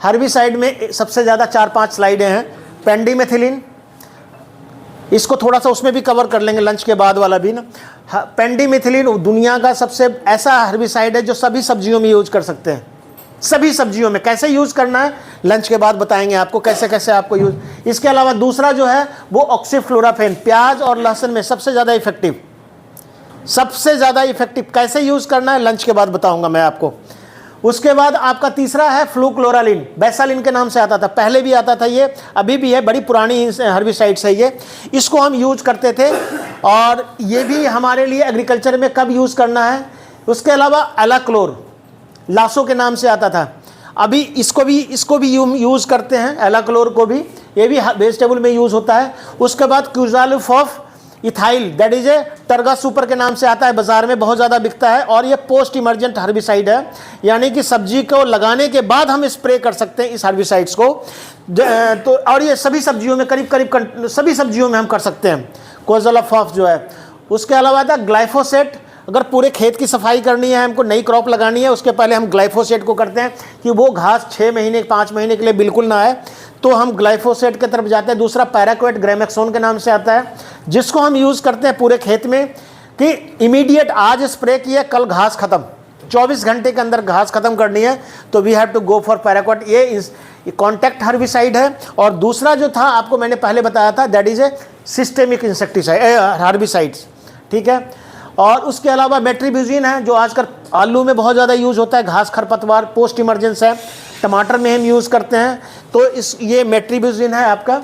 हर्बिसाइड में सबसे ज़्यादा 4-5 स्लाइडें हैं। पेंडिमेथिलिन, इसको थोड़ा सा उसमें भी कवर कर लेंगे लंच के बाद वाला भी ना। पेंडिमेथिलिन दुनिया का सबसे ऐसा हर्बिसाइड है जो सभी सब्जियों में यूज कर सकते हैं, सभी सब्जियों में। कैसे यूज़ करना है लंच के बाद बताएंगे आपको, कैसे कैसे आपको यूज। इसके अलावा दूसरा जो है वो ऑक्सीफ्लोराफेन, प्याज और लहसुन में सबसे ज़्यादा इफेक्टिव, सबसे ज़्यादा इफेक्टिव। कैसे यूज़ करना है लंच के बाद बताऊंगा मैं आपको। उसके बाद आपका तीसरा है फ्लूक्लोरालिन, बैसालिन के नाम से आता था, पहले भी आता था, ये अभी भी है, बड़ी पुरानी हर्बिसाइड्स है ये। इसको हम यूज करते थे और ये भी हमारे लिए एग्रीकल्चर में कब यूज़ करना है। उसके अलावा एलाक्लोर, लासो के नाम से आता था, अभी इसको भी यूज़ करते हैं, एलाक्लोर को भी, ये भी वेजिटेबल में यूज़ होता है। उसके बाद quizalofop ethyl, that is a Targa super के नाम से आता है, बाजार में बहुत ज़्यादा बिकता है और ये पोस्ट इमर्जेंट हर्बिसाइड है, यानी कि सब्जी को लगाने के बाद हम स्प्रे कर सकते हैं इस हर्बिसाइड्स को। तो और ये सभी सब्जियों में करीब सभी सब्जियों में हम कर सकते हैं, क्यूजालुफॉफ जो है। उसके अलावा था ग्लाइफोसेट, अगर पूरे खेत की सफाई करनी है, हमको नई क्रॉप लगानी है, उसके पहले हम ग्लाइफोसेट को करते हैं कि वो घास 6 महीने 5 महीने के लिए बिल्कुल ना आए, तो हम ग्लाइफोसेट की तरफ जाते हैं। दूसरा पैराक्वेट ग्रेमेक्सोन के नाम से आता है, जिसको हम यूज़ करते हैं पूरे खेत में कि इमीडिएट आज स्प्रे किया कल घास खत्म, 24 घंटे के अंदर घास खत्म करनी है, तो we have to go for paraquat. ये कॉन्टैक्ट हर्बिसाइड है। और दूसरा जो था आपको मैंने पहले बताया था, that is A systemic insecticide herbicides, ठीक है। और उसके अलावा मेट्रीब्यूजिन है जो आजकल आलू में बहुत ज़्यादा यूज़ होता है, घास खरपतवार पोस्ट इमरजेंस है, टमाटर में हम यूज़ करते हैं, तो ये मेट्रीब्यूजिन है आपका।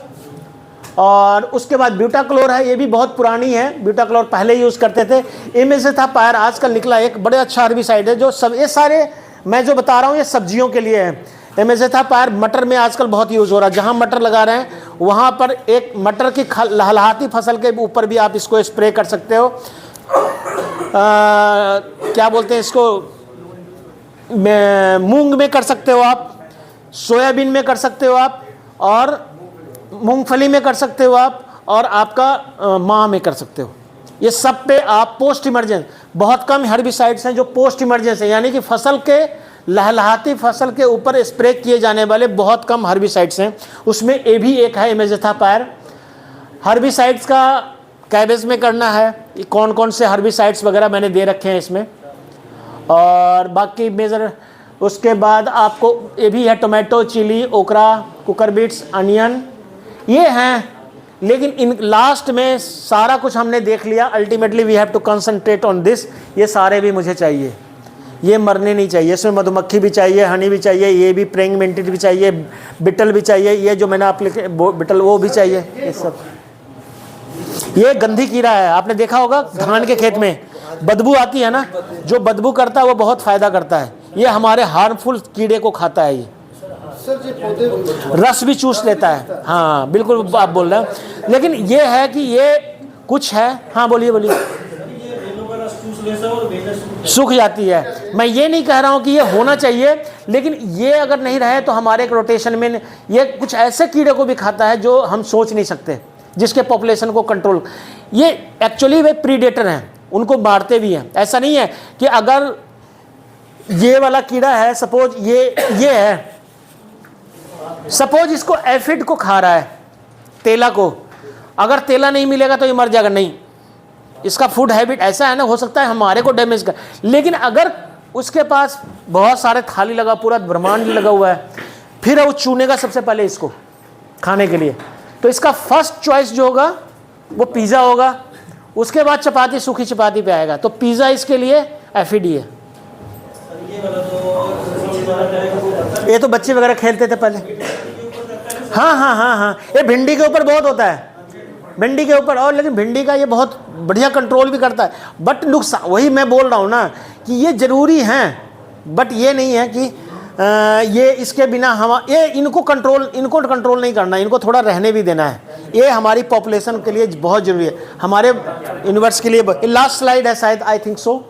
और उसके बाद ब्यूटाक्लोर है, ये भी बहुत पुरानी है, ब्यूटाक्लोर पहले यूज़ करते थे। इमेज़ेथापायर आजकल निकला एक बड़े अच्छा हर्बिसाइड है, जो सब ये सारे मैं जो बता रहा हूँ ये सब्जियों के लिए है। इमेज़ेथापायर मटर में आजकल बहुत यूज़ हो रहा है, जहाँ मटर लगा रहे हैं वहाँ पर एक मटर की लहलहाती फसल के ऊपर भी आप इसको स्प्रे कर सकते हो। क्या बोलते हैं इसको, मूंग में कर सकते हो आप, सोयाबीन में कर सकते हो आप, और मूंगफली में कर सकते हो आप, और आपका माह में कर सकते हो। ये सब पे आप पोस्ट इमरजेंस, बहुत कम हर्बिसाइड्स हैं जो पोस्ट इमरजेंस है, यानी कि फसल के लहलहाती फसल के ऊपर स्प्रे किए जाने वाले बहुत कम हर्बिसाइड्स हैं, उसमें ये भी एक है इमेज़ेथापायर। हर्बिसाइड्स का कैबेज में करना है, कौन कौन से हर्बिसाइड्स वगैरह मैंने दे रखे हैं इसमें, और बाकी मेजर। उसके बाद आपको ये भी है टोमेटो, चिली, ओकरा, कुकर बीट्स, अनियन, ये हैं। लेकिन इन लास्ट में सारा कुछ हमने देख लिया। Ultimately we have to concentrate on this. ये सारे भी मुझे चाहिए, ये मरने नहीं चाहिए, इसमें मधुमक्खी भी चाहिए, हनी भी चाहिए, ये भी प्रेइंग मेंटिस भी चाहिए, बिटल भी चाहिए, ये जो मैंने आप लिखे बिटल वो भी चाहिए, ये सब। ये गंधी कीड़ा है, आपने देखा होगा धान के खेत में बदबू आती है ना, जो बदबू करता है वो बहुत फ़ायदा करता है। ये हमारे हार्मफुल कीड़े को खाता है, ये रस भी चूस लेता है। हाँ बिल्कुल आप बोल रहे हैं, लेकिन ये है कि ये कुछ है। हाँ बोलिए बोलिए। सूख जाती है। मैं ये नहीं कह रहा हूँ कि ये होना चाहिए, लेकिन ये अगर नहीं रहे तो हमारे एक रोटेशन में ये कुछ ऐसे कीड़े को भी खाता है जो हम सोच नहीं सकते, जिसके पॉपुलेशन को कंट्रोल, ये एक्चुअली वे प्रीडेटर हैं, उनको मारते भी हैं। ऐसा नहीं है कि अगर ये वाला कीड़ा है, सपोज ये है, सपोज इसको एफिड को खा रहा है, तेला को, अगर तेला नहीं मिलेगा तो ये मर जाएगा, नहीं, इसका फूड हैबिट ऐसा है ना, हो सकता है हमारे को डैमेज कर, लेकिन अगर उसके पास बहुत सारे थाली लगा, पूरा ब्रह्मांड लगा हुआ है, फिर वो चुनेगा सबसे पहले इसको खाने के लिए, तो इसका फर्स्ट चॉइस जो होगा वो पिज़्ज़ा होगा, उसके बाद चपाती, सूखी चपाती पे आएगा, तो पिज़्ज़ा इसके लिए एफिड ही है। ये तो बच्चे वगैरह खेलते थे पहले। हाँ हाँ हाँ हाँ, ये भिंडी के ऊपर बहुत होता है, भिंडी के ऊपर, और लेकिन भिंडी का ये बहुत बढ़िया कंट्रोल भी करता है, बट नुकसान, वही मैं बोल रहा हूँ ना कि ये ज़रूरी हैं, बट ये नहीं है कि ये इसके बिना हम ये इनको कंट्रोल नहीं करना, इनको थोड़ा रहने भी देना है, ये हमारी पॉपुलेशन के लिए बहुत ज़रूरी है, हमारे यूनिवर्स के लिए। लास्ट स्लाइड है शायद, आई थिंक सो।